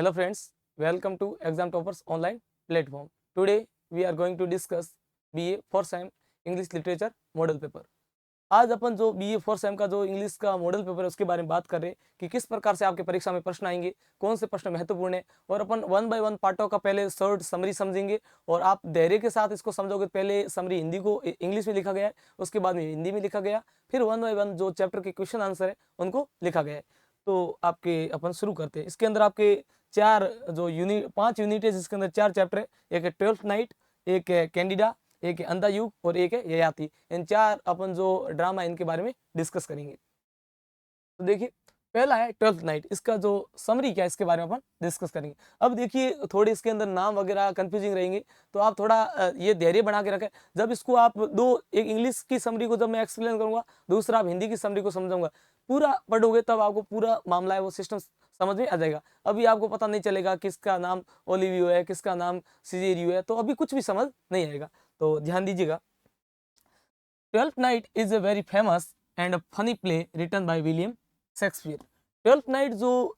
Hello friends, welcome to Exam Toppers online platform. Today we are going to discuss BA 4 same English literature model paper. आज अपन जो BA 4 same का जो English का model paper है उसके बारे में बात कर रहे हैं कि किस प्रकार से आपके परीक्षा में प्रश्न आएंगे, कौन से प्रश्न महत्वपूर्ण है, और अपन वन बाय वन पार्टों का पहले शॉर्ट समरी समझेंगे और आप धैर्य के साथ इसको समझोगे। पहले समरी हिंदी को इंग्लिश में लिखा गया है, उसके बाद में हिंदी में लिखा गया, फिर वन बाय वन जो चैप्टर के क्वेश्चन आंसर है उनको लिखा गया है। तो आपके अपन शुरू करते हैं। इसके अंदर आपके पांच यूनिट है, जिसके अंदर चार चैप्टर है। एक है 12th नाइट, एक है कैंडिडा, एक है अंधा युग और एक है ययाति। इन चार अपन जो ड्रामा इनके बारे में डिस्कस करेंगे। तो देखिए, पहला है 12th नाइट। इसका जो समरी क्या है इसके बारे में अपन डिस्कस करेंगे। अब देखिए, थोड़े इसके अंदर नाम वगैरह कंफ्यूजिंग रहेंगे, तो आप थोड़ा ये धैर्य बना के रखें। जब इसको आप एक इंग्लिश की समरी को जब मैं एक्सप्लेन करूंगा, दूसरा आप हिंदी की समरी को समझाऊंगा, पूरा पढ़ोगे तब आपको पूरा मामला है वो सिस्टम समझ में आ जाएगा। अभी आपको पता नहीं चलेगा किसका नाम ओलिवियो है, किसका नाम सिजेरियो है, तो अभी कुछ भी समझ नहीं आएगा। तो ध्यान दीजिएगा। 12th night is a very famous and funny play written by William Shakespeare. 12th night जो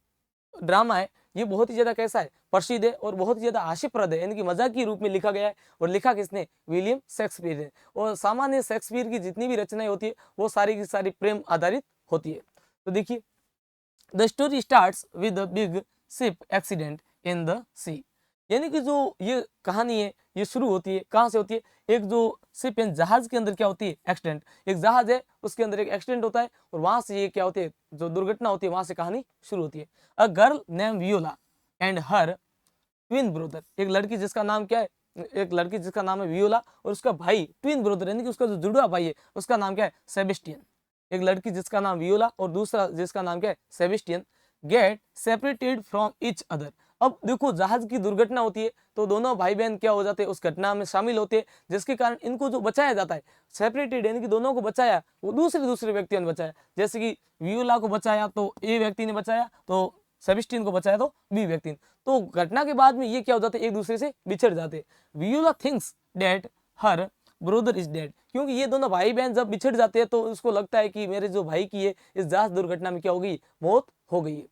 ड्रामा है ये बहुत ही ज्यादा कैसा है, प्रसिद्ध है और बहुत ही ज्यादा हास्यप्रद है, यानी कि मजाक के रूप में लिखा गया है। और लिखा किसने? विलियम शेक्सपियर ने। और सामान्य शेक्सपियर की जितनी भी रचनाएं होती है वो सारी की सारी प्रेम आधारित होती है। तो देखिए, the story starts with a big ship accident in the sea. यानी कि जो ये कहानी है ये शुरू होती है, कहाँ से होती है? एक जो शिप यानी जहाज के अंदर क्या होती है? एक्सीडेंट। एक जहाज है, उसके अंदर एक एक्सीडेंट होता है और वहां से ये क्या होती है, जो दुर्घटना होती है वहां से कहानी शुरू होती है। A girl name Viola and her twin brother. एक लड़की जिसका नाम क्या है? एक लड़की जिसका नाम है वियोला और उसका भाई ट्विन ब्रदर, यानी कि उसका जो जुड़वा भाई है उसका नाम क्या है? सेबेस्टियन। एक लड़की जिसका नाम वियोला और दूसरा जिसका नाम क्या है? Sebastian, get separated from each other. अब देखो, जहाज की दुर्घटना होती है तो दोनों भाई बहन क्या हो जाते हैं? उस घटना में शामिल होते हैं, जिसके कारण इनको जो बचाया जाता है, सेपरेटेड यानी कि दोनों को बचाया, वो दूसरे व्यक्तियों ने बचाया। जैसे कि वियोला को बचाया तो ए व्यक्ति ने बचाया, तो सेबेस्टियन को बचाया तो बी व्यक्ति ने। तो घटना के बाद में ये क्या हो जाते हैं? एक दूसरे से बिछड़ जाते। Viola thinks that her brother is dead. क्योंकि ये दोनों भाई बहन जब बिछड़ जाते हैं तो उसको लगता है कि मेरे जो भाई की है इस जहाज दुर्घटना में क्या हो गई? मौत हो गई है।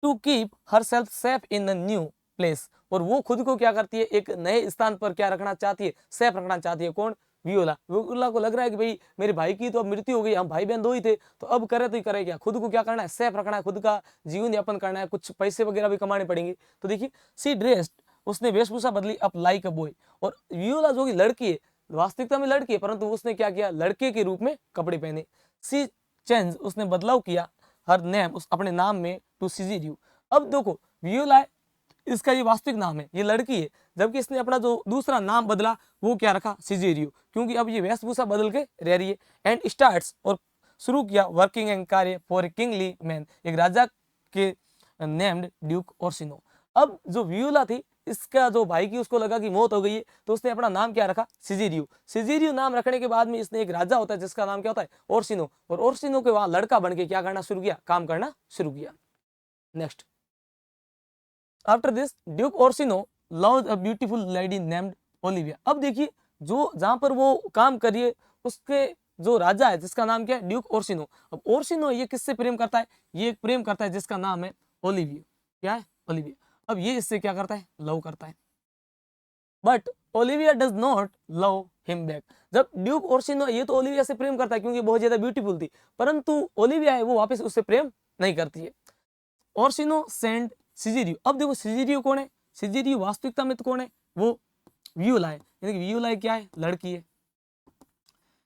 To keep herself safe in a new place. और वो खुद को क्या करती है? एक नए स्थान पर क्या रखना चाहती है? सेफ रखना चाहती है। कौन? वियोला। वियोला को लग रहा है कि भाई मेरे भाई की तो अब मृत्यु हो गई, हम भाई बहन दो ही थे, तो अब करे तो करे क्या? खुद को क्या करना है? सेफ रखना है, खुद का जीवन यापन करना है, कुछ पैसे वगैरह भी कमाने पड़ेंगे। तो देखिए, सी ड्रेस्ड, उसने वेशभूषा बदली अप लाइक अ बॉय। और वियोला जो कि लड़की है, वास्तविकता में लड़की है, परंतु उसने क्या किया? लड़के के रूप में कपड़े पहने। सी चेंज, उसने बदलाव किया हर नेम, उस अपने नाम में, टू सिजिरियो। अब देखो, वियोला इसका ये वास्तविक नाम है, ये लड़की है, जबकि इसने अपना जो दूसरा नाम बदला वो क्या रखा? सिजेरियो, क्योंकि अब ये वेशभूषा बदल के रह रही है। एंड स्टार्ट्स, और शुरू किया वर्किंग एंड कार्य फॉर ए किंगली मैन, एक राजा के नेम्ड ड्यूक ओर्सिनो। अब जो वियोला थी, इसका जो भाई की उसको लगा कि मौत हो गई है, तो उसने अपना नाम क्या रखा? सिजेरियो। सिजेरियो नाम रखने के बाद में इसने एक राजा होता है जिसका नाम क्या होता है? ओर्सिनो। और ओर्सिनो के वहां लड़का बन के क्या करना शुरू किया? काम करना शुरू किया। Next, after this duke Orsino loves a beautiful lady named Olivia. अब देखिए, जो जहां पर वो काम करिए उसके जो राजा है जिसका नाम क्या है? Duke Orsino. अब ओर्सिनो ये किससे प्रेम करता है? ये एक प्रेम करता है जिसका नाम है ओलिविया। क्या है? ओलिविया। अब ये इससे क्या करता है? लव करता है। But Olivia does not love him back. जब ड्यूक ओर्सिनो, ये तो ओलिविया से प्रेम करता है क्योंकि बहुत ज्यादा ब्यूटीफुल थी, परंतु ओलिविया है वो वापस उससे प्रेम नहीं करती है। ओर्सिनो सेंड सिजेरियो। अब देखो, सिजेरियो कौन है? सिजेरियो वास्तविकता में तो कौन है? वो वियोला है, यानी कि वियोला क्या है? लड़की है।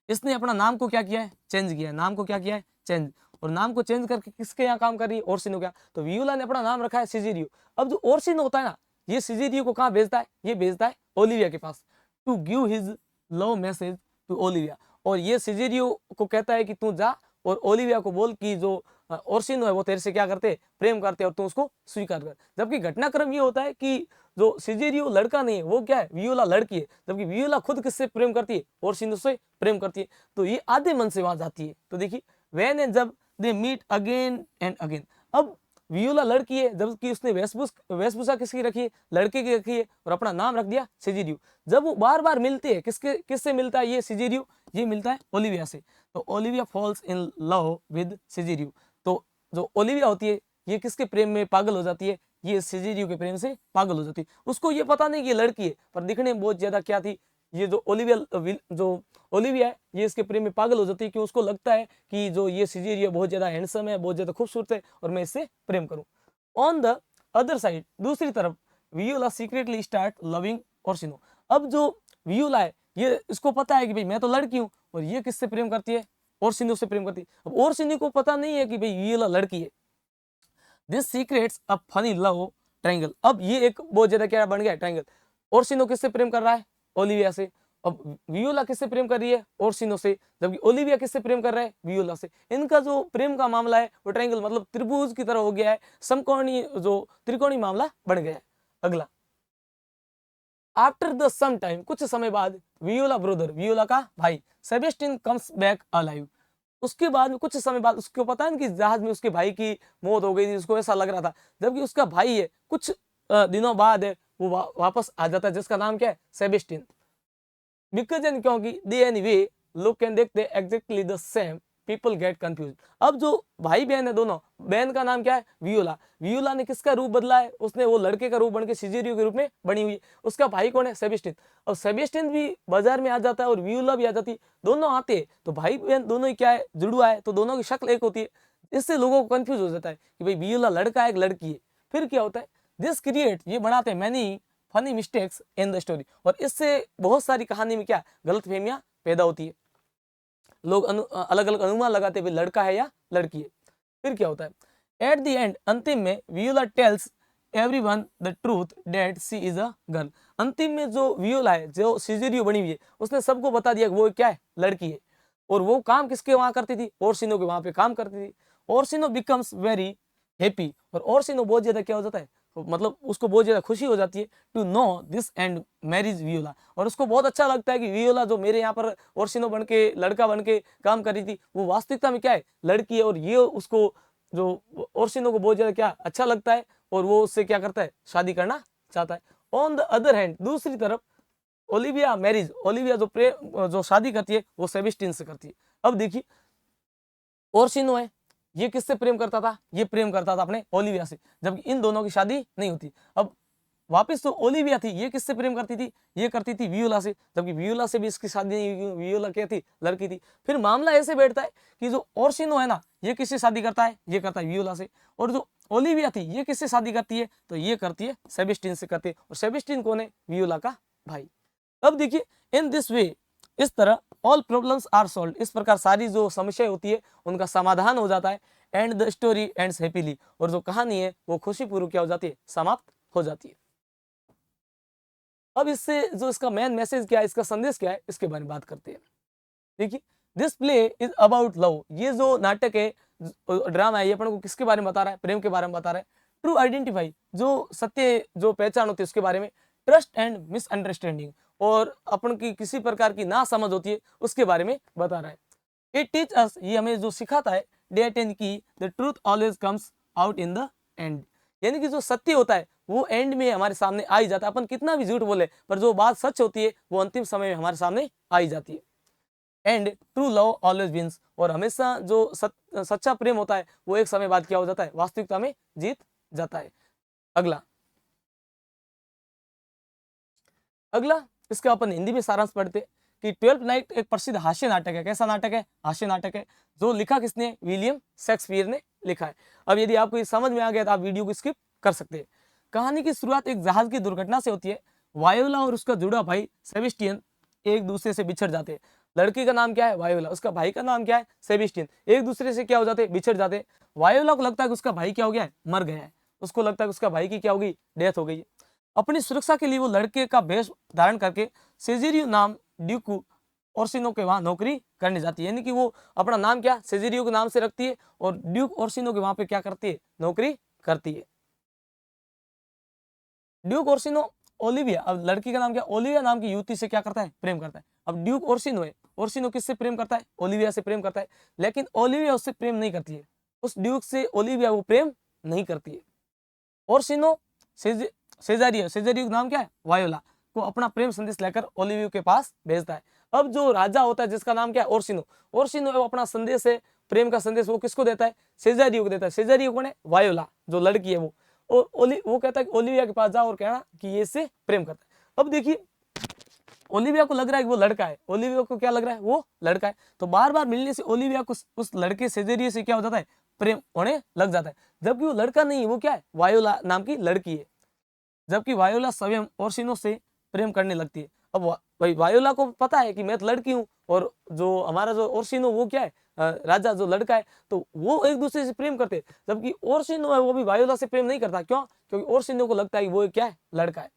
इसने अपना नाम को क्या किया है? चेंज किया है। नाम को क्या किया है? चेंज। और नाम को चेंज करके किसके यहाँ काम कर रही है? ओर्सिनो क्या? तो वियोला ने अपना नाम रखा है सिजेरियो। अब जो ओर्सिनो होता है ना, ये सिजेरियो को कहाँ भेजता है? ये भेजता है ओलिविया के पास, to give his love message to Olivia. और ये सिजेरियो को कहता है कि तू जा और ओलिविया को बोल कि जो ओर्सिनो है वो तेरे से क्या करते? प्रेम करते, और तू उसको स्वीकार कर। जबकि घटनाक्रम ये होता है कि जो सिजेरियो लड़का नहीं है, वो क्या है? वियोला लड़की है। जबकि वियोला खुद किससे प्रेम करती है? ओर्सिनो से प्रेम करती है। तो ये आधे मन से वहां जाती है। तो देखिए, व्हेन एंड जब they meet again and again. अब वियोला लड़की है, जबकि उसने वेशभूषा किसकी रखी है? लड़के की रखी है, और अपना नाम रख दिया सिजेरियो। जब वो बार बार मिलते हैं, किससे मिलता है ये सिजेरियो? ये मिलता है ओलिविया से। तो Olivia falls in love with Cesario. तो जो ओलिविया होती है ये किसके प्रेम में पागल हो जाती है, ये सिजेरियो के प्रेम से पागल हो जाती है। उसको ये पता नहीं कि ये लड़की है, पर दिखने में बहुत ज्यादा क्या थी, ये जो ओलिविया है, ये इसके प्रेम में पागल हो जाती है कि उसको लगता है कि जो ये सिजेरियो बहुत ज्यादा हैंडसम है, बहुत ज्यादा खूबसूरत है और मैं इससे प्रेम करूं। ऑन द अदर साइड, दूसरी तरफ, वियोला सीक्रेटली स्टार्ट लविंग ओर्सिनो। अब जो वियोला है, ये इसको पता है कि भाई मैं तो लड़की हूं और ये किससे प्रेम करती है, ओर्सिनो से प्रेम करती है। अब ओर्सिनो को पता नहीं है कि भाई वियोला लड़की है। This secrets a funny love triangle. अब ये एक बहुत ज्यादा क्या बन गया, ट्रायंगल। ओर्सिनो किससे प्रेम कर रहा है, ओलिविया से। अब वियोला किससे प्रेम कर रही है, ओर्सिनो से, जबकि ओलिविया किससे प्रेम कर रहा है, वियोला से। इनका जो प्रेम का मामला है वो ट्रायंगल मतलब त्रिभुज की तरह हो गया है, समकोणीय जो त्रिकोणीय मामला बन गया है। अगला, आफ्टर द सम टाइम, कुछ समय बाद, वियोला ब्रदर, वियोला का भाई, सेबेस्टियन कम्स बैक अलाइव। उसके बाद में कुछ समय बाद उसको पता है कि जहाज में उसके भाई की मौत हो गई थी, उसको ऐसा लग रहा था। जबकि उसका भाई है, कुछ दिनों बाद है वो वापस आ जाता है, जिसका नाम क्या है, सेबेस्टियन। बिकॉज एंड क्योंकि दे एनीवे लुक एंड देखते exactly the same, people get confuse. अब जो भाई बहन है दोनों, बहन का नाम क्या है, वियोला। वियोला ने किसका रूप बदला है, उसने वो लड़के का रूप बन के सिजेरियो के रूप में बनी हुई है। उसका भाई कौन है, सेबेस्टियन। अब सेबेस्टियन भी बाजार में आ जाता है और वियोला भी आ जाती है, दोनों आते हैं तो भाई बहन दोनों ही क्या है, जुड़वा है, तो दोनों की शक्ल एक होती है। इससे लोगों को कंफ्यूज हो जाता है कि भाई वियोला लड़का है, एक लड़की है। फिर क्या होता है, दिस क्रिएट, ये बनाते हैं many funny mistakes in the story, और इससे बहुत सारी कहानी में क्या गलतफहमियां पैदा होती है। लोग अलग अलग अनुमान लगाते हैं लड़का है या लड़की है। फिर क्या होता है, एट द एंड, अंतिम में, Viola tells everyone the truth that she is a girl. अंतिम में जो वियोला है, जो सिजेरियो बनी हुई है, उसने सबको बता दिया कि वो क्या है, लड़की है। और वो काम किसके वहां करती थी, ओर्सिनो के वहां पे काम करती थी। ओर्सिनो बिकम्स वेरी हैप्पी, और ओर्सिनो बहुत ज्यादा क्या हो जाता है, मतलब उसको बहुत ज्यादा खुशी हो जाती है to know this and marriage Viola. और उसको बहुत अच्छा लगता है कि वियोला जो मेरे यहाँ पर ओर्सिनो बन के, लड़का बन के काम कर रही थी, वो वास्तविकता में क्या है, लड़की है। और ये उसको, जो ओर्सिनो को बहुत ज्यादा क्या अच्छा लगता है, और वो उससे क्या करता है, शादी करना चाहता है। ऑन द अदर हैंड, दूसरी तरफ, ओलिविया मैरिज, ओलिविया जो शादी करती है वो सेबेस्टियन से करती है। अब देखिए, ओर्सिनो है, ये किससे प्रेम करता था, ये प्रेम करता था अपने ओलिविया से, जबकि इन दोनों की शादी नहीं होती। अब वापस तो ओलिविया थी, ये किससे प्रेम करती थी, ये करती थी वियोला से, जबकि वियोला से भी इसकी शादी नहीं हुई, वियोला क्या थी, लड़की थी। फिर मामला ऐसे बैठता है कि जो ओर्सिनो है ना, ये किससे शादी करता है, ये करता है वियोला से। और जो ओलिविया थी, ये किससे शादी करती है, तो ये करती है सेबेस्टियन से करती है। और सेबेस्टियन कौन है, वियोला का भाई। अब देखिए, इन दिस वे, इस तरह, ऑल प्रॉब्लम्स आर सॉल्व, इस प्रकार सारी जो समस्या होती है उनका समाधान हो जाता है। And the story ends happily, और जो कहानी है वो खुशीपूर्वक क्या हो जाती है, समाप्त हो जाती है। अब इससे जो इसका मेन मैसेज क्या है, इसका संदेश क्या है, इसके बारे में बात करते हैं। देखिए, this play is about love, ये जो नाटक है, ड्रामा है, ये अपन को किसके बारे में बता रहा है, प्रेम के बारे में बता रहा है। ट्रू आइडेंटिफाई, जो सत्य जो पहचान होती है उसके बारे में। ट्रस्ट एंड मिसअंडरस्टैंडिंग, और अपन की किसी प्रकार की ना समझ होती है उसके बारे में बता रहा है। इट टीच अस, ये हमें जो सिखाता है, डेट एंड की the truth always comes out in the end, यानी कि जो सत्य होता है वो एंड में हमारे सामने आ ही जाता है। अपन कितना भी झूठ बोले, पर जो बात सच होती है वो अंतिम समय में हमारे सामने आ ही जाती है। And true love always wins, और हमेशा जो सच्चा प्रेम होता है वो एक समय बाद क्या हो जाता है, वास्तविकता में जीत जाता है। अगला, इसका अपन हिंदी में सारांश पढ़ते कि 12th नाइट एक प्रसिद्ध हास्य नाटक है। कैसा नाटक है, हास्य नाटक है। जो लिखा किसने, विलियम शेक्सपियर ने लिखा है। अब यदि आपको ये समझ में आ गया तो आप वीडियो को स्किप कर सकते हैं। कहानी की शुरुआत एक जहाज की दुर्घटना से होती है। वायोला और उसका जुड़ा भाई सेबेस्टियन एक दूसरे से बिछड़ जाते हैं। लड़की का नाम क्या है, वायोला, उसका भाई का नाम क्या है, सेबेस्टियन। एक दूसरे से क्या हो जाते हैं, बिछड़ जाते हैं। वायोला को लगता है कि उसका भाई क्या हो गया है, मर गया है। उसको लगता है कि उसका भाई की क्या हो गई, डेथ हो गई है। अपनी सुरक्षा के लिए वो लड़के का वेश धारण करके सेजेरियो नाम ड्यूक ओर्सिनो के वहां नौकरी करने जाती है। यानी कि वो अपना नाम क्या, सेजेरियो के नाम से रखती है, और ड्यूक ओर्सिनो के वहां पे क्या करती है, नौकरी करती है। ड्यूक ओर्सिनो ओलिविया, अब लड़की का नाम क्या, ओलिविया नाम की युवती से क्या करता है, प्रेम करता है। अब ड्यूक ओर्सिनो है, ओर्सिनो किससे प्रेम करता है, ओलिविया से प्रेम करता है। लेकिन ओलिविया उससे प्रेम नहीं करती है, उस ड्यूक से ओलिविया वो प्रेम नहीं करती है। ओर्सिनो सेजेरियो नाम क्या है, वायोला को अपना प्रेम संदेश लेकर ओलिवियो के पास भेजता है। अब जो राजा होता है जिसका नाम क्या है, ओर्सिनो, ओर्सिनो अपना संदेश है प्रेम का संदेश वो किसको देता है, सेजारियो को देता है। सेजारियो कौन है, वायोला जो लड़की है वो। और वो कहता है कि ओलिविया के पास जाओ और कहना कि ये इससे प्रेम करता है। अब देखिए ओलिविया को लग रहा है कि वो लड़का है, ओलिविया को क्या लग रहा है, वो लड़का है। तो बार बार मिलने से ओलिविया को उस लड़के सेजेरियो से क्या हो जाता है, प्रेम होने लग जाता है। जबकि वो लड़का नहीं है, वो क्या है, वायोला नाम की लड़की है। जबकि वायोला स्वयं ओर्सिनो से प्रेम करने लगती है। अब भाई वायोला को पता है कि मैं तो लड़की हूँ और जो हमारा जो ओर्सिनो वो क्या है, राजा जो लड़का है, तो वो एक दूसरे से प्रेम करते हैं। जबकि ओर्सिनो है वो भी वायोला से प्रेम नहीं करता। क्यों, क्योंकि ओर्सिनो को लगता है कि वो क्या है, लड़का है।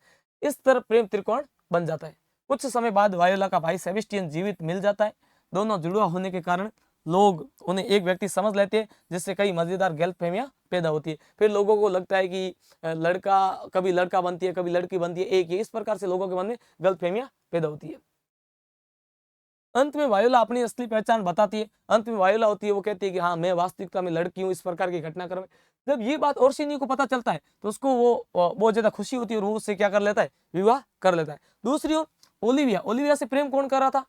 इस तरह प्रेम त्रिकोण बन जाता है। कुछ समय बाद वायोला का भाई सेबेस्टियन जीवित मिल जाता है। दोनों जुड़वा होने के कारण लोग उन्हें एक व्यक्ति समझ लेते हैं, जिससे कई मजेदार गलतफहमियां पैदा होती है। फिर लोगों को लगता है कि लड़का कभी लड़का बनती है, कभी लड़की बनती है, एक ही। इस प्रकार से लोगों के मन में गलतफहमियां पैदा होती है। अंत में वायोला अपनी असली पहचान बताती है। अंत में वायोला होती है, वो कहती है कि हाँ मैं वास्तविकता में लड़की हूँ। इस प्रकार की घटनाक्रम है। जब ये बात ओर्सिनी को पता चलता है तो उसको वो बहुत ज्यादा खुशी होती है और वो उससे क्या कर लेता है, विवाह कर लेता है। दूसरी ओर ओलिविया से प्रेम कौन कर रहा था,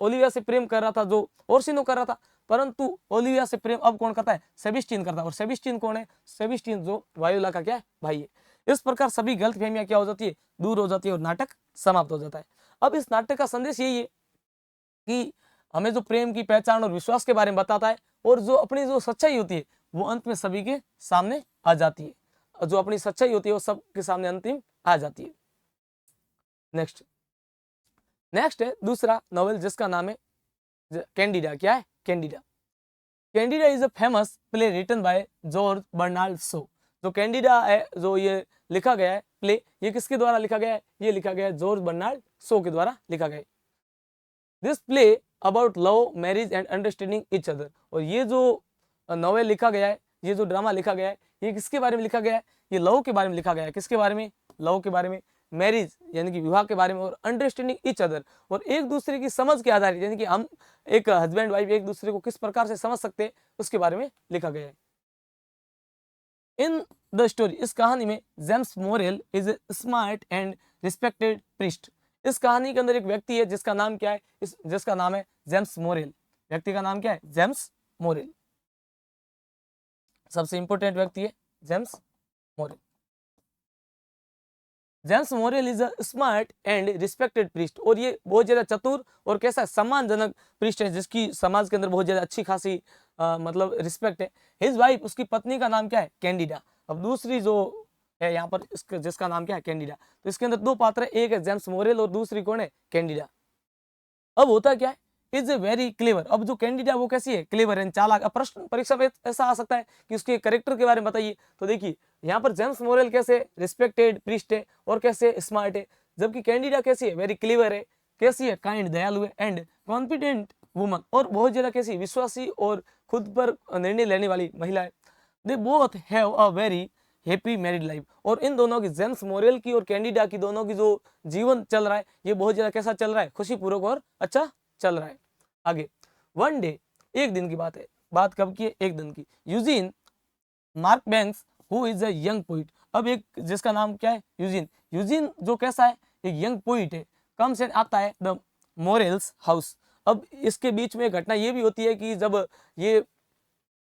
ओलिविया से प्रेम कर रहा था जो ओर्सिनो कर रहा था। परंतु ओलिविया से प्रेम अब कौन करता है, सेबेस्टियन करता है। और सेबेस्टियन कौन है, सेबेस्टियन जो वायोला का क्या है, भाई है। इस प्रकार सभी गलतफहमियां क्या हो जाती है, दूर हो जाती है और नाटक समाप्त हो जाता है। अब इस नाटक का संदेश यही है कि हमें जो प्रेम की पहचान और विश्वास के बारे में बताता है, और जो अपनी जो सच्चाई होती है वो अंत में सभी के सामने आ जाती है। और जो अपनी सच्चाई होती है वो सबके सामने अंतिम आ जाती है। नेक्स्ट है दूसरा नॉवेल जिसका नाम है कैंडिडा। क्या है, Candida. Candida is a famous play written by George Bernard Shaw. जो कैंडिडा है, जो ये लिखा गया है प्ले, ये किसके द्वारा लिखा गया है, ये लिखा गया है जॉर्ज बर्नार्ड शो के द्वारा लिखा गया है। This play about love, marriage and understanding each other. और ये जो नॉवेल लिखा गया है, ये जो ड्रामा लिखा गया है, ये किसके बारे में लिखा गया है, ये लव के बारे में लिखा गया है। किसके बारे में, लव के बारे में, मैरिज यानी कि विवाह के बारे में, और अंडरस्टैंडिंग ईच अदर, और एक दूसरे की समझ के आधारित, यानी कि हम एक हस्बैंड वाइफ एक दूसरे को किस प्रकार से समझ सकते हैं उसके बारे में लिखा गया है। इन द स्टोरी, इस कहानी में James Morel is a smart and respected priest. इस कहानी के अंदर एक व्यक्ति है जिसका नाम क्या है, जिसका नाम है जेम्स मोरेल। व्यक्ति का नाम क्या है, जेम्स मोरेल। सबसे इंपॉर्टेंट व्यक्ति है James Morel. James Morel is a smart and respected priest. और ये बहुत ज्यादा चतुर और कैसा सम्मानजनक प्रीस्ट है, जिसकी समाज के अंदर बहुत ज्यादा अच्छी खासी मतलब रिस्पेक्ट है। हिज वाइफ, उसकी पत्नी का नाम क्या है, कैंडिडा। अब दूसरी जो है यहाँ पर जिसका नाम क्या है, कैंडिडा। तो इसके अंदर दो पात्र है, एक है जेम्स मोरेल और दूसरी कौन है, कैंडिडा। अब होता क्या है, इज ए वेरी क्लेवर। अब जो कैंडिडा वो कैसी है, क्लेवर है, चालाक। अब प्रश्न परीक्षा में ऐसा आ सकता है कि उसके कैरेक्टर के बारे में बताइए। तो देखिए यहाँ पर जेम्स मोरेल कैसे रिस्पेक्टेड प्रीस्ट है और कैसे स्मार्ट है, जबकि कैंडिडा कैसी है, वेरी क्लेवर है, कैसी है, काइंड, दयालु है, एंड कॉन्फिडेंट वुमन, और बहुत ज्यादा कैसी, विश्वासी और खुद पर निर्णय लेने वाली महिला है। They both have a very happy married life. और इन दोनों की, जेम्स मोरेल की और कैंडिडा की, दोनों की जो जीवन चल रहा है ये बहुत ज्यादा कैसा चल रहा है, खुशीपूर्वक और अच्छा चल रहा है। आगे, वन डे, एक दिन की बात है। बात कब की है, एक दिन की। Eugene Marchbanks who is a young poet. अब एक जिसका नाम क्या है, यूजीन। यूजीन जो कैसा है, एक यंग पोइट है, कम से आता है द मोरेल्स हाउस। अब इसके बीच में घटना ये भी होती है कि जब ये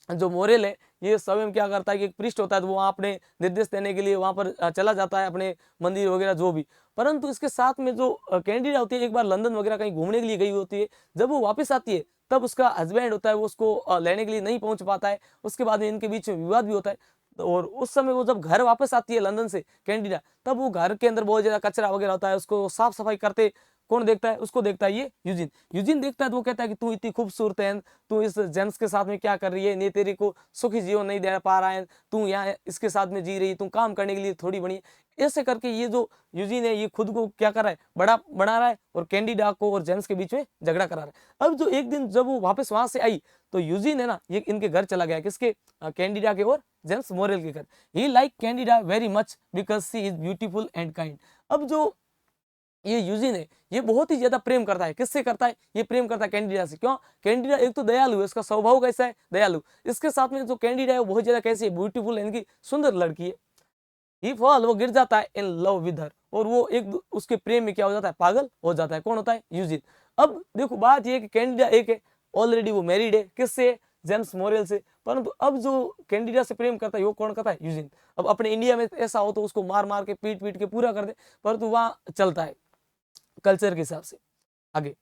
जो मोरेल है ये स्वयं क्या करता है कि एक प्रीस्ट होता है, तो वो वहाँ अपने निर्देश देने के लिए वहाँ पर चला जाता है, अपने मंदिर वगैरह जो भी। परंतु इसके साथ में जो कैंडिडा होती है, एक बार लंदन वगैरह कहीं घूमने के लिए गई होती है। जब वो वापस आती है तब उसका हस्बैंड होता है वो उसको लेने के लिए नहीं पहुंच पाता है। उसके बाद में इनके बीच में विवाद भी होता है। और उस समय वो जब घर वापस आती है लंदन से कैंडिडा, तब वो घर के अंदर बहुत ज्यादा कचरा वगैरह होता है, उसको साफ सफाई करते कौन देखता है, उसको देखता है ये यूजिन। यूजिन देखता है तो वो कहता है कि तू इतनी खूबसूरत है, तू इस जेम्स के साथ में क्या कर रही है, नहीं तेरे को सुखी जीवन नहीं दे पा रहा है, तू यहाँ इसके साथ में जी रही है, तू काम करने के लिए थोड़ी बनी। ऐसे करके ये जो यूजिन है ये खुद को क्या कर रहा है, बड़ा बना रहा है, और कैंडिडा को और जेम्स के बीच में झगड़ा करा रहा है। अब जो एक दिन जब वो वापस वहां से आई तो यूजिन है ना, ये इनके घर चला गया, किसके, कैंडिडा के और जेम्स मोरेल के घर। He like Candida very much because she is beautiful and kind. अब जो ये यूजिन है ये बहुत ही ज्यादा प्रेम करता है, किससे करता है, ये प्रेम करता है कैंडिडा से। क्यों, कैंडिडा एक तो दयालु है, इसका स्वभाव कैसा है, दयालु। इसके साथ में जो कैंडिडा है वो बहुत ज्यादा कैसी है, ब्यूटीफुल, यानी कि सुंदर लड़की है। ही फॉल, वो गिर जाता है इन लव विद हर, और वो एक उसके प्रेम में क्या हो जाता है, पागल हो जाता है। कौन होता है, यूजिन। अब देखो बात ये कि कैंडिडा एक है ऑलरेडी वो मैरिड है, किससे, जेम्स मोरेल से, परंतु अब जो कैंडिडा से प्रेम करता है वो कौन करता है? यूजिन। अब अपने इंडिया में ऐसा हो तो उसको मार मार के पीट पीट के पूरा कर दे, परंतु वहां चलता है कल्चर के हिसाब से। आगे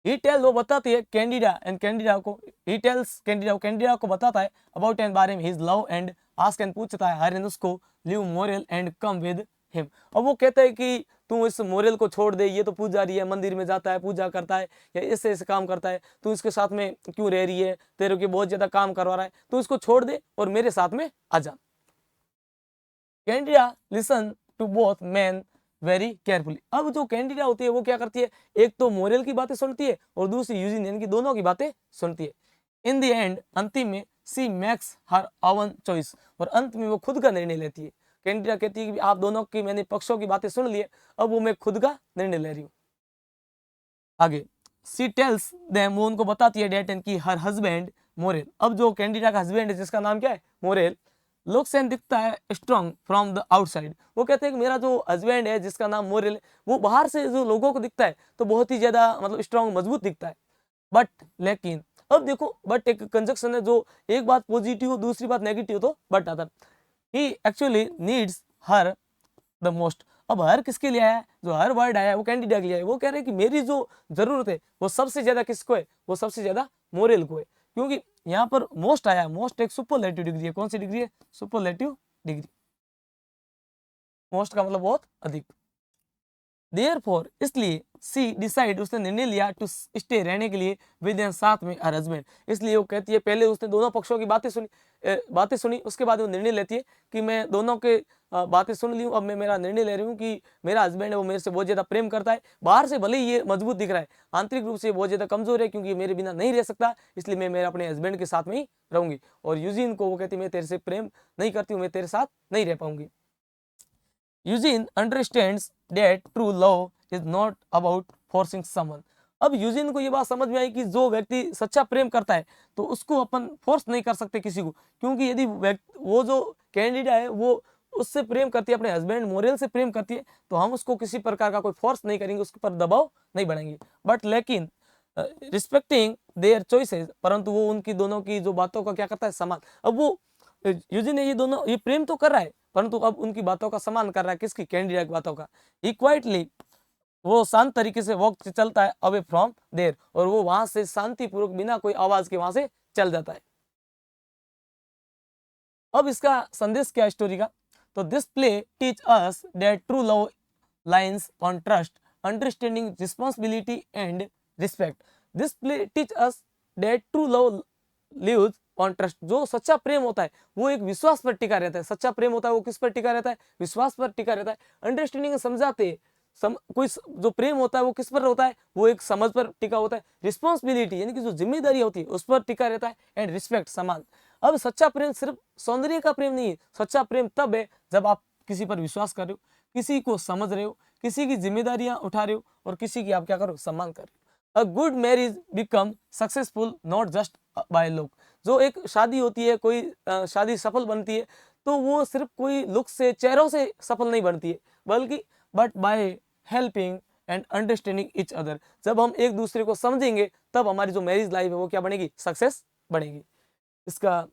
ही टेल, वो बताती है कैंडिडा एंड कैंडिडा को, ही टेल्स कैंडिडा को बताता है अबाउट एंड बारे में his love and ask and पूछता है हर एंड उसको live Morel and come with him. अब वो कहता है कि तू इस मोरेल को छोड़ दे, ये तो पुजारी है, मंदिर में जाता है, पूजा करता है या ऐसे ऐसे काम करता है, तू इसके साथ में क्यों रह रही है, तेरे को बहुत ज्यादा काम करवा रहा है, तू इसको छोड़ दे और मेरे साथ में आ जा। Candida listen to both man very carefully. अब जो कैंडिडा होती है वो क्या करती है, एक तो मोरेल की बातें सुनती है और दूसरी यूजिन यानी कि दोनों की बातें सुनती है। इन द एंड, अंतिम में, सी मेक्स हर ओवन चॉइस, और अंत में वो खुद का निर्णय लेती है। कैंडिडा कहती है कि आप दोनों की मैंने पक्षों की बातें सुन ली है, अब वो मैं खुद का निर्णय ले रही हूँ। आगे सी टेल्स देम, वो उनको बताती है डेट एंड की हर हस्बैंड मोरेल, अब जो कैंडिडा का हस्बैंड है जिसका नाम क्या है? मोरेल, लुक्स एंड दिखता है स्ट्रॉन्ग फ्रॉम द आउटसाइड। वो कहते हैं कि मेरा जो हस्बैंड है जिसका नाम मोरेल है, वो बाहर से जो लोगों को दिखता है तो बहुत ही ज्यादा मतलब स्ट्रॉन्ग मजबूत दिखता है, बट लेकिन, अब देखो बट एक कंजक्शन है, जो एक बात पॉजिटिव हो दूसरी बात नेगेटिव हो तो बट आता है। He actually needs her the most. अब हर किसके लिए आया है? जो हर वर्ड आया है वो कैंडिडा के लिए है। वो कह रहे हैं कि मेरी जो जरूरत है वो सबसे ज्यादा किसको है? वो सबसे ज्यादा मोरेल को है, क्योंकि यहाँ पर मोस्ट आया है। मोस्ट एक सुपरलेटिव डिग्री है। कौन सी डिग्री है? Superlative degree. मोस्ट का मतलब बहुत अधिक। देयरफॉर, इसलिए, सी डिसाइड, उसने निर्णय लिया टू स्टे, रहने के लिए विद एंड साथ में हर हस्बैंड। इसलिए वो कहती है, पहले उसने दोनों पक्षों की बातें सुनी, उसके बाद वो निर्णय लेती है कि मैं दोनों के बातें सुन ली हूँ, अब मैं मेरा निर्णय ले रही हूँ कि मेरा हस्बैंड है वो मेरे से बहुत ज्यादा प्रेम करता है। बाहर से भले ही ये मजबूत दिख रहा है, आंतरिक रूप से बहुत ज्यादा कमजोर है, क्योंकि ये मेरे बिना नहीं रह सकता, इसलिए मैं मेरे अपने हस्बैंड के साथ में ही रहूंगी। और यूजिन को वो कहती है मैं तेरे से प्रेम नहीं करती हूँ, मैं तेरे साथ नहीं रह पाऊंगी। Eugene understands that true love is not about forcing someone. अब यूजिन को ये बात समझ में आई कि जो व्यक्ति सच्चा प्रेम करता है तो उसको अपन फोर्स नहीं कर सकते किसी को, क्योंकि यदि वो जो कैंडिडा है वो उससे प्रेम करती है, अपने हस्बैंड मोरेल से प्रेम करती है, तो हम उसको किसी प्रकार का कोई फोर्स नहीं करेंगे, उसके ऊपर दबाव नहीं बढ़ाएंगे। बट लेकिन रिस्पेक्टिंग देयर चॉइसेस, परंतु वो उनकी दोनों की जो बातों का क्या करता है? सम्मान। अब वो यूजिन ने ये दोनों ये प्रेम तो कर रहा है, परंतु अब उनकी बातों का सम्मान कर रहा है। किसकी? कैंडिडा की बातों का। इक्वाइटली, वो शांत तरीके से वॉक चलता है अवे फ्रॉम देयर, और वो वहां से शांतिपूर्वक बिना कोई आवाज के वहां से चल जाता है। अब इसका संदेश क्या है स्टोरी का? तो this play teach us that true love lines on trust, understanding, responsibility and respect. This play teach us that true love lives on trust. जो सच्चा प्रेम होता है वो एक विश्वास पर टिका रहता है। सच्चा प्रेम होता है वो किस पर टिका रहता है? विश्वास पर टिका रहता है। अंडरस्टैंडिंग समझाते कोई जो प्रेम होता है वो किस पर होता है? वो एक समझ पर टिका होता है। रिस्पॉन्सिबिलिटी यानी कि जो जिम्मेदारी होती है उस पर टिका रहता है। एंड रिस्पेक्ट, सम्मान। अब सच्चा प्रेम सिर्फ सौंदर्य का प्रेम नहीं है। सच्चा प्रेम तब है जब आप किसी पर विश्वास कर रहे हो, किसी को समझ रहे हो, किसी की जिम्मेदारियां उठा रहे हो और किसी की आप क्या करो? सम्मान कर रहे हो। A good marriage become successful not just by look. जो एक शादी होती है, कोई शादी सफल बनती है तो वो सिर्फ कोई लुक से, चेहरों से सफल नहीं बनती है, बल्कि but by helping and understanding each other. जब हम एक दूसरे को समझेंगे तब हमारी जो मैरिज लाइफ है वो क्या बनेगी? सक्सेस बनेगी। इसका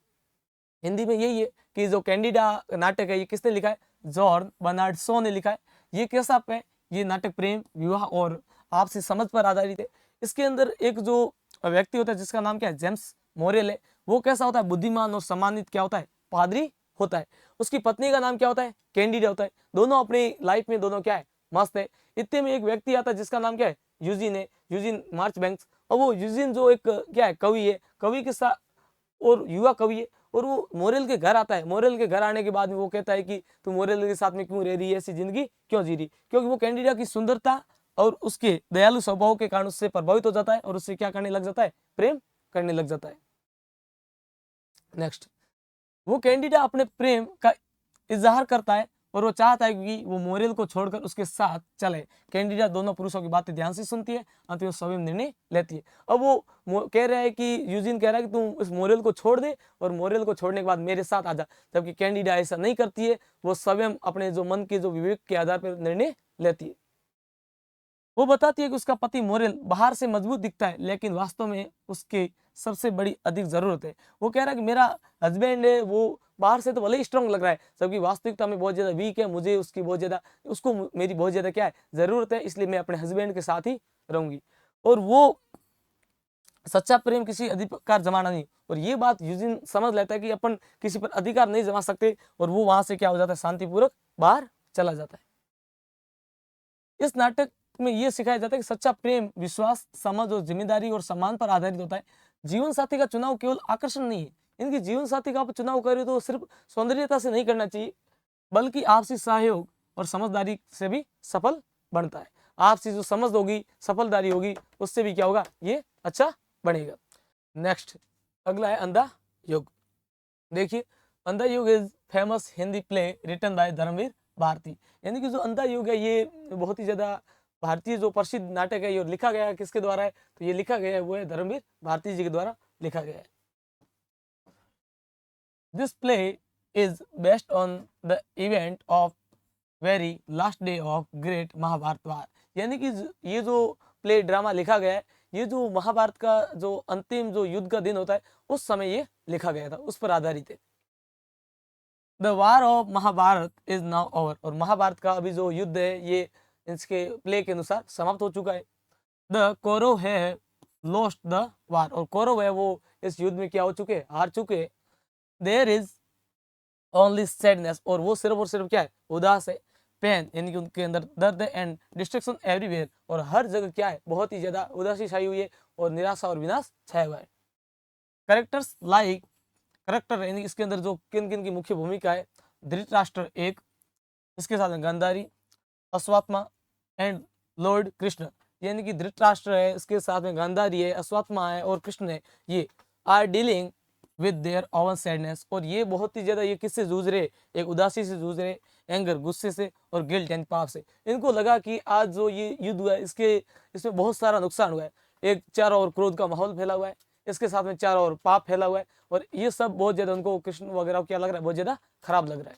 हिंदी में यही है कि जो कैंडिडा नाटक है ये किसने लिखा है? जॉर्ज बर्नार्ड शॉ ने लिखा है। ये कैसा है? ये नाटक प्रेम, विवाह और आपसी समझ पर आधारित है। इसके अंदर एक जो व्यक्ति होता है जिसका नाम क्या है? जेम्स मोरेल है। वो कैसा होता है? बुद्धिमान और सम्मानित क्या होता है? पादरी होता है। उसकी पत्नी का नाम क्या होता है? कैंडिडा होता है। दोनों अपनी लाइफ में दोनों क्या है? मस्त है। इतने में एक व्यक्ति आता है जिसका नाम क्या है? यूजिन है। यूजिन मार्चबैंक्स। और वो यूजिन जो एक क्या है? कवि है। कवि के साथ और युवा कवि है, और वो मोरेल के घर आता है। मोरेल के घर आने के बाद में वो कहता है कि तू मोरेल के साथ में क्यों रह रही है, ऐसी जिंदगी क्यों जी रही? क्योंकि वो कैंडिडा की सुंदरता और उसके दयालु स्वभाव के कारण उससे प्रभावित हो जाता है और उससे क्या करने लग जाता है? प्रेम करने लग जाता है। नेक्स्ट, वो कैंडिडा अपने प्रेम का इजहार करता है और वो चाहता है कि वो मोरेल को छोड़कर उसके साथ चले। कैंडिडा दोनों पुरुषों की बातें ध्यान से सुनती है, अंत में स्वयं निर्णय लेती है। अब वो कह रहा है कि यूजिन कह रहा है कि तू इस मोरेल को छोड़ दे और मोरेल को छोड़ने के बाद मेरे साथ आ जा, जबकि कैंडिडा ऐसा नहीं करती है। वो स्वयं अपने जो मन के जो विवेक के आधार पर निर्णय लेती है। वो बताती है कि उसका पति मोरेल बाहर से मजबूत दिखता है लेकिन वास्तव में उसके सबसे बड़ी अधिक जरूरत है। वो कह रहा है कि मेरा हस्बैंड है, वो बाहर से तो भले ही स्ट्रांग लग रहा है, सबकी वास्तविकता में बहुत ज्यादा वीक है, मुझे उसकी बहुत ज्यादा उसको मेरी बहुत ज्यादा क्या है जरूरत है, इसलिए मैं अपने हस्बैंड के साथ ही रहूंगी। और वो सच्चा प्रेम किसी अधिकार जमाना नहीं। और ये बात यूजिन समझ लेता है कि अपन किसी पर अधिकार नहीं जमा सकते, और वो वहां से क्या हो जाता है, शांतिपूर्वक बाहर चला जाता है। इस नाटक में ये सिखाया जाता है कि सच्चा प्रेम विश्वास, समझ और जिम्मेदारी और सम्मान पर आधारित होता है। जीवन साथी का चुनाव केवल आकर्षण नहीं है, इनकी जीवन साथी का आप चुनाव करें तो सिर्फ सौंदर्यता से नहीं करना चाहिए, बल्कि आपसी सहयोग और समझदारी से भी सफल बनता है। आपसी जो समझ होगी, सफलदारी होगी, उससे भी क्या होगा, ये अच्छा बनेगा। नेक्स्ट अगला है अंधा युग। देखिए, Andha Yug is famous Hindi play written by Dharamvir Bharati. यानी कि जो अंधा युग है ये बहुत ही ज्यादा भारतीय जो प्रसिद्ध नाटक है, ये लिखा गया है किसके द्वारा है, तो ये लिखा गया है वो है धर्मवीर भारती जी के द्वारा लिखा गया है। This play is based on the event of very last day of great Mahabharata war. यानी कि ये जो प्ले ड्रामा लिखा गया है, ये जो महाभारत का जो अंतिम जो युद्ध का दिन होता है उस समय ये लिखा गया था, उस पर आधारित है। The war of Mahabharata is now over. और महाभारत का अभी जो युद्ध है ये इसके प्ले के अनुसार समाप्त हो चुका है। द कौरव है लॉस्ट द वार। और कौरव है वो इस युद्ध में क्या हो चुके, हार चुके। There is only sadness. और वो सिर्फ और सिर्फ क्या है, उदास है। पेन यानी कि उनके अंदर दर्द है। And destruction everywhere. और हर जगह क्या है, बहुत ही ज्यादा उदासी छाई हुई है और निराशा और विनाश छाया हुआ है। कैरेक्टर्स लाइक करेक्टर यानी इसके अंदर जो किन किन की मुख्य भूमिका है, धृतराष्ट्र एक, इसके साथ में गांधारी, अश्वत्थामा एंड लॉर्ड कृष्ण। यानी कि धृतराष्ट्र है, इसके साथ में गांधारी है, अश्वत्थामा है और कृष्ण है, ये are dealing with their own sadness. और ये बहुत ही ज्यादा ये किससे जूझ रहे, एक उदासी से जूझ रहे, एंगर गुस्से से, और गिल्ट यानी पाप से। इनको लगा कि आज जो ये युद्ध हुआ है इसमें बहुत सारा नुकसान हुआ है। एक चारों ओर क्रोध का माहौल फैला हुआ है, इसके साथ में चारों ओर पाप फैला हुआ है, और ये सब बहुत ज्यादा उनको कृष्ण वगैरह क्या लग रहा है, बहुत ज्यादा खराब लग रहा है।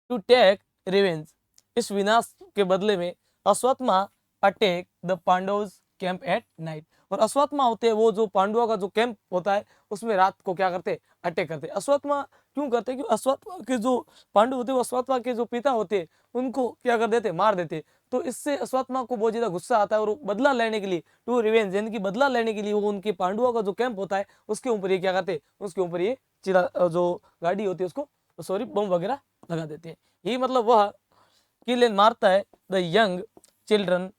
टू टेक रिवेंज, इस विनाश के बदले में Ashwatthama attack the Pandavas camp at night. और अश्वत्थामा होते हैं वो जो पांडवों का जो कैंप होता है उसमें रात को क्या करते, अटैक करते। अश्वत्थामा क्यों करते हैं, क्योंकि अश्वत्थामा के जो पांडव होते हैं वो अश्वत्थामा के जो पिता होते हैं उनको क्या कर देते, मार देते। तो इससे अश्वत्थामा को बहुत ज्यादा गुस्सा आता है और बदला लेने के लिए, टू रिवेंज यानी कि बदला लेने के लिए, वो उनके पांडवों का जो कैंप होता है उसके ऊपर ये क्या करते, उसके ऊपर ये जो गाड़ी होती है उसको सॉरी बम वगैरह लगा देते हैं। ये मतलब वह किल एंड मारता है the young children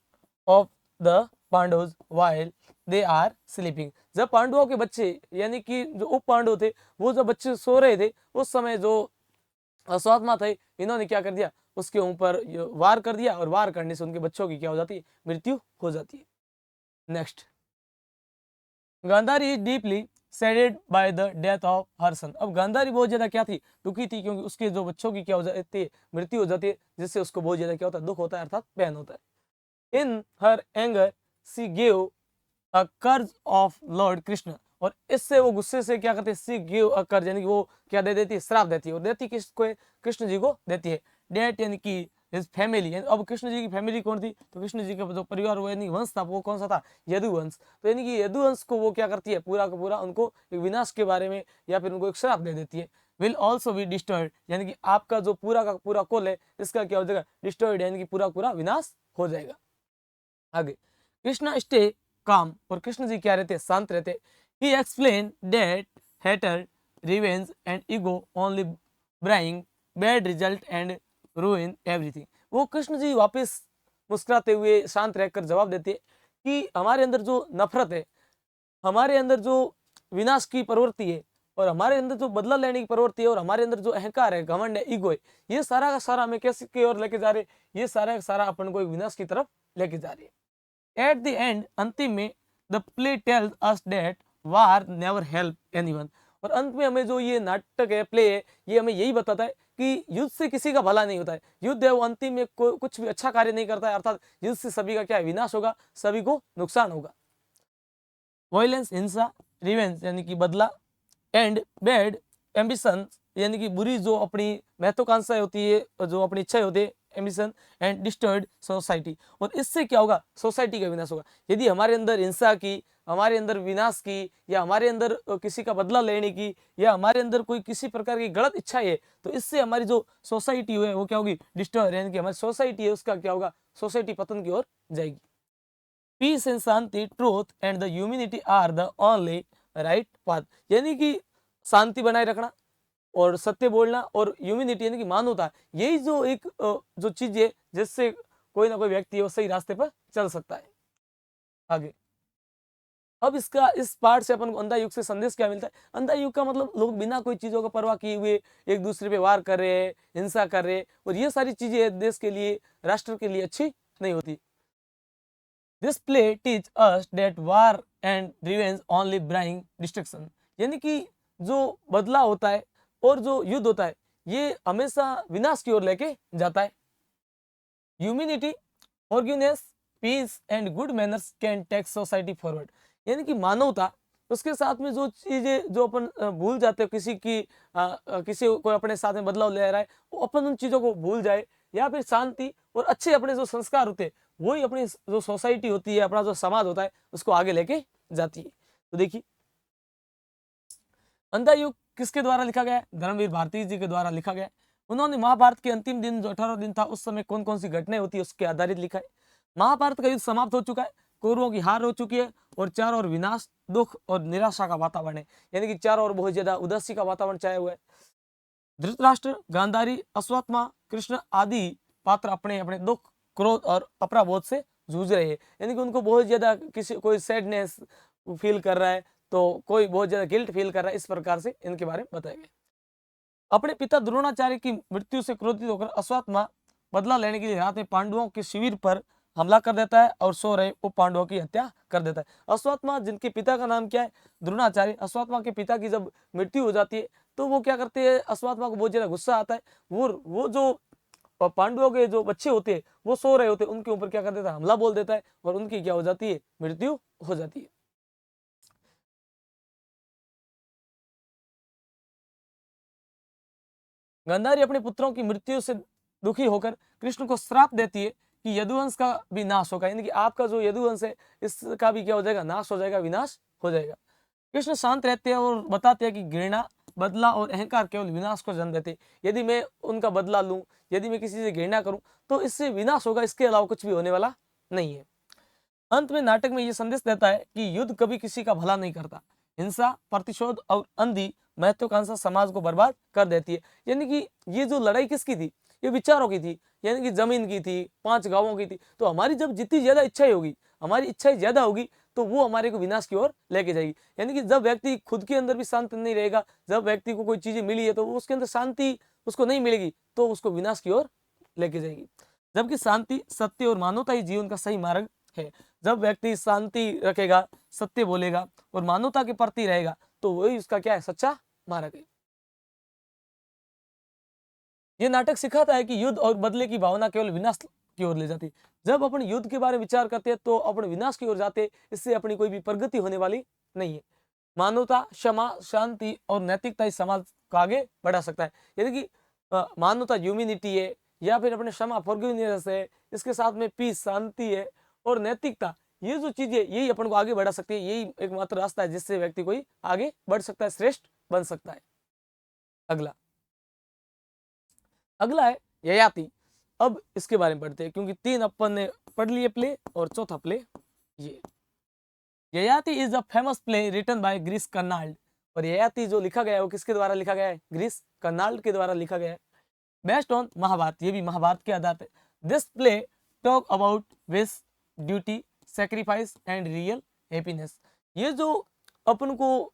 of the Pandavas while they are sleeping. जब पांडवों के बच्चे यानी कि जो उप पांडव थे वो जब बच्चे सो रहे थे उस समय जो अश्वत्थामा थे इन्होंने क्या कर दिया, उसके ऊपर वार कर दिया, और वार करने से उनके बच्चों की क्या हो जाती है, मृत्यु हो जाती है। Next, Gandhari is deeply saddened by the death of her son. अब गांधारी बहुत ज्यादा क्या थी, दुखी थी, क्योंकि उसके जो बच्चों की क्या हो जाती है, मृत्यु हो जाती है, जिससे उसको बहुत ज्यादा क्या होता है, दुख होता है, अर्थात पेन होता है। इन हर एंगर सी गिव अ कर्ज ऑफ लॉर्ड कृष्ण। और इससे वो गुस्से से क्या करते हैं, सी गिव अ कर्ज यानी कि वो क्या दे देती है, श्राप देती है। और देती किसको, कृष्ण जी को देती है। डेट यानी कि हिज फैमिली। अब कृष्ण जी की फैमिली कौन थी, तो कृष्ण जी का जो परिवार वो यानी वंश था वो कौन सा था, यदुवंश। तो यानी कि यदुवंश को वो क्या करती है, पूरा का पूरा उनको एक विनाश के बारे में या फिर उनको एक श्राप दे देती है। विल ऑल्सो बी डिस्ट्रॉयड यानी कि आपका जो पूरा का पूरा कुल है इसका क्या हो जाएगा, डिस्ट्रॉयड यानी कि पूरा पूरा विनाश हो जाएगा। आगे, कृष्णा स्टे काम। और कृष्ण जी क्या रहते, शांत रहते। He explain that hatred revenge and ego only bring bad result and ruin everything. वो कृष्ण जी वापस मुस्कुराते हुए शांत रहकर जवाब देते कि हमारे अंदर जो नफरत है, हमारे अंदर जो विनाश की प्रवृत्ति है, और हमारे अंदर जो बदला लेने की प्रवृत्ति है, और हमारे अंदर जो अहंकार है, घमंड है, ईगो है, ये सारा का सारा हमें कैसे की ओर लेके जा रहे, ये सारा का सारा अपन को एक विनाश की तरफ लेके जा रही है। एट द एंड, अंतिम में, the play tells us that war never help anyone. और अंत में हमें जो ये नाटक है, प्ले है, ये हमें यही बताता है कि युद्ध से किसी का भला नहीं होता है। युद्ध है वो अंतिम में कुछ भी अच्छा कार्य नहीं करता है, अर्थात युद्ध से सभी का क्या है, विनाश होगा, सभी को नुकसान होगा। वायलेंस हिंसा, रिवेंज यानी कि बदला, एंड बैड एम्बिशन यानी कि बुरी जो अपनी महत्वाकांक्षाएं होती है, जो अपनी इच्छाएं होती है, एम्बिशन एंड डिस्टर्ड सोसाइटी। और इससे क्या होगा, सोसाइटी का विनाश होगा। यदि हमारे अंदर हिंसा की, हमारे अंदर विनाश की, या हमारे अंदर किसी का बदला लेने की, या हमारे अंदर कोई किसी प्रकार की गलत इच्छा है, तो इससे हमारी जो सोसाइटी है वो क्या होगी, डिस्टर्ब, यानी कि हमारी सोसाइटी है उसका क्या होगा, सोसाइटी पतन की ओर जाएगी। Peace and shanti, truth and the humanity are the only right path. यानी कि शांति बनाए रखना और सत्य बोलना और ह्यूमैनिटी यानी कि मानवता, यही जो एक जो चीज है जिससे कोई ना कोई व्यक्ति है वो सही रास्ते पर चल सकता है आगे। अब इसका इस पार्ट से अपन को अंधा युग से संदेश क्या मिलता है। अंधा युग का मतलब लोग बिना कोई चीजों का परवाह किए हुए एक दूसरे पे वार कर रहे हैं, हिंसा कर रहे हैं, और ये सारी चीजें देश के लिए, राष्ट्र के लिए अच्छी नहीं होती। This play teach us that war and revenge only bring destruction. यानी कि जो बदला होता है और जो युद्ध होता है ये हमेशा विनाश की ओर लेके जाता है। Humanity, forgiveness, peace and good manners can take society forward. यानी कि मानवता, उसके साथ में जो चीजें जो अपन भूल जाते हैं, किसी को अपने साथ में बदलाव ले रहा है, वो अपन उन चीजों को भूल जाए, या फिर शांति और अच्छे अपने जो संस्कार होते हैं वही अपनी जो सोसाइटी होती है, अपना जो समाज होता है उसको आगे लेके जाती है। तो देखिए अंधा युग किसके द्वारा लिखा गया है, धर्मवीर भारती जी के द्वारा लिखा गया है। उन्होंने महाभारत के अंतिम दिन जो 18 दिन था उस समय कौन कौन सी घटनाएं होती है उसके आधारित लिखा है। महाभारत का युद्ध समाप्त हो चुका है, कौरवों की हार हो चुकी है, और चारों ओर विनाश, दुख और निराशा का वातावरण है। यानी कि चारों ओर बहुत ज्यादा उदासी का वातावरण छाया हुआ है। धृतराष्ट्र, गांधारी, अश्वत्थामा, कृष्ण आदि पात्र अपने अपने दुख, क्रोध और अपराबोध से जूझ रहे हैं। यानी कि उनको बहुत ज्यादा किसी कोई सैडनेस फील कर रहा है, तो कोई बहुत ज्यादा गिल्ट फील कर रहा है। इस प्रकार से इनके बारे में बताया गया। अपने पिता द्रोणाचार्य की मृत्यु से क्रोधित होकर अश्वत्थामा बदला लेने के लिए रात में पांडवों के शिविर पर हमला कर देता है और सो रहे वो पांडवों की हत्या कर देता है। अश्वत्थामा, जिनके पिता का नाम क्या है, द्रोणाचार्य, अश्वत्थामा के पिता की जब मृत्यु हो जाती है तो वो क्या करते हैं, अश्वत्थामा को बहुत ज्यादा गुस्सा आता है। वो जो पांडवों के जो बच्चे होते हैं वो सो रहे होते हैं, उनके ऊपर क्या कर देता है, हमला बोल देता है, और उनकी क्या हो जाती है, मृत्यु हो जाती है। गांधारी अपने पुत्रों की मृत्यु से दुखी होकर कृष्ण को श्राप देती है कि यदुवंश का भी नाश होगा, यानी कि आपका जो यदुवंश है इसका भी क्या हो जाएगा, नाश हो जाएगा, विनाश हो जाएगा। कृष्ण शांत रहते हैं और बताते हैं कि घृणा, बदला और अहंकार केवल विनाश को जन्म देते। यदि मैं उनका बदला लूं, यदि मैं किसी से घृणा करूं तो इससे विनाश होगा, इसके अलावा कुछ भी होने वाला नहीं है। अंत में नाटक में यह संदेश देता है कि युद्ध कभी किसी का भला नहीं करता। हिंसा, प्रतिशोध और अंधी महत्वाकांक्षा समाज को बर्बाद कर देती है। यानी कि ये जो लड़ाई किसकी थी, ये विचारों की थी, यानी कि जमीन की थी, 5 गांवों की थी। तो हमारी जब जितनी ज्यादा इच्छाएं होगी, हमारी इच्छाएं ज्यादा होगी, तो वो हमारे को विनाश की ओर लेके जाएगी। यानी कि जब व्यक्ति खुद के अंदर भी शांत नहीं रहेगा, जब व्यक्ति को कोई चीजें मिली है तो उसके अंदर शांति उसको नहीं मिलेगी, तो उसको विनाश की ओर लेके जाएगी। जबकि शांति, सत्य और मानवता ही जीवन का सही मार्ग है। जब व्यक्ति शांति रखेगा, सत्य बोलेगा और मानवता के प्रति रहेगा, तो वही उसका क्या है, सच्चा मार्ग है। ये नाटक सिखाता है कि युद्ध और बदले की भावना केवल विनाश की ओर ले जाती है। जब अपन युद्ध के बारे में विचार करते हैं तो अपन विनाश की ओर जाते हैं, इससे अपनी कोई भी प्रगति होने वाली नहीं है। मानवता, क्षमा, शांति और नैतिकता इस समाज को आगे बढ़ा सकता है। यानी कि मानवता, ह्यूमैनिटी है, या फिर अपने क्षमा, फॉरगिवनेस है, इसके साथ में पीस, शांति है, और नैतिकता, ये जो चीजें यही अपन को आगे बढ़ा सकती है। यही एकमात्र रास्ता है जिससे व्यक्ति कोई आगे बढ़ सकता है, श्रेष्ठ बन सकता है। अगला अगला है ययाति। अब इसके बारे में पढ़ते हैं, क्योंकि 3 अपन ने पढ़ लिए प्ले, और चौथा प्ले ये Yayati is a famous play written by Girish Karnad. और ययाति जो लिखा गया है वो किसके द्वारा लिखा गया है, ग्रीस कर्नाल्ड के द्वारा लिखा गया है। बेस्ड ऑन महाभारत, ये भी महाभारत के आधार पे। This play talk about wish, duty, sacrifice and real happiness. ये जो अपन को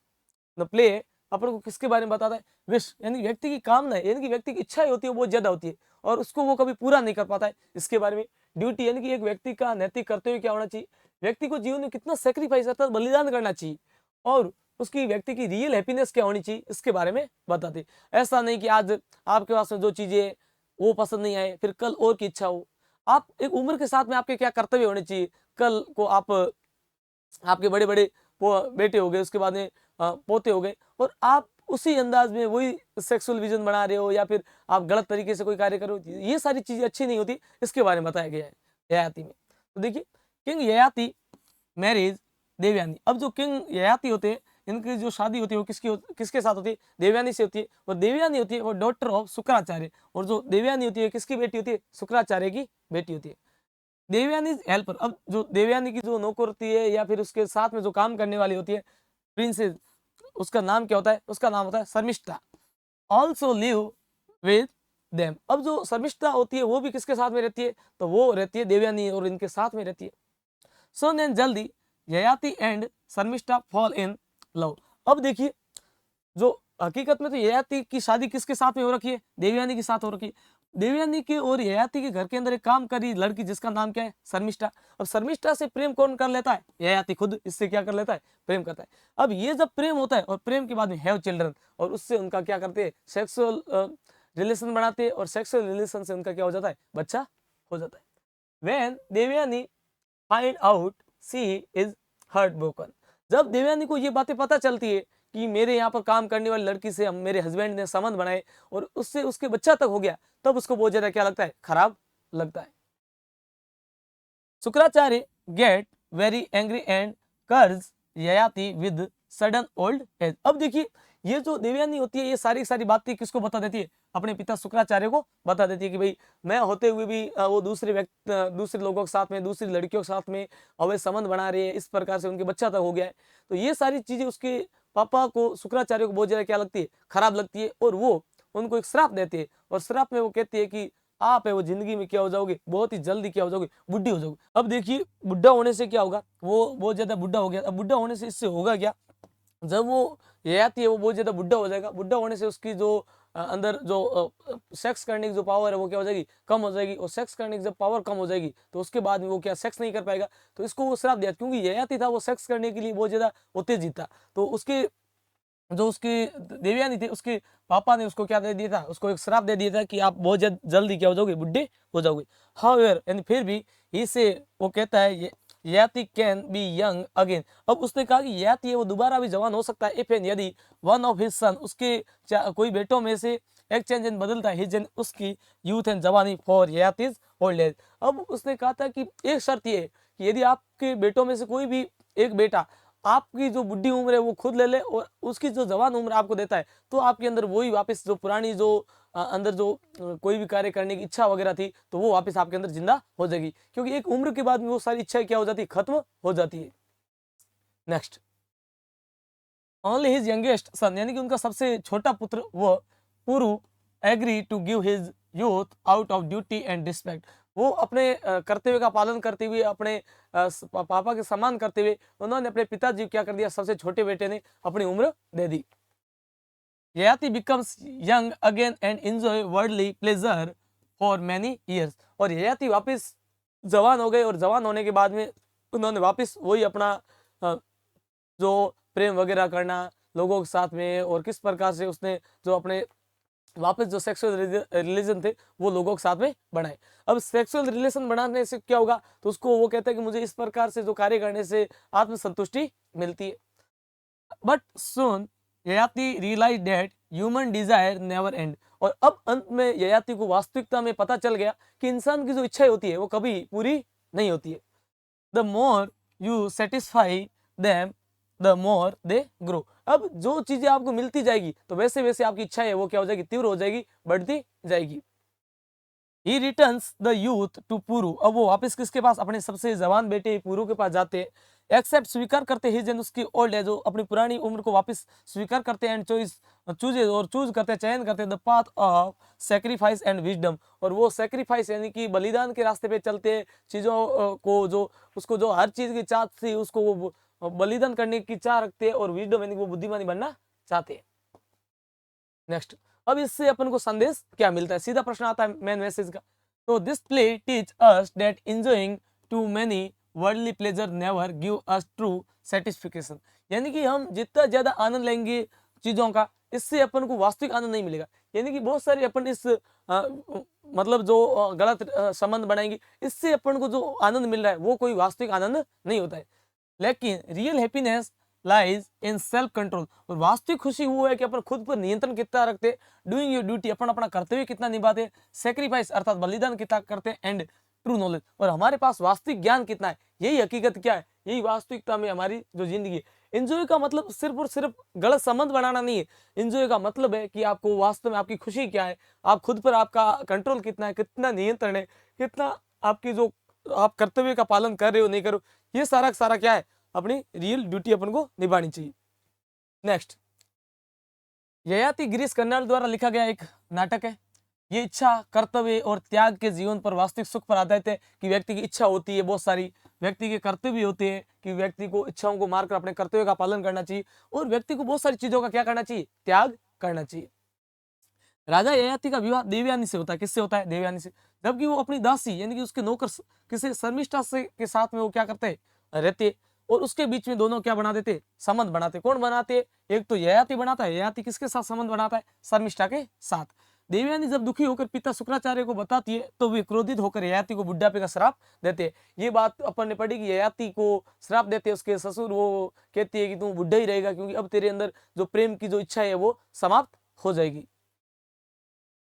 प्ले है, अपन को किसके बारे में बताता है, विश, यानी व्यक्ति की कामना है, यानी कि व्यक्ति की इच्छाएं होती है, वो बहुत ज्यादा होती है और उसको वो कभी पूरा नहीं कर पाता है, इसके बारे में। ड्यूटी, यानी कि एक व्यक्ति का नैतिक कर्तव्य क्या होना चाहिए, व्यक्ति को जीवन में कितना सेक्रीफाइस अर्थात बलिदान करना चाहिए, और उसकी व्यक्ति की रियल हैप्पीनेस क्या होनी चाहिए, इसके बारे में बताते। ऐसा नहीं कि आज आपके पास में जो चीजें वो पसंद नहीं आए, फिर कल और की इच्छा हो। आप एक उम्र के साथ में आपके क्या कर्तव्य होने चाहिए, कल को आप आपके बड़े बड़े बेटे हो गए, उसके बाद में पोते हो गए, और आप उसी अंदाज में वही सेक्सुअल विजन बना रहे हो या फिर आप गलत तरीके से कोई कार्य करो, ये सारी चीजें अच्छी नहीं होती, इसके बारे में बताया गया है ययाति में। तो देखिए किंग ययाति मैरिज देवयानी। अब जो किंग ययाति होते हैं इनकी जो शादी होती है वो किसके साथ होती है? देवयानी से होती है। और देवयानी होती है वो डॉटर ऑफ शुक्राचार्य, और जो देवयानी होती है किसकी बेटी होती है? शुक्राचार्य की बेटी होती है। देवयानी हेल्पर, अब जो देवयानी की जो नौकर होती है या फिर उसके साथ में जो काम करने वाली होती है प्रिंसेस, उसका नाम क्या होता है? उसका नाम होता है Sharmishtha. Also live with them. अब जो शर्मिष्ठा होती है वो भी किसके साथ में रहती है? तो वो रहती है देवयानी और इनके साथ में रहती है। सो देन जल्दी Yayati and Sharmishtha fall in love. अब देखिए जो हकीकत में तो ययाति की शादी किसके साथ में हो रखी है? देवयानी के साथ हो रखी है। देवयानी के और ययाति के घर के अंदर एक काम करी लड़की जिसका नाम क्या है? शर्मिष्ठा। अब शर्मिष्ठा से प्रेम कौन कर लेता है? ययाति खुद इससे क्या कर लेता है? प्रेम करता है। अब ये जब प्रेम होता है और प्रेम के बाद में हैव चिल्ड्रन, और उससे उनका क्या करते हैं? सेक्सुअल रिलेशन बनाते हैं, और सेक्सुअल रिलेशन से उनका क्या हो जाता है? बच्चा हो जाता है। When Devyani find out she is heart broken. जब देवयानी को ये बातें पता चलती है कि मेरे यहाँ पर काम करने वाली लड़की से मेरे हस्बैंड ने संबंध बनाए और उससे उसके बच्चा तक हो गया, तब उसको बहुत ज्यादा क्या लगता है? खराब लगता है। Shukracharya get very angry and curse Yayati with sudden old age. अब देखिए ये जो देवयानी होती है ये सारी बातें किसको बता देती है? अपने पिता शुक्राचार्य को बता देती है कि भाई मैं होते हुए भी वो दूसरे लोगों के साथ में, दूसरी लड़कियों के साथ में अवैध संबंध बना रही है, इस प्रकार से उनके बच्चा तक हो गया है। तो ये सारी चीजें उसके पापा को, शुक्राचार्य को बहुत ज्यादा क्या लगती है? खराब लगती है, और वो उनको एक श्राप देते हैं, और श्राप में वो कहती है कि आप है वो जिंदगी में क्या हो जाओगे? बहुत ही जल्दी क्या हो जाओगे? बुढ़ी हो जाओगे। अब देखिए बुढ़ा होने से क्या होगा? वो बहुत ज्यादा बुढ़ा हो गया। अब बुढ़ा होने से इससे होगा क्या? जब वो ययाति है वो बहुत ज्यादा बुढ़ा हो जाएगा। बुढ़ा होने से उसकी जो अंदर जो सेक्स करने की जो पावर है वो क्या हो जाएगी? कम हो जाएगी। और सेक्स करने की जब पावर कम हो जाएगी तो उसके बाद में वो क्या सेक्स नहीं कर पाएगा। तो इसको वो श्राप दिया, क्योंकि ययाति था वो सेक्स करने के लिए बहुत ज्यादा उत्तेजित था। तो उसके जो उसकी देवयानी थी उसके पापा ने उसको क्या दे दिया था? उसको एक श्राप दे दिया था कि आप बहुत जल्दी क्या हो जाओगे? बुढ़े हो जाओगे। हाउएवर, यानी फिर भी इसे वो कहता है Yayati can be young again. अब उसने कहा कि ययाति है वो दोबारा भी जवान हो सकता है इफ एन यदि वन ऑफ हिज सन, उसके कोई बेटों में से एक्सचेंज इन बदलता है हिज एन उसकी यूथ एंड जवानी फॉर ययातिज ओल्ड एज। अब उसने कहा था कि एक शर्त ये है कि यदि आपके बेटों में से कोई भी एक बेटा आपकी जो बुढ़ी उम्र है वो खुद ले ले और उसकी जो जवान उम्र आपको देता है, तो आपके अंदर वही वापस जो पुरानी जो अंदर जो कोई भी कार्य करने की इच्छा वगैरह थी तो वो वापस आपके अंदर जिंदा हो जाएगी, क्योंकि एक उम्र के बाद में वो सारी इच्छाएं क्या हो जाती है? खत्म हो जाती है। Next, only his youngest son, यानी कि उनका सबसे छोटा पुत्र वो Puru agree to give his youth out of duty and respect. वो अपने कर्तव्य का पालन करते हुए, अपने पापा के सम्मान करते हुए उन्होंने अपने पिताजी क्या कर दिया? सबसे छोटे बेटे ने अपनी उम्र दे दी। Yayati becomes young again and enjoy worldly pleasure for many years. और ययाति वापस जवान हो गए, और जवान होने के बाद में उन्होंने वापस वही अपना जो प्रेम वगैरह करना लोगों के साथ में, और किस प्रकार से उसने जो अपने वापस जो सेक्सुअल रिलेशन थे वो लोगों के साथ में बढ़ाए। अब सेक्सुअल रिलेशन बढ़ाने से क्या होगा? तो उसको वो कहता है कि मुझे इस प्रकार से जो कार्य करने से आत्मसंतुष्टि मिलती है। But soon Yayati realize that human desire never end. और अब अंत में ययाति को वास्तविकता में पता चल गया कि इंसान की जो इच्छाएं होती है वो कभी पूरी नहीं होती है। The more you satisfy them the more they grow. अब जो चीजें आपको मिलती जाएगी तो वैसे वैसे आपकी इच्छा है वो क्या हो जाएगी? तीव्र हो जाएगी, बढ़ती जाएगी। He returns the youth to Puru. अब वो वापस किसके पास? अपने सबसे जवान बेटे पुरु के पास जाते हैं। एक्सेप्ट स्वीकार करते हैं एंड उसकी ओल्ड एज, जो अपनी पुरानी उम्र को वापस स्वीकार करते हैं। एंड चूज करते हैं, चयन करते हैं the path of sacrifice and wisdom. और वो सेक्रीफाइस यानी कि बलिदान के रास्ते पे चलते हैं। चीजों को जो उसको जो हर चीज की चाह थी उसको वो बलिदान करने की चाह रखते हैं, और विजडम यानी कि वो बुद्धिमानी बनना चाहते हैं। नेक्स्ट, अब इससे अपन को संदेश क्या मिलता है? सीधा प्रश्न आता है मेन मैसेज का। तो this play teach us that enjoying too many worldly pleasure never give us true satisfaction. यानी कि हम जितना ज्यादा आनंद लेंगे चीजों का, इससे अपन को वास्तविक आनंद नहीं मिलेगा। यानी कि बहुत सारे अपन इस मतलब जो गलत संबंध बनाएंगे, इससे अपन को जो आनंद मिल रहा है वो कोई वास्तविक आनंद नहीं होता है। लेकिन real happiness lies in self control, और वास्तविक खुशी वो है कि अपन खुद पर नियंत्रण कितना रखते, डूइंग योर ड्यूटी, अपन अपना कर्तव्य कितना निभाते, सेक्रीफाइस अर्थात बलिदान कितना करते, एंड ट्रू नॉलेज, और हमारे पास वास्तविक ज्ञान कितना है, यही हकीकत क्या है, यही वास्तविकता में हमारी जो जिंदगी है। एंजॉय का मतलब सिर्फ और सिर्फ गलत संबंध बनाना नहीं है। एंजॉय का मतलब है कि आपको वास्तव में आपकी खुशी क्या है, आप खुद पर आपका कंट्रोल कितना है, कितना नियंत्रण है, कितना आपकी जो आप कर्तव्य का पालन कर रहे हो नहीं करो, ये सारा सारा क्या है, अपनी रियल ड्यूटी अपन को निभानी चाहिए। नेक्स्ट, ययाति गिरीश कर्नाड द्वारा लिखा गया एक नाटक है। ये इच्छा, कर्तव्य और त्याग के जीवन पर वास्तविक सुख पर आधारित है कि व्यक्ति की इच्छा होती है बहुत सारी, व्यक्ति के कर्तव्य होते हैं कि व्यक्ति को इच्छाओं को मारकर अपने कर्तव्य का पालन करना चाहिए, और व्यक्ति को बहुत सारी चीजों का क्या करना चाहिए, त्याग करना चाहिए। राजा ययाति का विवाह देवयानी से होता है। किससे होता है? देवयानी से। जबकि वो अपनी दासी यानी कि उसके नौकर किसी शर्मिष्ठा से के साथ में वो क्या करते रहते, और उसके बीच में दोनों क्या बना देते, संबंध बनाते। कौन बनाते? एक तो ययाति बनाता है। ययाति किसके साथ संबंध बनाता है? शर्मिष्ठा के साथ। देवयानी जब दुखी होकर पिता शुक्राचार्य को बताती है तो वे क्रोधित होकर ययाति को बुढ़ापे का श्राप देते हैं। ये बात अपन ने पढ़ी कि ययाति को श्राप देते उसके ससुर, वो कहती है कि तू बुढ़ा ही रहेगा क्योंकि अब तेरे अंदर जो प्रेम की जो इच्छा है वो समाप्त हो जाएगी।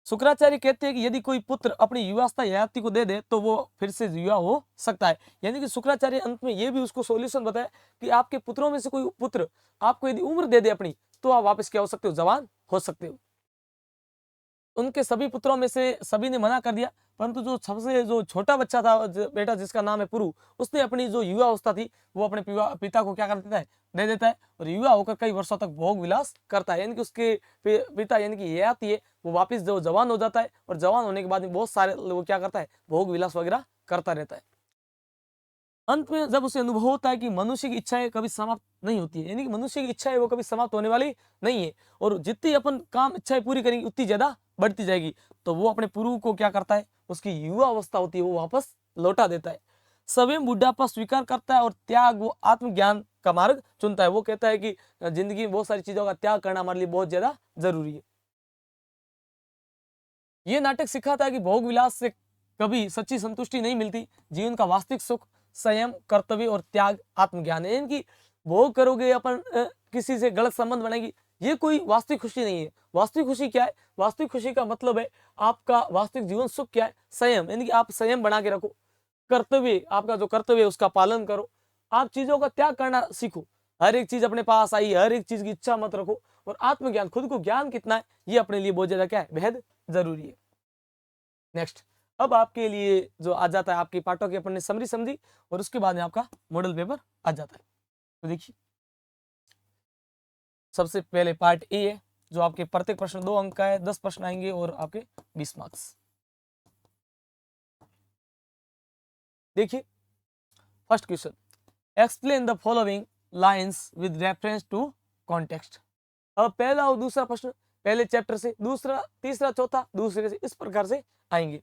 शुक्राचार्य कहते हैं कि यदि कोई पुत्र अपनी युवावस्था ययाति को दे दे तो वो फिर से युवा हो सकता है। यानी कि शुक्राचार्य अंत में ये भी उसको सॉल्यूशन बताया कि आपके पुत्रों में से कोई पुत्र आपको यदि उम्र दे दे अपनी, तो आप वापस क्या हो सकते हो, जवान हो सकते हो। उनके सभी पुत्रों में से सभी ने मना कर दिया, परंतु जो सबसे जो छोटा बच्चा था बेटा जिसका नाम है पुरु, उसने अपनी जो युवा अवस्था थी वो अपने पिता को क्या कर देता है, दे देता है, और युवा होकर कई वर्षों तक भोग विलास करता है। यानी कि उसके पिता यानी कि ययाति है वो वापस जो जवान हो जाता है, और जवान होने के बाद में बहुत सारे वो क्या करता है, भोग विलास वगैरह करता रहता है। अंत में जब उसे अनुभव होता है कि मनुष्य की इच्छाएं कभी समाप्त नहीं होती है, यानी कि मनुष्य की इच्छाएं वो कभी समाप्त होने वाली नहीं है, और जितनी अपन काम इच्छाएं पूरी करेंगे उतनी ज्यादा बढ़ती जाएगी, तो वो अपने पुरु को क्या करता है, उसकी युवा अवस्था होती है वो वापस लौटा देता है। स्वयं बुढ़ापा स्वीकार करता है और त्याग वो आत्मज्ञान का मार्ग चुनता है। वो कहता है कि जिंदगी में बहुत सारी चीजों का त्याग करना हमारे लिए बहुत ज्यादा जरूरी है। ये नाटक सिखाता है कि भोग विलास से कभी सच्ची संतुष्टि नहीं मिलती। जीवन का वास्तविक सुख संयम, कर्तव्य और त्याग आत्मज्ञान है। इनकी भोग करोगे अपन किसी से गलत संबंध बनेगी, ये कोई वास्तविक खुशी नहीं है। वास्तविक खुशी क्या है? वास्तविक खुशी का मतलब है आपका वास्तविक जीवन सुख क्या है, संयम, यानी कि आप संयम बना के रखो। कर्तव्य, आपका जो कर्तव्य है उसका पालन करो। आप चीजों का त्याग करना सीखो। हर एक चीज अपने पास आई, हर एक चीज की इच्छा मत रखो। और आत्मज्ञान, खुद को ज्ञान कितना है, ये अपने लिए बहुत ज्यादा क्या है, बेहद जरूरी है। नेक्स्ट, अब आपके लिए जो आ जाता है, आपके पार्टों की अपन ने समरी समझी, और उसके बाद में आपका मॉडल पेपर आ जाता है। तो देखिए, सबसे पहले पार्ट ए है, जो आपके प्रत्येक प्रश्न 2 अंक का है, 10 प्रश्न आएंगे और आपके 20 मार्क्स। देखिए, first question, explain the following lines with reference to context. अब पहला और दूसरा प्रश्न पहले चैप्टर से, दूसरा, तीसरा, चौथा दूसरे से, इस प्रकार से आएंगे।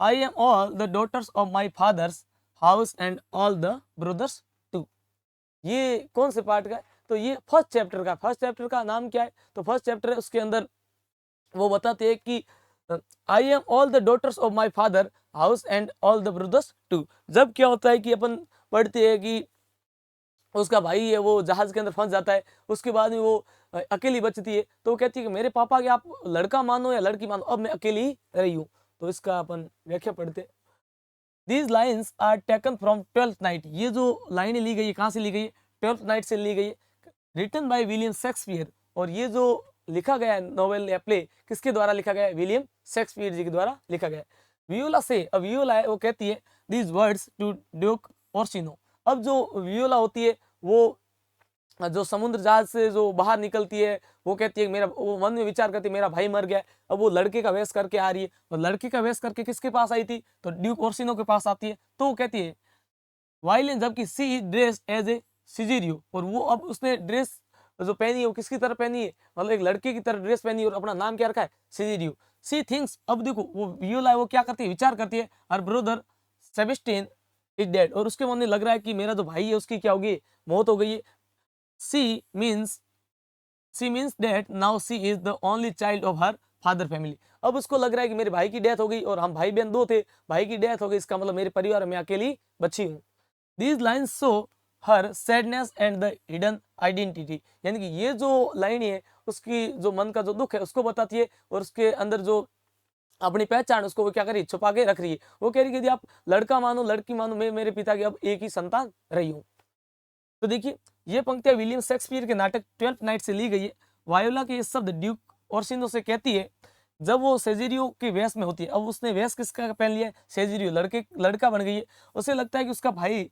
I am all the daughters of my father's house and all the brothers too. ये कौन से पार्ट का है? तो ये फर्स्ट चैप्टर का। फर्स्ट चैप्टर का नाम क्या है? तो फर्स्ट चैप्टर है, उसके अंदर वो बताते हैं कि I am all the daughters of my father house and all the brothers too. जब क्या होता है कि अपन पढ़ते हैं कि उसका भाई है वो जहाज के अंदर फंस जाता है, उसके बाद में वो अकेली बचती है, तो वो कहती है कि मेरे पापा के आप लड़का मानो या लड़की मानो, अब मैं अकेली ही रही हूँ। तो इसका अपन व्याख्या पढ़ते। These lines are taken from 12th night. ये जो लाइनें ली गई है कहाँ से ली गई है? 12th नाइट से ली गई है, रिटन बाय विलियम शेक्सपियर। और ये जो लिखा गया है नोवेल या प्ले, किसके द्वारा लिखा गया है? विलियम शेक्सपियर जी के द्वारा लिखा गया है। वियोला से, अब वियोला है वो कहती है these words to Duke Orsino. अब जो वियोला होती है वो जो समुद्र जहाज से जो बाहर निकलती है, वो कहती है मेरा, वो मन में विचार करती है मेरा भाई मर गया। अब वो लड़के का वेश करके आ रही है, और लड़के का वेश करके किसके पास आई थी? तो ड्यूक ओर्सिनो के पास आती है। तो वो कहती है वायलिन, जबकि सी ड्रेस एज ए सिजेरियो, और वो अब उसने ड्रेस जो पहनी है वो किसकी तरह पहनी है? मतलब एक लड़के की तरह ड्रेस पहनी है, और अपना नाम क्या रखा है? सिजेरियो। सी थिंग्स, अब देखो वो वियोला है वो क्या करती है? विचार करती है her brother Sebastian is dead, और उसके मन में लग रहा है कि मेरा जो भाई है उसकी क्या होगी? मौत हो गई है। She means that now she is the only child of her father family। अब उसको लग रहा है कि मेरे भाई की डेथ हो गई, और हम भाई बहन 2 थे, भाई की डेथ हो गई, इसका मतलब मेरे परिवार में अकेली बची हूँ। These lines show her sadness and the hidden identity, यानी कि ये जो लाइन है उसकी जो मन का जो दुख है उसको बताती है और उसके अंदर जो अपनी पहचान उसको वो क्या करी छुपा के रख रही है। वो कह रही है कि यदि आप लड़का मानो लड़की मानो, मैं मेरे पिता की अब एक ही संतान रही हूँ। तो देखिए ये पंक्तियां विलियम शेक्सपियर के नाटक ट्वेल्थ नाइट से ली गई है। वायोला के ये शब्द ड्यूक ओर्सिनो से कहती है जब वो सेजिरियो के वेश में होती है। अब उसने वेश किसका पहन लिया है? सेजिरियो, लड़का बन गई है। उसे लगता है कि उसका भाई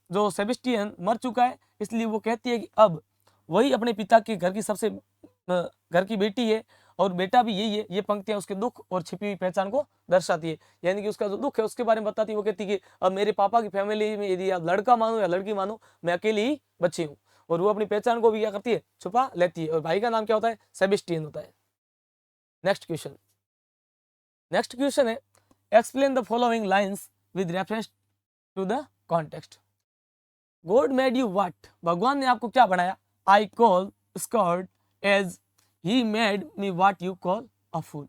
जो सेबेस्टियन मर चुका है, इसलिए वो कहती है कि अब वही अपने पिता के घर की सबसे घर की बेटी है और बेटा भी यही है। ये पंक्तियां उसके दुख और छिपी हुई पहचान को दर्शाती है, यानी कि उसका जो दुख है उसके बारे में बताती है। वो कहती है कि अब मेरे पापा की फैमिली में यदि आप लड़का मानो या लड़की मानो, मैं अकेली ही बच्ची हूँ। और वो अपनी पहचान को भी क्या करती है? छुपा लेती है। और भाई का नाम क्या होता है? सेबेस्टियन होता है। नेक्स्ट क्वेश्चन है explain the following lines with reference to the context. God made you what, भगवान ने आपको क्या बनाया? I call scot as he made me what you call a fool.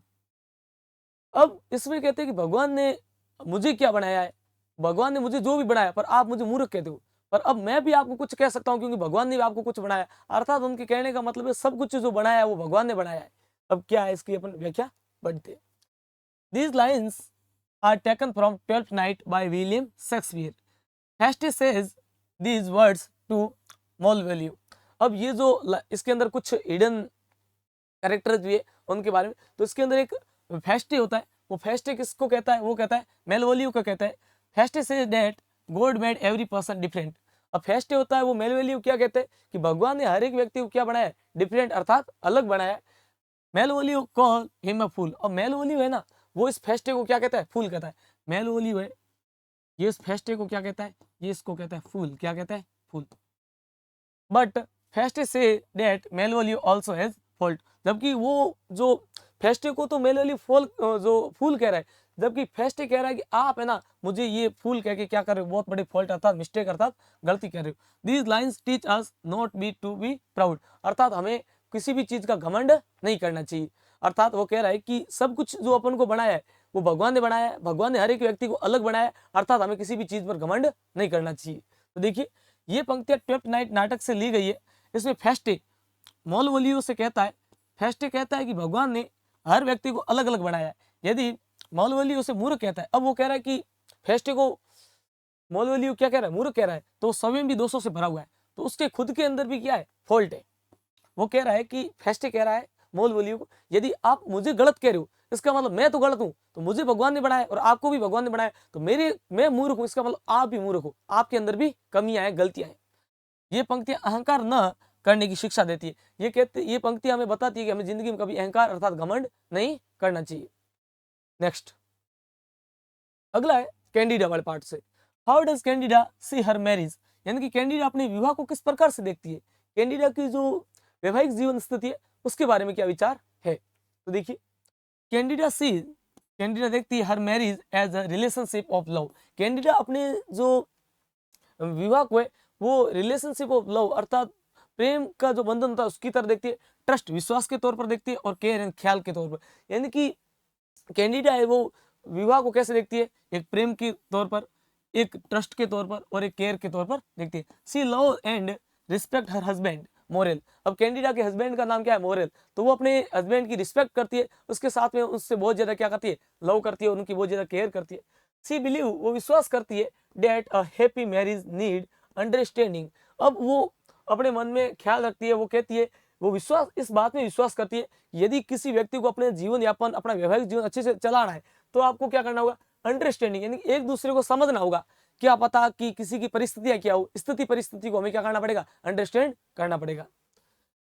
अब इसमें कहते हैं कि भगवान ने मुझे क्या बनाया है? भगवान ने मुझे जो भी बनाया, पर आप मुझे मूर्ख कहते हो। पर अब मैं भी आपको कुछ कह सकता हूं क्योंकि भगवान ने भी आपको कुछ बनाया। अर्थात उनके कहने का मतलब है सब कुछ जो बनाया है वो भगवान ने बनाया है। अब क्या है इसकी अपन व्याख्या पढ़ते हैं। These lines are taken from Twelfth Night by William Shakespeare. Hastings says these words to Malvolio. अब ये जो इसके अंदर कुछ हिडन कैरेक्टर्स भी है उनके बारे में। तो इसके अंदर एक फेस्टे होता है। वो फेस्टे किसको कहता है? वो कहता है मेलवोलियो को कहता है। Feste says that God made every person different. अब फेस्टे होता है वो मेलवोलियो क्या कहते हैं कि भगवान ने हर एक व्यक्ति को क्या बनाया है? डिफरेंट, अर्थात अलग बनाया है। मेलवोलियो कॉल हिम अ फूल। और मेलवोलियो है ना, वो इस फेस्टे को क्या कहता है? फूल कहता है। मेलवोलियो है ये इस फेस्टे को क्या कहता है? ये इसको कहता है फूल। क्या कहता है? फूल। But Feste say that Malvolio also has fault. जबकि वो जो फेस्टे को तो मेलवोलियो फूल कह रहा है, जबकि फेस्टे कह रहा है कि आप है ना मुझे ये फूल कह के क्या कर रहे हो? बहुत बड़े फॉल्ट अर्थात मिस्टेक अर्थात गलती कर रहे हो। These lines teach us not be to be proud. अर्थात हमें किसी भी चीज का घमंड नहीं करना चाहिए। अर्थात वो कह रहा है कि सब कुछ जो अपन को बनाया है वो भगवान ने बनाया है। भगवान ने हर एक व्यक्ति को अलग बनाया है, अर्थात हमें किसी भी चीज पर घमंड नहीं करना चाहिए। तो देखिए ये पंक्तियां ट्वेल्थ नाइट नाटक से ली गई है। इसमें फेस्टे मॉलवोलियो से कहता है, फेस्टे कहता है कि भगवान ने हर व्यक्ति को अलग अलग बनाया है। यदि मॉलवोलियो से मूर्ख कहता है, अब वो कह रहा है कि फेस्टे को मॉलवोलियो क्या कह रहा है? मूर्ख कह रहा है, तो स्वयं भी दोषों से भरा हुआ है, तो उसके खुद के अंदर भी क्या है? फॉल्ट है। वो कह रहा है कि फेस्टे कह रहा है मॉलवोलियो को, यदि आप मुझे गलत कह रहे हो इसका मतलब मैं तो गलत हूं, तो मुझे भगवान ने बनाया और आपको भी भगवान ने बनाया, तो मैं मूर्ख हूं, इसका मतलब आप भी मूर्ख हो, आपके अंदर भी कमियां हैं, गलतियां हैं। ये पंक्तियां अहंकार न करने की शिक्षा देती है। ये पंक्तियां हमें बताती है कि हमें जिंदगी में कभी अहंकार अर्थात घमंड नहीं करना चाहिए। नेक्स्ट अगला है कैंडिडा वाले पार्ट से। How does Candida see her marriage, यानी कि कैंडिडा अपने विवाह को किस प्रकार से देखती है? कैंडिडा की जो वैवाहिक जीवन स्थिति है उसके बारे में क्या विचार है? तो देखिए कैंडिडा देखती है her marriage as a relationship of love. Candida अपने जो विवाह को है वो रिलेशनशिप ऑफ लव अर्थात प्रेम का जो बंधन होता है उसकी तरह देखती है, ट्रस्ट विश्वास के तौर पर देखती है और केयर एंड ख्याल के तौर पर। यानी कि कैंडिडा है वो विवाह को कैसे देखती है? एक प्रेम के तौर पर, एक ट्रस्ट के तौर पर और एक केयर के तौर पर देखती है। She love and respect her husband Morell. अब कैंडिडा के हस्बैंड का नाम क्या है? मोरेल। तो वो अपने हस्बैंड की रिस्पेक्ट करती है, उसके साथ में उससे बहुत ज्यादा क्या करती है? लव करती है, उनकी बहुत ज्यादा केयर करती है। सी बिलीव, वो विश्वास करती है that a happy marriage need understanding. अब वो अपने मन में ख्याल रखती है, वो कहती है, वो विश्वास इस बात में विश्वास करती है यदि किसी व्यक्ति को अपने जीवन यापन अपना वैवाहिक जीवन अच्छे से चलाना है तो आपको क्या करना होगा? अंडरस्टैंडिंग, यानी एक दूसरे को समझना होगा। क्या पता कि किसी की परिस्थितियां क्या हो, स्थिति परिस्थिति को हमें क्या करना पड़ेगा? अंडरस्टैंड करना पड़ेगा।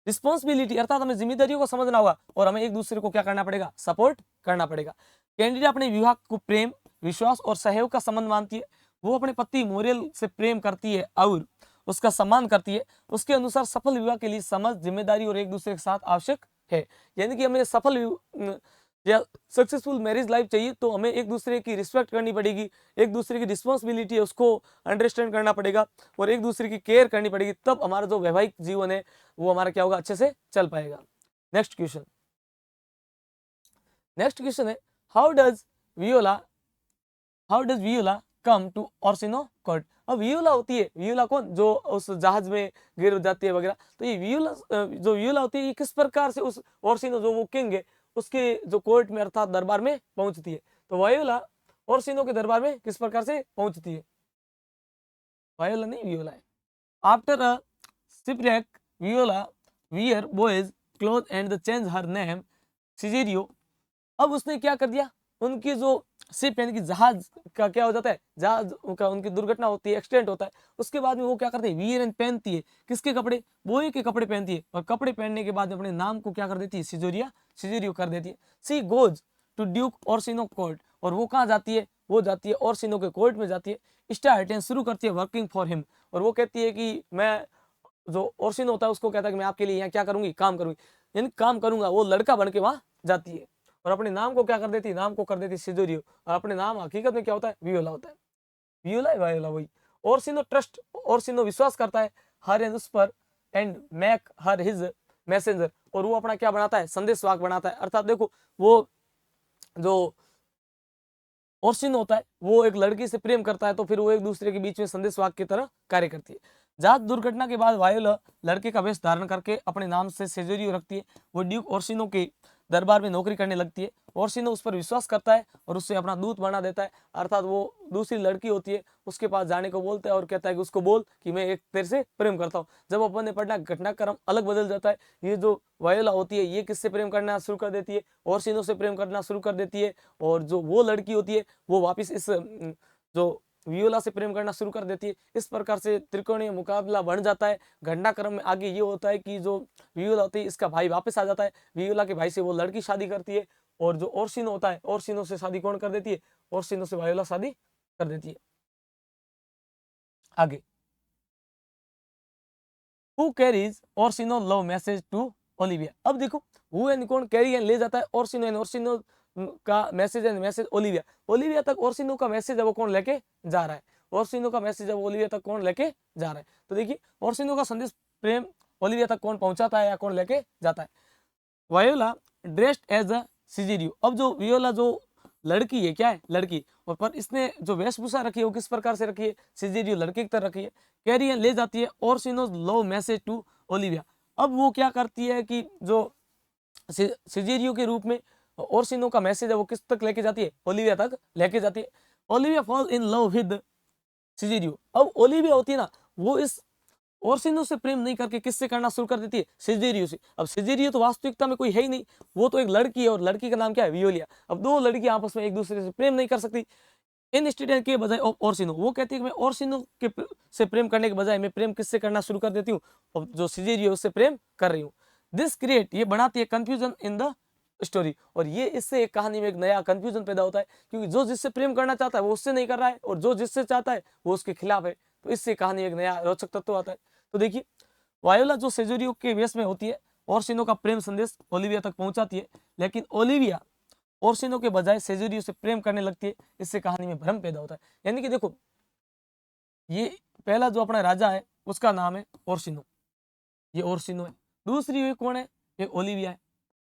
रिस्पॉन्सिबिलिटी अर्थात हमें जिम्मेदारियों को समझना होगा और हमें एक दूसरे को क्या करना पड़ेगा? सपोर्ट करना पड़ेगा। कैंडिडा अपने विवाह को प्रेम विश्वास और सहयोग का संबंध मानती है। वो अपने पति मोरेल से प्रेम करती है और उसका सम्मान करती है। उसके अनुसार सफल विवाह के लिए समझ जिम्मेदारी और एक दूसरे के साथ आवश्यक है। यानी कि हमें सफल या सक्सेसफुल मैरिज लाइफ चाहिए तो हमें एक दूसरे की रिस्पेक्ट करनी पड़ेगी, एक दूसरे की रिस्पॉन्सिबिलिटी है उसको अंडरस्टैंड करना पड़ेगा और एक दूसरे की केयर करनी पड़ेगी, तब हमारा जो वैवाहिक जीवन है वो हमारा क्या होगा? अच्छे से चल पाएगा। नेक्स्ट क्वेश्चन है how does Viola come to Orsino court. अब वियोला होती है, वियोला कौन, जो उस जहाज में गिर जाती है वगैरह, तो ये वियोला जो वियोला होती है ये किस प्रकार से उस ओर्सिनो जो वो किंग है उसके जो कोर्ट में अर्थात दरबार में पहुंचती है। तो वायोला ओर्सिनो के दरबार में किस प्रकार से पहुंचती है, वायोला नहीं वियोला है। After a shipwreck Viola wear boys cloth and the change her name Cesario. अब उसने क्या कर दिया, उनकी जो शिप यानी कि जहाज का क्या हो जाता है, जहाज का उनकी दुर्घटना होती है, एक्सीडेंट होता है, उसके बाद में वो क्या करते हैं, वियर एंड पहनती है किसके कपड़े, बोए के कपड़े पहनती है, और कपड़े पहनने के बाद अपने नाम को क्या कर देती है, सिजोरिया सिजेरियो कर देती है। She goes to Duke ओर्सिनो court, और वो कहाँ जाती है, वो जाती है ओर्सिनो के कोर्ट में जाती है। स्टार्ट एंड शुरू करती है वर्किंग फॉर हिम, और वो कहती है कि मैं, जो ओर्सिनो होता है उसको कहता है कि मैं आपके लिए यहाँ क्या करूंगी, काम करूंगी, यानी काम करूंगा। वो लड़का बन के वहां जाती है और अपने नाम को क्या कर देती है, नाम को कर देती है सिजोरियो, और अपने नाम हकीकत में क्या होता है, वियोला होता है। वियोला है वायोला वही। ओर्सिनो ट्रस्ट, ओर्सिनो विश्वास करता है हर एंड उस पर, and make her his messenger, और वो अपना क्या बनाता है, संदेशवाहक बनाता है। अर्थात देखो वो जो ओर्सिनो होता है वो एक लड़की से प्रेम करता है, तो फिर वो एक दूसरे के बीच में संदेशवाहक की तरह कार्य करती है। जहाज दुर्घटना के बाद वायोला लड़के का वेश धारण करके अपने नाम से सेजोरियो रखती है। वो ड्यूक ओर्सिनो के दरबार में नौकरी करने लगती है। ओर्सिनो उस पर विश्वास करता है और उससे अपना दूत बना देता है। अर्थात वो दूसरी लड़की होती है उसके पास जाने को बोलता है और कहता है कि उसको बोल कि मैं एक तेरे से प्रेम करता हूँ। जब अपन ने पढ़ना घटनाक्रम अलग बदल जाता है। ये जो वायोला होती है ये किससे प्रेम करना शुरू कर देती है, ओर्सिनो से प्रेम करना शुरू कर देती है, और जो वो लड़की होती है वो वापिस इस जो वियोला से प्रेम करना शुरू कर देती है। इस प्रकार से त्रिकोणीय मुकाबला बढ़ जाता है। घटनाक्रम में आगे ये होता है कि जो वियोला होती है इसका भाई वापस आ जाता है, वियोला के भाई से वो लड़की शादी करती है, और जो ओर्सिनो होता है ओर्सिनो से शादी कौन कर देती है, ओर्सिनो से वायोला शादी कर देती है। आगे, who carries Orsino love message to Olivia. अब देखो हु एंड कौन कैरी एंड ले जाता है, ओर्सिनो एंड ओर्सिनो का message and message Olivia, Olivia तक ओर्सिनो का मैसेज है वो कौन लेके जा रहा है, ओर्सिनो का मैसेज है वो ओलिविया तक कौन लेके जा रहा है। तो देखिए ओर्सिनो का संदेश प्रेम ओलिविया तक कौन पहुंचाता है या कौन लेके जाता है, voila dressed as a Cesario. अब जो वियोला जो लड़की है, क्या है, लड़की, और पर इसने जो वेशभूषा रखी है वो किस प्रकार से रखी है, सिजेरियो लड़के की तरह रखी है। कैरियन ले जाती है ओर्सिनोज लव मैसेज टू ओलिविया। अब वो क्या करती है कि जो सिजेरियो के रूप में ओर्सिनो का मैसेज है वो किस तक लेके जाती है, ओलिविया तक लेके जाती है। Olivia fall in love with Cesario. अब ओलिविया होती है ना वो इस ओर्सिनो से प्रेम नहीं करके किससे करना शुरू कर देती है, सिजेरियो से। अब सिजेरियो तो वास्तविकता में कोई है ही नहीं, वो तो एक लड़की है और लड़की का नाम क्या है, वियोलिया। अब दो लड़की आपस में एक दूसरे से प्रेम नहीं कर सकती। इन स्टेडियम के बजाय ओर्सिनो, वो कहती है कि मैं ओर्सिनो के से प्रेम करने के बजाय मैं प्रेम किससे करना शुरू कर देती हूँ, और जो सिजेरियो उससे प्रेम कर रही हूँ। दिस क्रिएट, ये बनाती है कंफ्यूजन इन द स्टोरी, और ये इससे एक कहानी में एक नया कंफ्यूजन पैदा होता है, क्योंकि जो जिससे प्रेम करना चाहता है वो उससे नहीं कर रहा है, और जो जिससे चाहता है वो उसके खिलाफ है। तो इससे कहानी एक नया रोचक तत्व आता है। तो देखिए वायोला जो सेजोरियो के वेश में होती है ओर्सिनो का प्रेम संदेश ओलिविया तक पहुंचाती है, लेकिन ओलिविया ओर्सिनो के बजाय सेजोरियो से प्रेम करने लगती है। इससे कहानी में भ्रम पैदा होता है। यानी कि देखो ये पहला जो अपना राजा है उसका नाम है ओर्सिनो, ये ओर्सिनो है। दूसरी ये कौन है, ये ओलिविया है,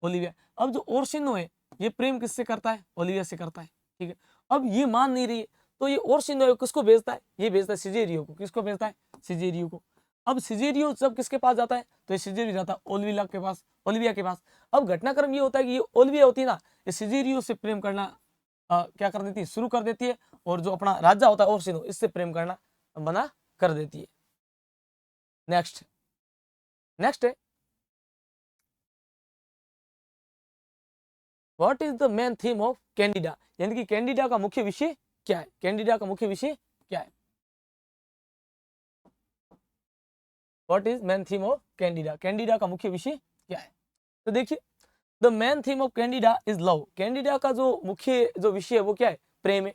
ओलिविया। अब जो ओर्सिनो है ये प्रेम किससे करता है, ओलिविया से करता है, ठीक है। अब ये मान नहीं रही है तो ये ओर्सिनो है किसको भेजता है, ये भेजता है सिजेरियो को। किसको भेजता है, सिजेरियो को। अब सिजेरियो जब किसके पास जाता है तो ये सिजेरियो जाता है ओलिविया के पास, ओलिविया के पास। अब घटनाक्रम ये होता है कि ये ओलिविया होती है ना ये सिजेरियो से प्रेम करना क्या कर देती है, शुरू कर देती है, और जो अपना राजा होता है ओर्सिनो इससे प्रेम करना मना कर देती है। नेक्स्ट नेक्स्ट है what is the main theme of Candida, यानी कि कैंडिडा का मुख्य विषय क्या है, कैंडिडा का मुख्य विषय क्या है, what is main theme of Candida, Candida का मुख्य विषय क्या है। तो देखिए the main theme of Candida is love, Candida का जो मुख्य जो विषय है वो क्या है, प्रेम है।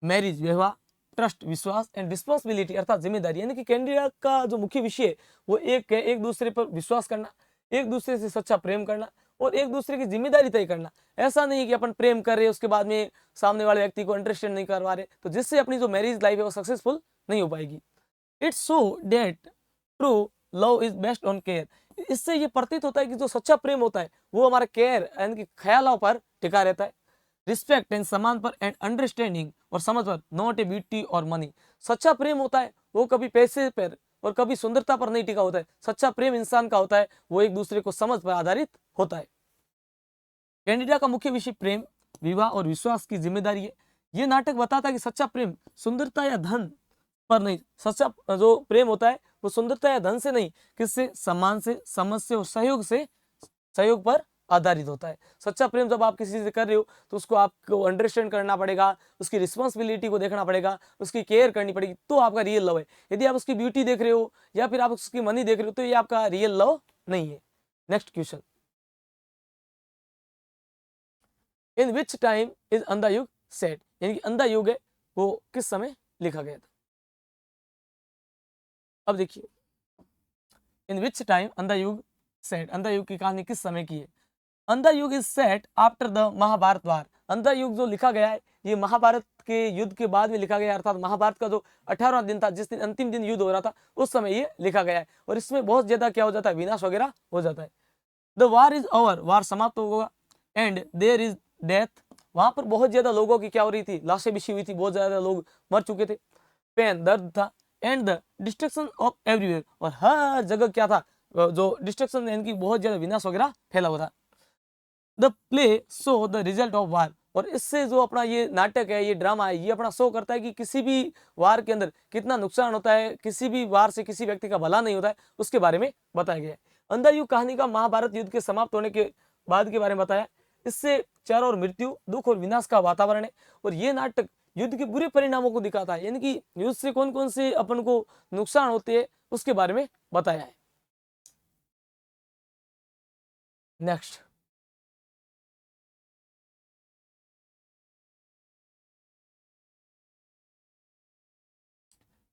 मैरिज व्यवहार, ट्रस्ट विश्वास, एंड रिस्पॉन्सिबिलिटी अर्थात जिम्मेदारी, यानी कि कैंडिडा का जो मुख्य विषय है वो एक दूसरे पर विश्वास करना, एक दूसरे से सच्चा प्रेम करना, और एक दूसरे की जिम्मेदारी तय करना। ऐसा नहीं कि अपन प्रेम कर रहे उसके बाद में सामने वाले व्यक्ति को इंटरेस्टेड नहीं करवा रहे, तो जिससे अपनी जो मैरिज लाइफ है वो सक्सेसफुल नहीं हो पाएगी। It's so that true love is based on care, इससे ये प्रतीत होता है कि जो सच्चा प्रेम होता है वो हमारे केयर यानी कि ख्यालों पर टिका रहता है। रिस्पेक्ट एंड सम्मान पर एंड अंडरस्टैंडिंग और समझ पर, नॉट ए ब्यूटी और मनी। सच्चा प्रेम होता है वो कभी पैसे पर और कभी सुंदरता पर नहीं टिका होता है। सच्चा प्रेम इंसान का होता है वो एक दूसरे को समझ पर आधारित होता है। कैंडिडा का मुख्य विषय प्रेम, विवाह और विश्वास की जिम्मेदारी है। ये नाटक बताता है कि सच्चा प्रेम सुंदरता या धन पर नहीं, सच्चा जो प्रेम होता है वो सुंदरता या धन से नहीं, किससे, सम्मान से, समझ से और सहयोग पर आधारित होता है। सच्चा प्रेम जब आप किसी से कर रहे हो तो उसको आपको अंडरस्टैंड करना पड़ेगा, उसकी रिस्पॉन्सिबिलिटी को देखना पड़ेगा, उसकी केयर करनी पड़ेगी, तो आपका रियल लव है। यदि आप उसकी ब्यूटी देख रहे हो या फिर आप उसकी मनी देख रहे हो तो ये आपका रियल लव नहीं है। Next question, in which time is अंधा युग सेट, यानी कि अंधा युग है वो किस समय लिखा गया था। अब देखिए, इन विच टाइम अंधा युग सेट, अंधा युग की कहानी किस समय की है। Andha Yug is set after the Mahabharata war. Andha Yug जो लिखा गया है ये महाभारत के युद्ध के बाद में लिखा गया, अर्थात महाभारत का जो 18वां दिन था, जिस दिन अंतिम दिन युद्ध हो रहा था, उस समय ये लिखा गया है। और इसमें बहुत ज्यादा क्या हो जाता है, विनाश वगैरह हो जाता है। द वार इज ओवर, वार समाप्त होगा। एंड देयर इज डेथ, वहां पर बहुत ज्यादा लोगों की क्या हो रही थी, लाशें बिछी हुई थी, बहुत ज्यादा लोग मर चुके थे। पेन, दर्द था। And the destruction of everywhere, और हर जगह क्या था, जो डिस्ट्रक्शन यानी कि बहुत ज्यादा विनाश वगैरह फैला हुआ था। The play show the result of war, और इससे जो अपना ये नाटक है, ये ड्रामा है, ये अपना शो करता है कि किसी भी वार के अंदर कितना नुकसान होता है, किसी भी वार से किसी व्यक्ति का भला नहीं होता है, उसके बारे में बताया गया है। अंधा युग कहानी का महाभारत युद्ध के समाप्त होने के बाद के बारे में बताया। इससे चारों ओर मृत्यु, दुख और विनाश का वातावरण है। और ये नाटक युद्ध के बुरे परिणामों को दिखाता है, यानी कि युद्ध से कौन कौन से अपन को नुकसान होते हैं उसके बारे में बताया है। Next,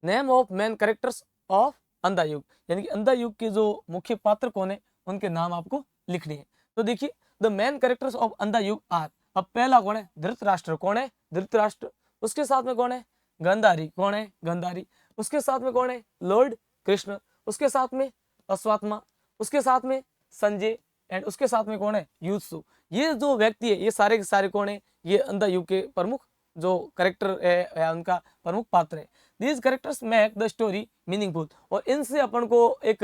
name of main characters of अंधा युग, यानी कि अंधा युग के जो मुख्य पात्र कौन है उनके नाम आपको लिखने हैं। तो देखिए, द मेन कैरेक्टर्स ऑफ अंधा युग आर, अब पहला कौन है, धृतराष्ट्र। कौन है, धृतराष्ट्र। उसके साथ में कौन है, गांधारी। कौन है, गांधारी। उसके साथ में कौन है, लॉर्ड कृष्ण। उसके साथ में अश्वत्थामा। उसके साथ में संजय। एंड उसके साथ में कौन है, युधिष्ठिर। ये जो व्यक्ति है ये सारे के सारे कौन है, ये अंधा युग के प्रमुख जो करेक्टर है या उनका प्रमुख पात्र है। These characters make the story meaningful, और इनसे अपन को एक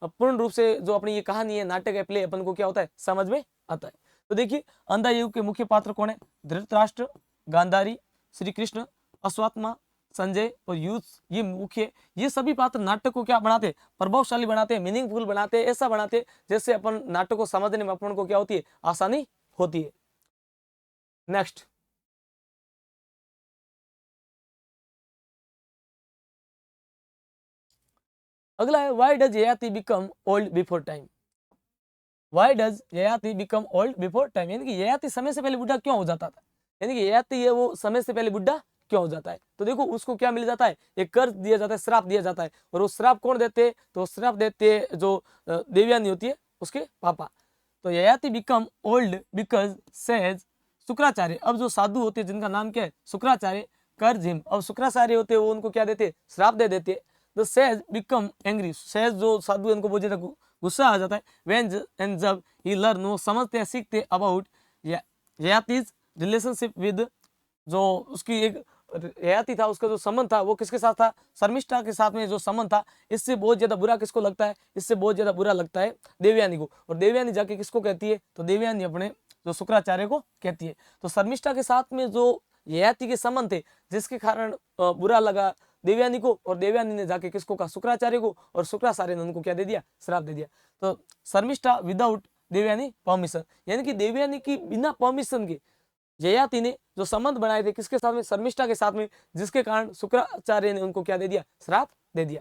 पूर्ण रूप से जो अपनी ये कहानी है, नाटक है, प्ले, अपन को क्या होता है, समझ में आता है। तो देखिए, अंधा युग के मुख्य पात्र कौन है, धृतराष्ट्र, गांधारी, श्री कृष्ण, अश्वत्थामा, संजय और युद्ध, ये मुख्य, ये सभी पात्र नाटक को क्या बनाते हैं, प्रभावशाली बनाते हैं, मीनिंगफुल बनाते हैं, ऐसा बनाते हैं जैसे अपन नाटक को समझने में अपन को क्या होती है, आसानी होती है। नेक्स्ट, अगला है, why does Yayati become old before time. Why does Yayati become old before time, यानी कि ययाति समय से पहले बुढ़ा क्यों हो जाता था, यानी कि ययाति है वो समय से पहले बुढ़ा क्यों हो जाता है। तो देखो, उसको क्या मिल जाता है, एक कर्ज दिया जाता है, श्राप दिया जाता है। और वो श्राप कौन देते हैं, तो श्राप देते हैं जो देवयानी होती है उसके पापा। तो Yayati become old because says Shukracharya, अब जो साधु होते हैं जिनका नाम क्या है, शुक्राचार्य, कर्ज हिम, अब शुक्राचार्य होते हैं वो उनको क्या देते, श्राप दे देते। The sage become angry, says जो साधु है उनको बहुत ज्यादा गुस्सा आ जाता है। व्हेन एंड जब ही लर्न, वो समझते हैं, सीखते अबाउट ययातिज रिलेशनशिप विद, जो उसकी एक ययाति था उसका जो संबंध था वो किसके साथ था, शर्मिष्ठा के साथ में जो संबंध था, इससे बहुत ज्यादा बुरा किसको लगता है, इससे बहुत ज्यादा बुरा लगता है देवयानी को। और देवयानी जाके किसको कहती है, तो देवयानी अपने जो शुक्राचार्य को कहती है। तो शर्मिष्ठा के साथ में जो ययाति के संबंध थे जिसके कारण बुरा लगा देवयानी को, और देवयानी ने जाके किसको कहा, शुक्राचार्य को, और शुक्राचार्य ने उनको क्या दे दिया, श्राप दे दिया। तो शर्मिष्ठा विदाउट देवयानी परमिशन, यानी कि देवयानी की बिना परमिशन के ययाति ने जो संबंध बनाए थे किसके साथ में, शर्मिष्ठा के साथ में, जिसके कारण शुक्राचार्य ने उनको क्या दे दिया, श्राप दे दिया।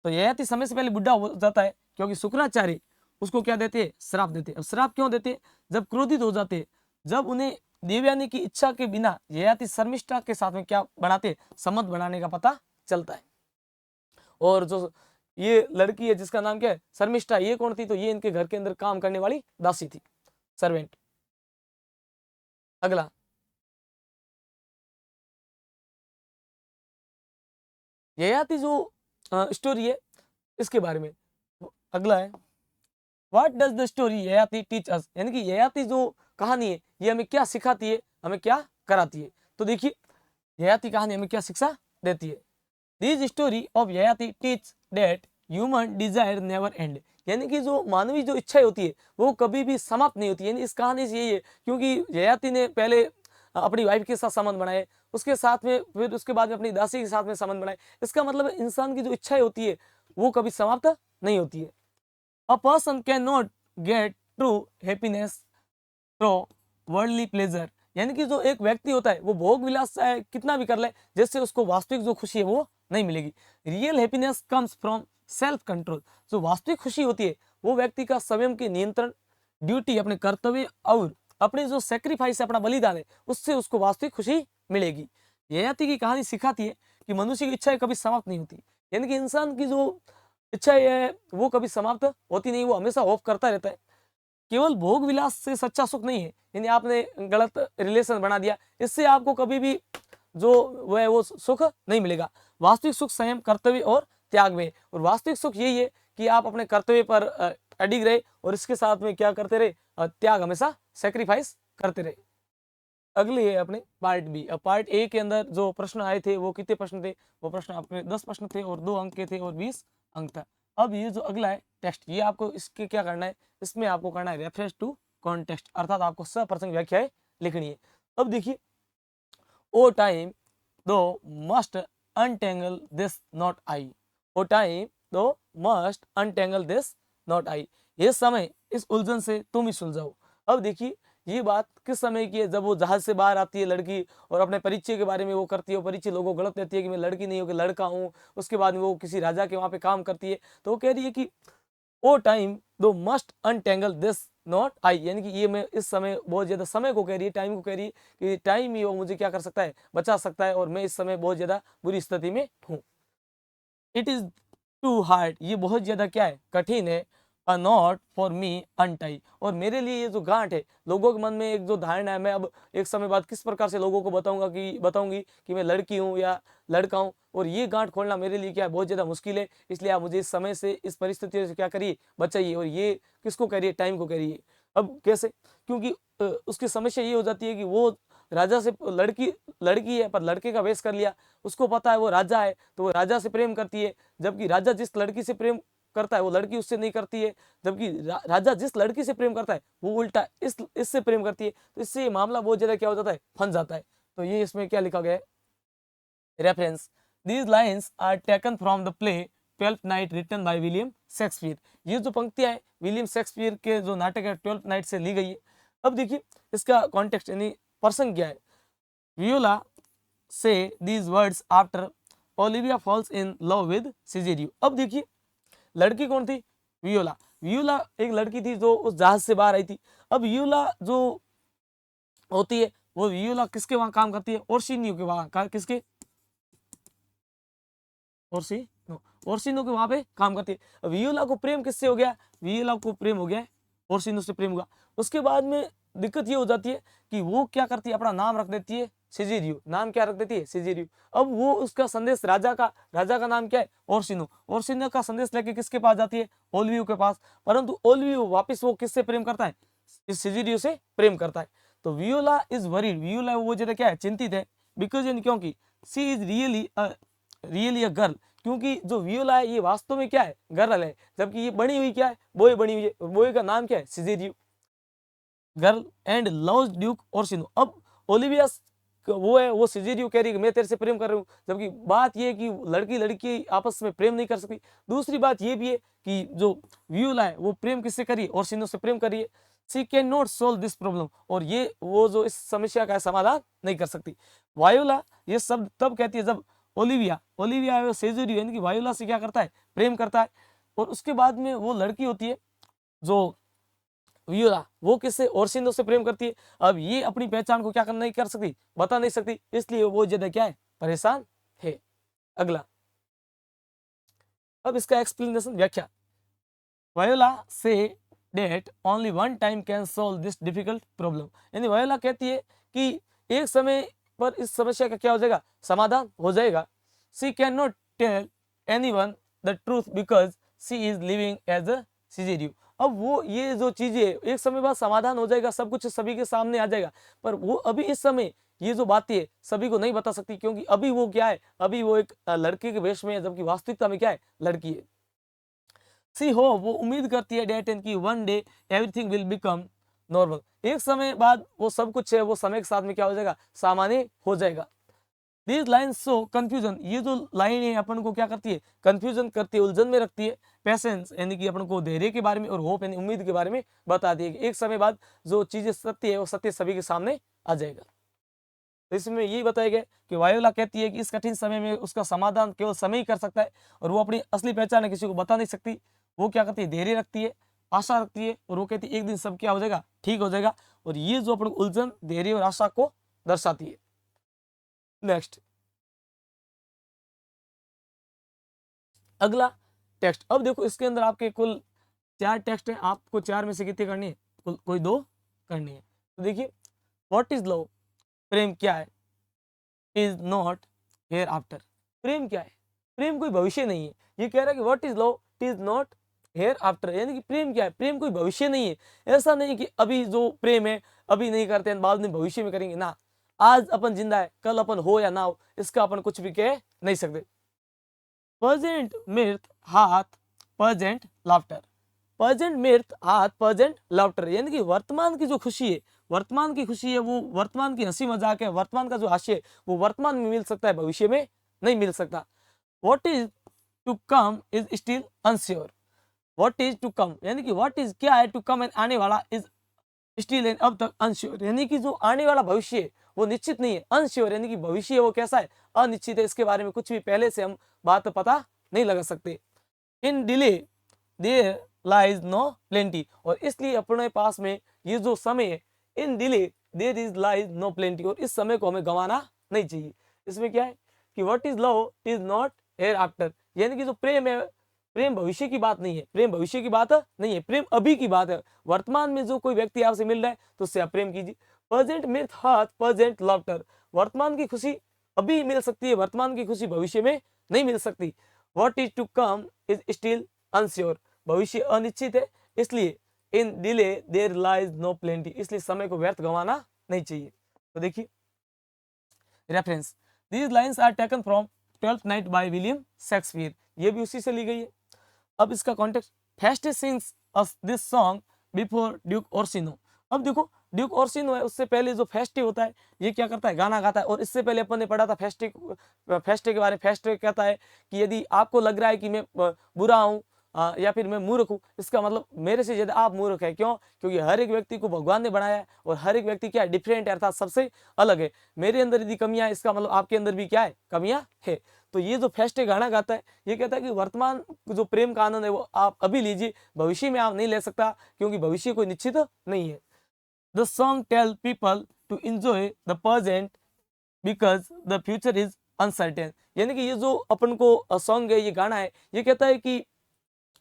तो ययाति समय से पहले बुढ़ा हो जाता है क्योंकि शुक्राचार्य उसको क्या देते हैं, श्राप देते। अब श्राप क्यों देते, जब क्रोधित हो जाते, जब उन्हें देवयानी की इच्छा के बिना ययाति शर्मिष्ठा के साथ में क्या बनाते, संबंध बनाने का पता चलता है। और जो ये लड़की है जिसका नाम क्या है, शर्मिष्ठा, ये कौन थी, तो ये इनके घर के अंदर काम करने वाली दासी थी, सर्वेंट। अगला, ययाति जो स्टोरी है इसके बारे में अगला है, what does the story Yayati teach us, यानी कि ययाति जो कहानी है ये हमें क्या सिखाती है, हमें क्या कराती है। तो देखिए ययाति कहानी हमें क्या शिक्षा देती है। This story of Yayati teach that human desire never end, यानी कि जो मानवीय जो इच्छाएं होती है वो कभी भी समाप्त नहीं होती। यानी इस कहानी से यही है, क्योंकि ययाति ने पहले अपनी वाइफ के साथ संबंध बनाए, उसके साथ में फिर उसके बाद में अपनी दासी के साथ में संबंध बनाए। इसका मतलब इंसान की जो इच्छाएं होती है वो कभी समाप्त नहीं होती है। A person can not gate true happiness from worldly pleasure, यानी कि जो एक व्यक्ति होता है वो भोग विलास चाहे कितना भी कर ले, जैसे उसको वास्तविक जो खुशी है वो नहीं मिलेगी। Real happiness comes from self control, जो वास्तविक खुशी होती है वो व्यक्ति का स्वयं के नियंत्रण, ड्यूटी, अपने कर्तव्य और अपने जो सेक्रीफाइस है, अपना बलिदान है, उससे उसको वास्तविक खुशी मिलेगी। ययाति की कहानी सिखाती है कि मनुष्य की इच्छाएं कभी समाप्त नहीं होती, यानी कि इंसान की जो इच्छाएं है वो कभी समाप्त होती नहीं, वो हमेशा होप करता रहता है। केवल भोग विलास से सच्चा सुख नहीं है, यानी आपने गलत रिलेशन बना दिया, इससे आपको कभी भी जो वो सुख नहीं मिलेगा। वास्तविक सुख संयम, कर्तव्य और त्याग में, और वास्तविक सुख यही है कि आप अपने कर्तव्य पर अडिग रहे और इसके साथ में क्या करते रहे, त्याग, हमेशा सेक्रीफाइस करते रहे। अगली है अपने पार्ट बी। अब पार्ट ए के अंदर जो प्रश्न आए थे वो कितने प्रश्न थे, वो प्रश्न आपके 10 प्रश्न थे और 2 अंक के थे और 20 अंक था। अब ये जो अगला है टेक्स्ट, ये आपको इसके क्या करना है, इसमें आपको करना है रेफरेंस टू कॉन्टेक्स्ट, अर्थात आपको सप्रसंग व्याख्याएं लिखनी है। अब देखिए, O time thou must untangle this not I, O time thou must untangle this not I, ये समय इस उलझन से तुम ही सुलझाओ। अब देखिए ये बात किस समय की है, जब वो जहाज से बाहर आती है लड़की और अपने परिचय के बारे में वो करती है, परिचय लोगों को गलत देती है कि मैं लड़की नहीं हूँ कि लड़का हूँ। उसके बाद में वो किसी राजा के वहां पे काम करती है, तो वो कह रही है कि ओ time thou must untangle this not आई, यानी कि ये मैं इस समय बहुत ज्यादा, समय को कह रही है, टाइम को कह रही है कि टाइम ही वो मुझे क्या कर सकता है, बचा सकता है, और मैं इस समय बहुत ज्यादा बुरी स्थिति में हूँ। इट इज टू हार्ड, ये बहुत ज्यादा क्या है, कठिन है। A not for me untie, और मेरे लिए ये जो गांठ है, लोगों के मन में एक जो धारणा है, मैं अब एक समय बाद किस प्रकार से लोगों को बताऊंगी कि मैं लड़की हूँ या लड़का हूँ, और ये गांठ खोलना मेरे लिए क्या है, बहुत ज्यादा मुश्किल है। इसलिए आप मुझे इस समय से, इस परिस्थितियों से क्या करिए, बचाइए। और ये किसको कह रही है, टाइम को कह रही है। अब कैसे, क्योंकि उसकी समस्या ये हो जाती है कि वो राजा से, लड़की है पर लड़के का वेश कर लिया, उसको पता है वो राजा है तो वो राजा से प्रेम करती है, जबकि राजा जिस लड़की से प्रेम करता है वो लड़की उससे नहीं करती है, जबकि राजा जिस लड़की से प्रेम करता है वो उल्टा इससे प्रेम करती है। तो इससे ये मामला बहुत ज्यादा क्या हो जाता है, फंस जाता है। तो ये इसमें क्या लिखा गया है, reference, these lines are taken from the play twelfth night written by William Shakespeare, ये जो पंक्तियां हैं विलियम शेक्सपियर के जो नाटक है ट्वेल्थ नाइट से ली गई है। अब देखिए इसका कॉन्टेक्स्ट यानी प्रसंग क्या है। Viola say these words after Olivia falls in love with Cesario. अब देखिए लड़की कौन थी, वियोला। वियोला एक लड़की थी जो उस जहाज से बाहर आई थी। अब वियोला जो होती है वो वियोला किसके वहां काम करती है, ओर्सिनियो के वहां, किसके, ओर्सिनो के वहां पे काम करती है। वियोला को प्रेम किससे हो गया, वियोला को प्रेम हो गया ओर्सिनो से प्रेम हुआ। उसके बाद में दिक्कत ये हो जाती है कि वो क्या करती है, अपना नाम रख देती है सिजेरियो, नाम क्या रख देती है, सिजेरियो। अब वो उसका संदेश राजा का नाम क्या है, ओर्सिनो। ओर्सिनो का संदेश लेके किसके पास जाती है, ओल्वियो के पास। परंतु ओल्वियो वापस वो किससे प्रेम करता है, इस सिजेरियो से प्रेम करता है। तो वियोला इज वरीड, वियोला वो ज्यादा क्या है, चिंतित है, बिकॉज इन, क्योंकि सी इज रियली अ गर्ल, क्योंकि जो वियोला है ये वास्तव में क्या है, गर्ल है, जबकि ये बनी हुई क्या है, बॉय बनी हुई है। बॉय का नाम क्या है, सिजेरियो, girl and loves Duke Orsino. अब ओलिविया वो है, वो सिजेरियो कह रही है मैं तेरे से प्रेम कर रही हूँ, जबकि बात ये है कि लड़की लड़की आपस में प्रेम नहीं कर सकती। दूसरी बात ये भी है कि जो वियोला है वो प्रेम किससे करिए, ओर्सिनो से प्रेम करिए। She can not solve this problem, और ये वो जो इस समस्या का समाधान नहीं कर सकती। वायोला ये शब्द तब कहती है जब ओलिविया सेजुरियो यानी कि वायोला से क्या करता है, प्रेम करता है। और उसके बाद में वो लड़की होती है जो वियोला, वो किससे, ओर्सिनो से प्रेम करती है। अब ये अपनी पहचान को क्या कर नहीं कर सकती, बता नहीं सकती, इसलिए वो ज्यादा क्या है, परेशान है। अगला, अब इसका एक्सप्लेनेशन, व्याख्या। Viola says that only one time can solve this difficult problem, यानी वायोला कहती है कि एक समय पर इस समस्या का क्या हो जाएगा, समाधान हो जाएगा। She can not tell anyone the truth because she is living as a Cesario. अब वो ये जो चीजें एक समय बाद समाधान हो जाएगा, सब कुछ सभी के सामने आ जाएगा, पर वो अभी इस समय ये जो बातें है सभी को नहीं बता सकती, क्योंकि अभी वो क्या है, अभी वो एक लड़के के वेश में है, जबकि वास्तविकता में क्या है, लड़की है। सी हो, वो उम्मीद करती है डेट एंड की one day everything will become normal, एक समय बाद वो सब कुछ है वो समय के साथ में क्या हो जाएगा, सामान्य हो जाएगा। दीज लाइन्स शो कंफ्यूजन, ये जो लाइन है अपन को क्या करती है, कंफ्यूजन करती है, उलझन में रखती है। पेशेंस यानी कि अपन को धैर्य के बारे में, और होप यानी उम्मीद के बारे में बताती है कि एक समय बाद जो चीजें सत्य है वो सत्य सभी के सामने आ जाएगा। तो इसमें यही बताया गया कि वायोला कहती है कि इस कठिन समय में उसका समाधान केवल समय ही कर सकता है, और वो अपनी असली पहचान किसी को बता नहीं सकती। वो क्या करती है, धैर्य रखती है, आशा रखती है, और वो कहती है एक दिन सब क्या हो जाएगा, ठीक हो जाएगा। और ये जो अपन उलझन, धैर्य और आशा को दर्शाती है। नेक्स्ट, अगला टेक्स्ट। अब देखो इसके अंदर आपके कुल 4 टेक्स्ट है, आपको 4 में से कितने करनी है, कोई 2 करनी है। तो देखिए, व्हाट इज लव, प्रेम क्या है, इज नॉट हेयर आफ्टर, प्रेम क्या है, प्रेम कोई भविष्य नहीं है। ये कह रहा है कि what is love, is not here after, यानी कि प्रेम क्या है, प्रेम कोई भविष्य नहीं है। ऐसा नहीं कि अभी जो प्रेम है अभी नहीं करते हैं, बाद में भविष्य में करेंगे ना। आज अपन जिंदा है, कल अपन हो या ना हो इसका अपन कुछ भी कह नहीं सकते। प्रेजेंट मिर्थ हाथ प्रेजेंट लाफ्टर, प्रेजेंट मिर्थ हाथ प्रेजेंट लाफ्टर, यानी कि वर्तमान की जो खुशी है, वर्तमान की खुशी है, वो वर्तमान की हंसी मजाक है, वर्तमान का जो हास्य है वो वर्तमान में मिल सकता है, भविष्य में नहीं मिल सकता। What is to come is still unsure, what is to come यानी कि व्हाट इज क्या है, टू कम एंड आने वाला, इज स्टिल एंड अब तक अनश्योर, यानी कि जो आने वाला भविष्य है वो निश्चित नहीं है। अनश्योर यानी कि भविष्य वो कैसा है, अनिश्चित है, इसके बारे में कुछ भी पहले से हम बात पता नहीं लगा सकते। In delay there lies no plenty, और इसलिए अपने पास में ये जो समय है, in delay there is lies no plenty, और इस समय को हमें गंवाना नहीं चाहिए। इसमें क्या है कि what is love is not here after, यानी कि जो प्रेम है, प्रेम भविष्य की बात नहीं है, प्रेम भविष्य की बात नहीं है, प्रेम अभी की बात है। वर्तमान में जो कोई व्यक्ति आपसे मिल रहा है तो उससे आप प्रेम कीजिए। प्रेजेंट मिर्थ हाथ प्रेजेंट लाफ्टर, वर्तमान की खुशी अभी मिल सकती है, वर्तमान की खुशी भविष्य में नहीं मिल सकती। What is to come is still unsure, भविष्य अनिश्चित है, इसलिए in delay there lies no plenty, इसलिए समय को व्यर्थ गंवाना नहीं चाहिए। तो देखिए reference, these lines are taken from Twelfth Night by William Shakespeare, ये भी उसी से ली गई है। अब इसका context, Feste sings this song before duke Orsino, अब देखो ड्यूक ओर्सिनो है, उससे पहले जो फेस्टी होता है ये क्या करता है, गाना गाता है। और इससे पहले अपन ने पढ़ा था फेस्टे के बारे में। फेस्टे कहता है कि यदि आपको लग रहा है कि मैं बुरा हूँ या फिर मैं मूर्ख हूँ, इसका मतलब मेरे से ज्यादा आप मूर्ख है। क्यों? क्योंकि हर एक व्यक्ति को भगवान ने बनाया है, और हर एक व्यक्ति क्या है, डिफरेंट है, अर्थात सबसे अलग है। मेरे अंदर यदि कमियां है, इसका मतलब आपके अंदर भी क्या है, कमियां है। तो ये जो फेस्टे गाना गाता है ये कहता है कि वर्तमान जो प्रेम का आनंद है वो आप अभी लीजिए, भविष्य में आप नहीं ले सकता, क्योंकि भविष्य कोई निश्चित नहीं है। The song tell people to enjoy the present because the future is uncertain, यानी कि ये जो अपन को सॉन्ग है, ये गाना है, ये कहता है कि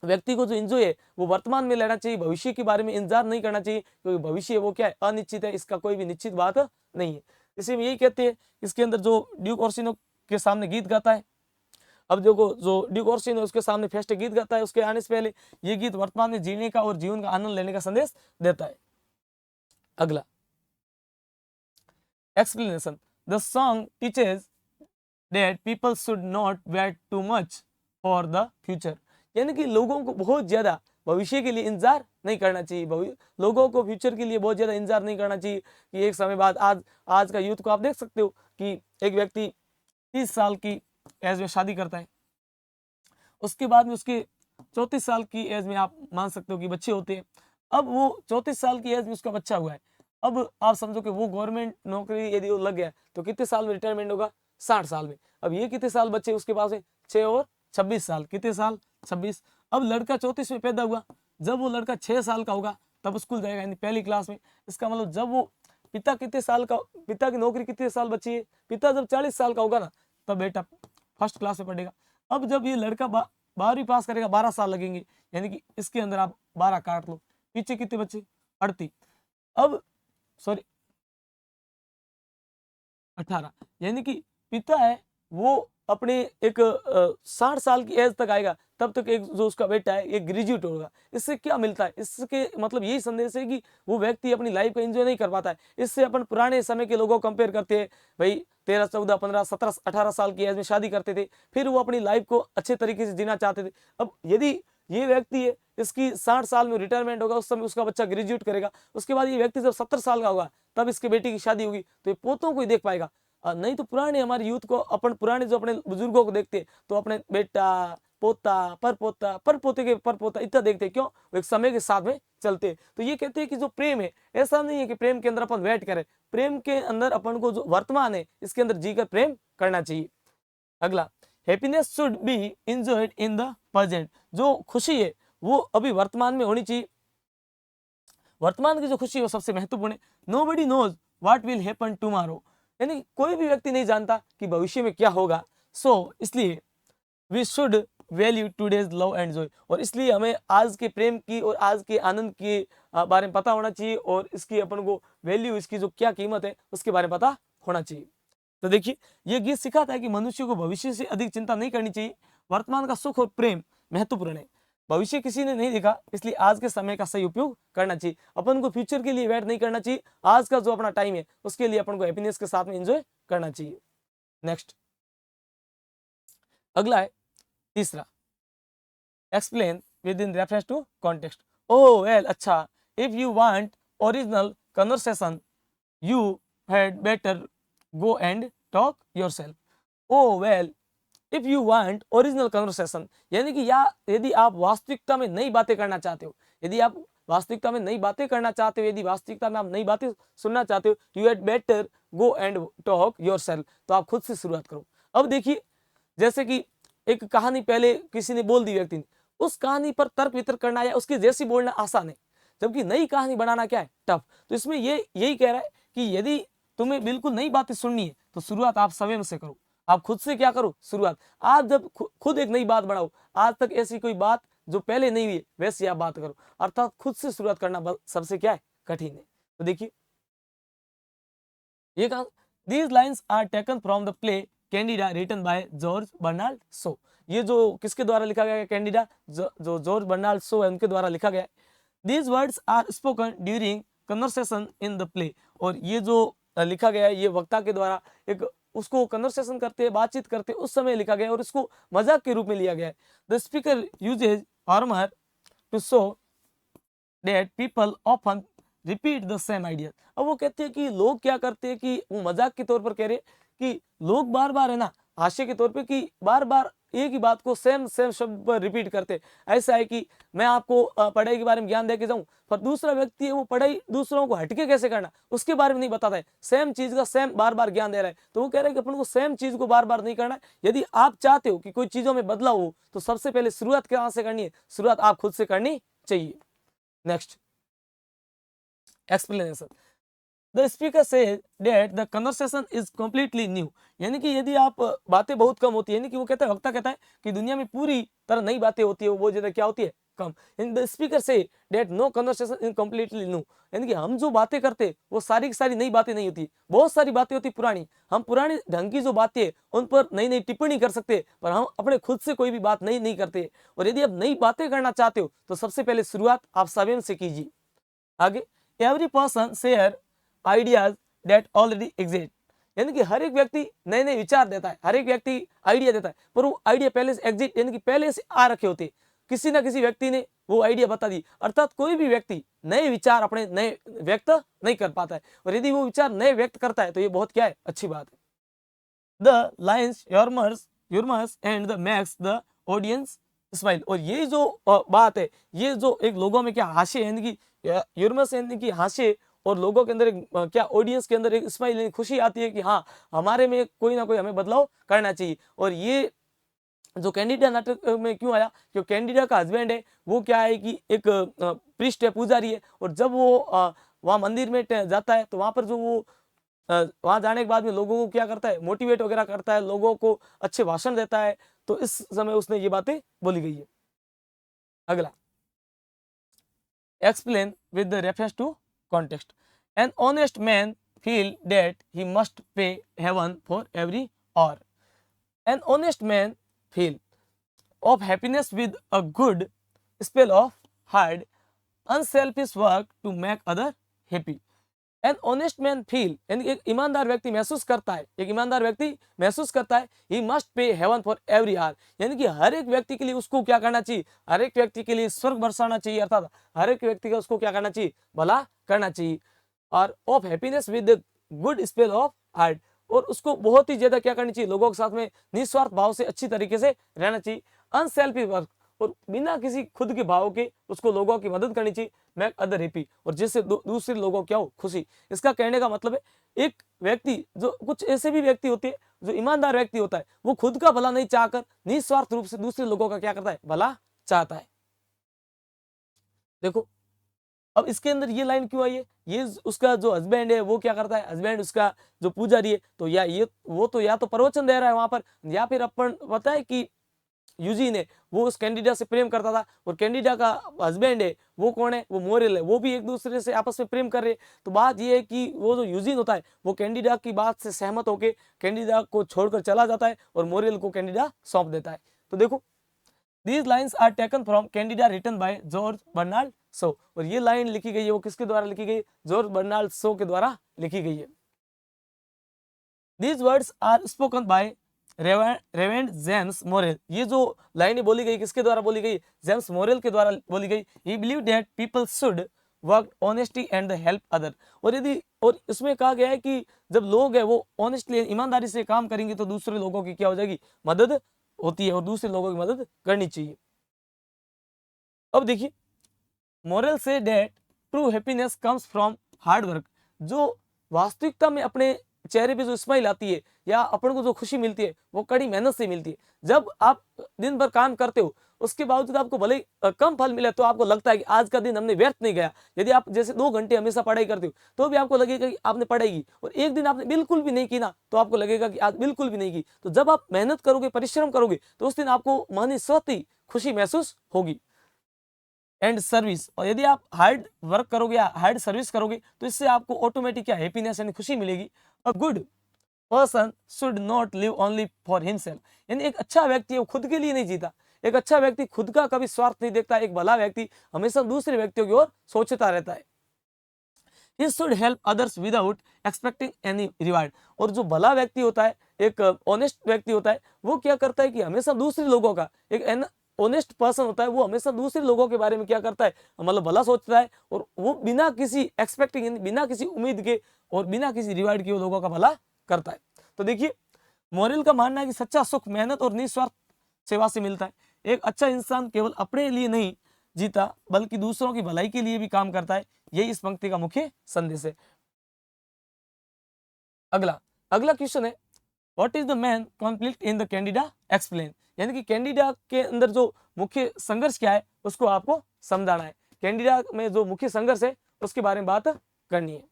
व्यक्ति को जो एंजॉय है वो वर्तमान में लेना चाहिए, भविष्य के बारे में इंतजार नहीं करना चाहिए, क्योंकि भविष्य वो क्या है, अनिश्चित है, इसका कोई भी निश्चित बात नहीं है। इसी में यही कहते हैं, इसके अंदर जो ड्यूक ओर्सिनो के सामने गीत गाता है, अब देखो जो ड्यूक ओर्सिनो उसके सामने फेस्ट गीत गाता है, उसके आने से पहले ये गीत वर्तमान में जीने का और जीवन का आनंद लेने का संदेश देता है। अगला explanation, the song teaches that people should not wait too much for the future, यानी कि लोगों को बहुत ज्यादा भविष्य के लिए इंतजार नहीं करना चाहिए, लोगों को फ्यूचर के लिए बहुत ज्यादा इंतजार नहीं करना चाहिए कि एक समय बाद, आज का यूथ को आप देख सकते हो कि एक व्यक्ति 30 साल की एज में शादी करता है, उसके बाद में उसके 34 साल की एज में आप मान सकते हो कि बच्चे होते हैं। अब वो 34 साल की एज में उसका बच्चा हुआ है, अब आप समझो कि वो गवर्नमेंट नौकरी यदि वो लग गया तो कितने साल में रिटायरमेंट होगा, 60 साल में। अब ये कितने साल बच्चे उसके पास है, 6 और 26 साल, कितने साल, 26। अब लड़का 34 में पैदा हुआ, जब वो लड़का 6 साल का होगा तब स्कूल जाएगा, यानी पहली क्लास में। इसका मतलब जब वो पिता कितने साल का, पिता की नौकरी कितने साल बची है, पिता जब 40 साल का होगा ना तब बेटा फर्स्ट क्लास में पढ़ेगा। अब जब ये लड़का 12वीं पास करेगा 12 साल लगेंगे, यानी कि इसके अंदर आप 12 काट लो, पीछे कितने बच्चे, 38, अब सॉरी 18, यानी कि पिता है वो अपने एक 60 साल की एज तक आएगा तब तक एक जो उसका बेटा है ये ग्रेजुएट होगा। इससे क्या मिलता है, इसके मतलब यही संदेश है कि वो व्यक्ति अपनी लाइफ को एंजॉय नहीं कर पाता है। इससे अपन पुराने समय के लोगों को कंपेयर करते हैं, भाई 13, 14, 15, 17, 18 साल की एज में शादी करते थे, फिर वो अपनी लाइफ को अच्छे तरीके से जीना चाहते थे। अब यदि ये व्यक्ति है, इसकी 60 साल में रिटायरमेंट होगा, उस समय उसका बच्चा ग्रेजुएट करेगा, उसके बाद ये व्यक्ति जब 70 साल का होगा तब इसके बेटी की शादी होगी, तो ये पोतों को ही देख पाएगा। नहीं तो पुराने हमारे यूथ को, अपन पुराने जो अपने बुजुर्गों को देखते हैं तो अपने बेटा, पोता, परपोता, परपोते के परपोता इतना देखते हैं। क्यों? वो एक समय के साथ में चलते हैं। तो ये कहते हैं कि जो प्रेम है, ऐसा नहीं है कि प्रेम के अंदर अपन वेट करें, प्रेम के अंदर अपन को जो वर्तमान है इसके अंदर जीकर प्रेम करना चाहिए। अगला, happiness should be enjoyed in the present. जो खुशी है वो अभी वर्तमान में होनी चाहिए। वर्तमान की जो खुशी है वो सबसे महत्वपूर्ण है। Nobody knows what will happen tomorrow, यानी कोई भी व्यक्ति नहीं जानता कि भविष्य में क्या होगा। सो इसलिए we should value today's love and joy, और इसलिए हमें आज के प्रेम की और आज के आनंद के बारे में पता होना चाहिए, और इसकी अपन को वैल्यू, इसकी जो क्या कीमत है उसके बारे में पता होना चाहिए। तो देखिए, ये गीत सिखाता है कि मनुष्य को भविष्य से अधिक चिंता नहीं करनी चाहिए। वर्तमान का सुख और प्रेम महत्वपूर्ण है। भविष्य किसी ने नहीं देखा, इसलिए आज के समय का सही उपयोग करना चाहिए। अपन को फ्यूचर के लिए वेट नहीं करना चाहिए, आज का जो अपना टाइम है उसके लिए अपन को हैप्पीनेस के साथ में एंजॉय करना चाहिए। नेक्स्ट, अगला है तीसरा, explain with in reference to context. Oh well, अच्छा, if you want original conversation you had better go and talk yourself. Oh well, if you want original conversation, यानी कि या यदि आप वास्तविकता में नई बातें करना चाहते हो, यदि आप वास्तविकता में नई बातें करना चाहते हो, यदि वास्तविकता में आप नई बातें सुनना चाहते हो, you had better go and talk yourself, तो आप खुद से शुरुआत करो। अब देखिए, जैसे कि एक कहानी पहले किसी ने बोल दी व्यक्ति ने, उस कहानी पर तर्क वितर्क करना या उसकी जैसी बोलना आसान है, जबकि नई कहानी बनाना क्या है, टफ। तो इसमें ये यही कह रहा है कि यदि तुम्हें बिल्कुल नई बातें सुननी है तो शुरुआत आप स्वयं से करो, आप खुद से क्या करो, शुरुआत। आप जब खुद एक नई बात बढ़ाओ, आज तक ऐसी कोई बात जो पहले नहीं हुई है वैसी आप बात करो, अर्थात खुद से शुरुआत करना सबसे क्या है, कठिन है। तो देखिए, ये कहा, these lines are taken from the play Candida written by George Bernard Shaw. ये जो किसके द्वारा लिखा गया है, कैंडिडा, जो जॉर्ज बर्नार्ड शो है उनके द्वारा लिखा गया है। These words are spoken during conversation in the play, और ये जो लिखा गया है ये वक्ता के द्वारा एक उसको कन्वर्सेशन करते हैं, बातचीत करते उस समय लिखा गया है, और इसको मजाक के रूप में लिया गया है। The speaker uses humour to show that people often repeat the same idea. अब वो कहते हैं कि लोग क्या करते हैं कि वो मजाक के तौर पर कह रहे हैं कि लोग बार बार है ना, हास्य के तौर पे, कि बार बार एक ही बात को सेम सेम शब्द पर रिपीट करते। ऐसा है कि मैं आपको पढ़ाई के बारे में ज्ञान देके जाऊं, पर दूसरा व्यक्ति है वो पढ़ाई दूसरों को हटके कैसे करना उसके बारे में नहीं बताता है, सेम चीज का सेम बार बार ज्ञान दे रहा है। तो वो कह रहे हैं कि अपन को सेम चीज को बार बार नहीं करना है। यदि आप चाहते हो कि कोई चीजों में बदलाव हो तो सबसे पहले शुरुआत कहां से करनी है, शुरुआत आप खुद से करनी चाहिए। Next, explanation. The speaker says that the conversation is completely new, यानी कि यदि आप बातें बहुत कम होती है, यानी कि वो कहता है, वक्ता कहता है कि दुनिया में पूरी तरह नई बातें होती है, वो ज्यादा क्या होती है, कम। In the speaker say that no conversation is completely new, यानी कि हम जो बातें करते हैं वो सारी की सारी नई बातें नहीं होती, बहुत सारी बातें होती पुरानी। हम पुरानी ढंग की जो बातें हैं उन पर नई नई टिप्पणी कर सकते, पर हम अपने खुद से कोई भी बात नई नहीं करते। और यदि आप नई बातें करना चाहते हो तो सबसे पहले शुरुआत आप स्वयं से कीजिए। आगे, every person share ideas that already exist, यानी कि हर एक व्यक्ति नए नए विचार देता है, हर एक व्यक्ति आइडिया देता है, पर वो आइडिया पहले से एग्जिस्ट, यानी कि पहले से आ रखे होते, किसी ना किसी व्यक्ति ने वो आइडिया बता दी। अर्थात कोई भी व्यक्ति नए विचार अपने नए व्यक्त नहीं कर पाता है, और यदि वो विचार नए व्यक्त करता है तो ये बहुत क्या है, अच्छी बात है। The lines humorous and the makes the audience smile, और ये जो बात है, ये जो एक लोगों में क्या हास्य, यानी कि ह्यूमरस यानी कि हास्य, और लोगों के अंदर एक क्या ऑडियंस के अंदर एक स्माइल यानी खुशी आती है कि हाँ हमारे में कोई ना कोई हमें बदलाव करना चाहिए। और ये जो कैंडिडा नाटक में क्यों आया, क्योंकि कैंडिडा का हस्बैंड है वो क्या है कि एक प्रीस्ट है, पुजारी है, और जब वो वहाँ मंदिर में जाता है तो वहाँ पर जो वो वहां जाने के बाद में लोगों को क्या करता है, मोटिवेट वगैरह करता है, लोगों को अच्छे भाषण देता है, तो इस समय उसने ये बातें बोली गई है। अगला, explain with the reference to context. An honest man feel that he must pay heaven for every hour. An honest man feel, of happiness with a good spell of hard unselfish work to make other happy. An honest man feel, यानी एक ईमानदार व्यक्ति महसूस करता है, एक ईमानदार व्यक्ति महसूस करता है, he must pay heaven for every hour, यानी कि हर एक व्यक्ति के लिए उसको क्या करना चाहिए, हर एक व्यक्ति के लिए स्वर्ग बरसाना चाहिए, अर्थात हर एक व्यक्ति का उसको क्या करना चाहिए, भला करना चाहिए। और of happiness with good spell of heart, और उसको बहुत ही ज्यादा क्या करनी चाहिए, लोगों के साथ में निस्वार्थ भाव से अच्छी तरीके से रहना चाहिए। अनसेल्फिश वर्क, और बिना किसी खुद के भाव के उसको लोगों की मदद करनी चाहिए। मेक अदर हैप्पी, और जिससे दूसरे लोगों क्या हो, खुशी। इसका कहने का मतलब है एक व्यक्ति, जो कुछ ऐसे भी व्यक्ति होते हैं, जो ईमानदार व्यक्ति होता है, वो खुद का भला नहीं चाहकर निस्वार्थ रूप से दूसरे लोगों का क्या करता है, भला चाहता है। देखो अब इसके अंदर ये लाइन क्यों आई है, ये उसका जो हस्बैंड है वो क्या करता है, हस्बैंड उसका जो पुजारी है, तो या ये वो तो या तो प्रवचन दे रहा है वहां पर, या फिर अपन पता है कि यूजीन है वो उस कैंडिडा से प्रेम करता था, और कैंडिडा का हस्बैंड है वो कौन है, वो मोरेल है, वो भी एक दूसरे से आपस में प्रेम कर रहे हैं। तो बात ये है कि वो जो यूजीन होता है वो कैंडिडा की बात से सहमत होकर कैंडिडा को छोड़कर चला जाता है, और मोरेल को कैंडिडा सौंप देता है। तो देखो These lines are taken from Candida written by George Bernard Shaw, और ये लाइन लिखी गई है वो किसके द्वारा लिखी गई, जॉर्ज बर्नार्ड शो के द्वारा लिखी गई है। These words are spoken by Reverend James Morell, ये जो लाइनें बोली गई किसके द्वारा बोली गई, जेम्स मोरेल के द्वारा बोली गई। He believed that people should work honesty and help other, और इसमें कहा गया है कि जब लोग है वो ऑनेस्टली ईमानदारी से काम करेंगे तो दूसरे लोगों की क्या हो जाएगी, मदद होती है, और दूसरे लोगों की मदद करनी चाहिए। अब देखिए moral says that true happiness comes from hard work, जो वास्तविकता में अपने चेहरे पे जो स्माइल आती है या अपन को जो खुशी मिलती है वो कड़ी मेहनत से मिलती है। जब आप दिन भर काम करते हो उसके बावजूद आपको भले कम फल मिले तो आपको लगता है कि आज का दिन हमने व्यर्थ नहीं गया। यदि आप जैसे 2 घंटे हमेशा पढ़ाई करते हो तो भी आपको लगेगा कि आपने पढ़ाई की, और एक दिन आपने बिल्कुल भी नहीं की ना तो आपको लगेगा कि आज बिल्कुल भी नहीं की। तो जब आप मेहनत करोगे, परिश्रम करोगे, तो उस दिन आपको मन स्वतः ही खुशी महसूस होगी। एंड सर्विस, और यदि आप हार्ड वर्क करोगे या हार्ड सर्विस करोगे तो इससे आपको ऑटोमेटिक क्या हैप्पीनेस यानी खुशी मिलेगी। A good person should not live only for himself, यानी एक अच्छा व्यक्ति है वो खुद के लिए नहीं जीता। एक अच्छा व्यक्ति खुद का कभी स्वार्थ नहीं देखता। एक भला व्यक्ति हमेशा दूसरे व्यक्तियों की ओर सोचता रहता है। He should help others without expecting any reward, और जो भला व्यक्ति होता है, एक ऑनेस्ट व्यक्ति होता है, वो क्या करता है कि हमेशा दूसरे लोगों का, एक ऑनेस्ट पर्सन होता है वो हमेशा दूसरे लोगों के बारे में क्या करता है, मतलब भला सोचता है, और वो बिना किसी एक्सपेक्टिंग, बिना किसी उम्मीद के और बिना किसी रिवार्ड के वो लोगों का भला करता है। तो देखिए मोरल का मानना है कि सच्चा सुख मेहनत और निस्वार्थ सेवा से मिलता है। एक अच्छा इंसान केवल अपने लिए नहीं जीता बल्कि दूसरों की भलाई के लिए भी काम करता है। यही इस पंक्ति का मुख्य संदेश है। अगला क्वेश्चन है, what is the main conflict in the Candida explain, यानी कि कैंडिडा के अंदर जो मुख्य संघर्ष क्या है उसको आपको समझाना है। कैंडिडा में जो मुख्य संघर्ष है उसके बारे में बात करनी है।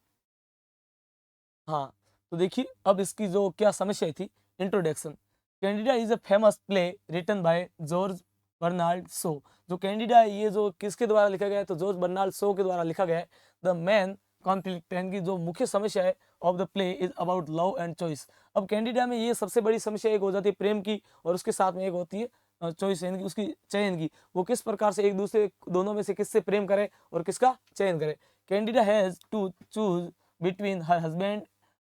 हाँ तो देखिए अब इसकी जो क्या समस्या थी, introduction. Candida is a famous play written by George Bernard Shaw, जो कैंडिडा है ये जो किसके द्वारा लिखा गया है, तो जॉर्ज बर्नार्ड शो के द्वारा लिखा गया है। द मेन कॉन्फ्लिक्ट, यानी कि जो मुख्य समस्या है of the play is about love and choice. अब कैंडिडा में ये सबसे बड़ी समस्या एक हो जाती है प्रेम की, और उसके साथ में एक होती है चॉइस, यानी कि उसकी चयन की। वो किस प्रकार से एक दूसरे दोनों में से किससे प्रेम करे और किसका चयन करे। Candida has to choose between her husband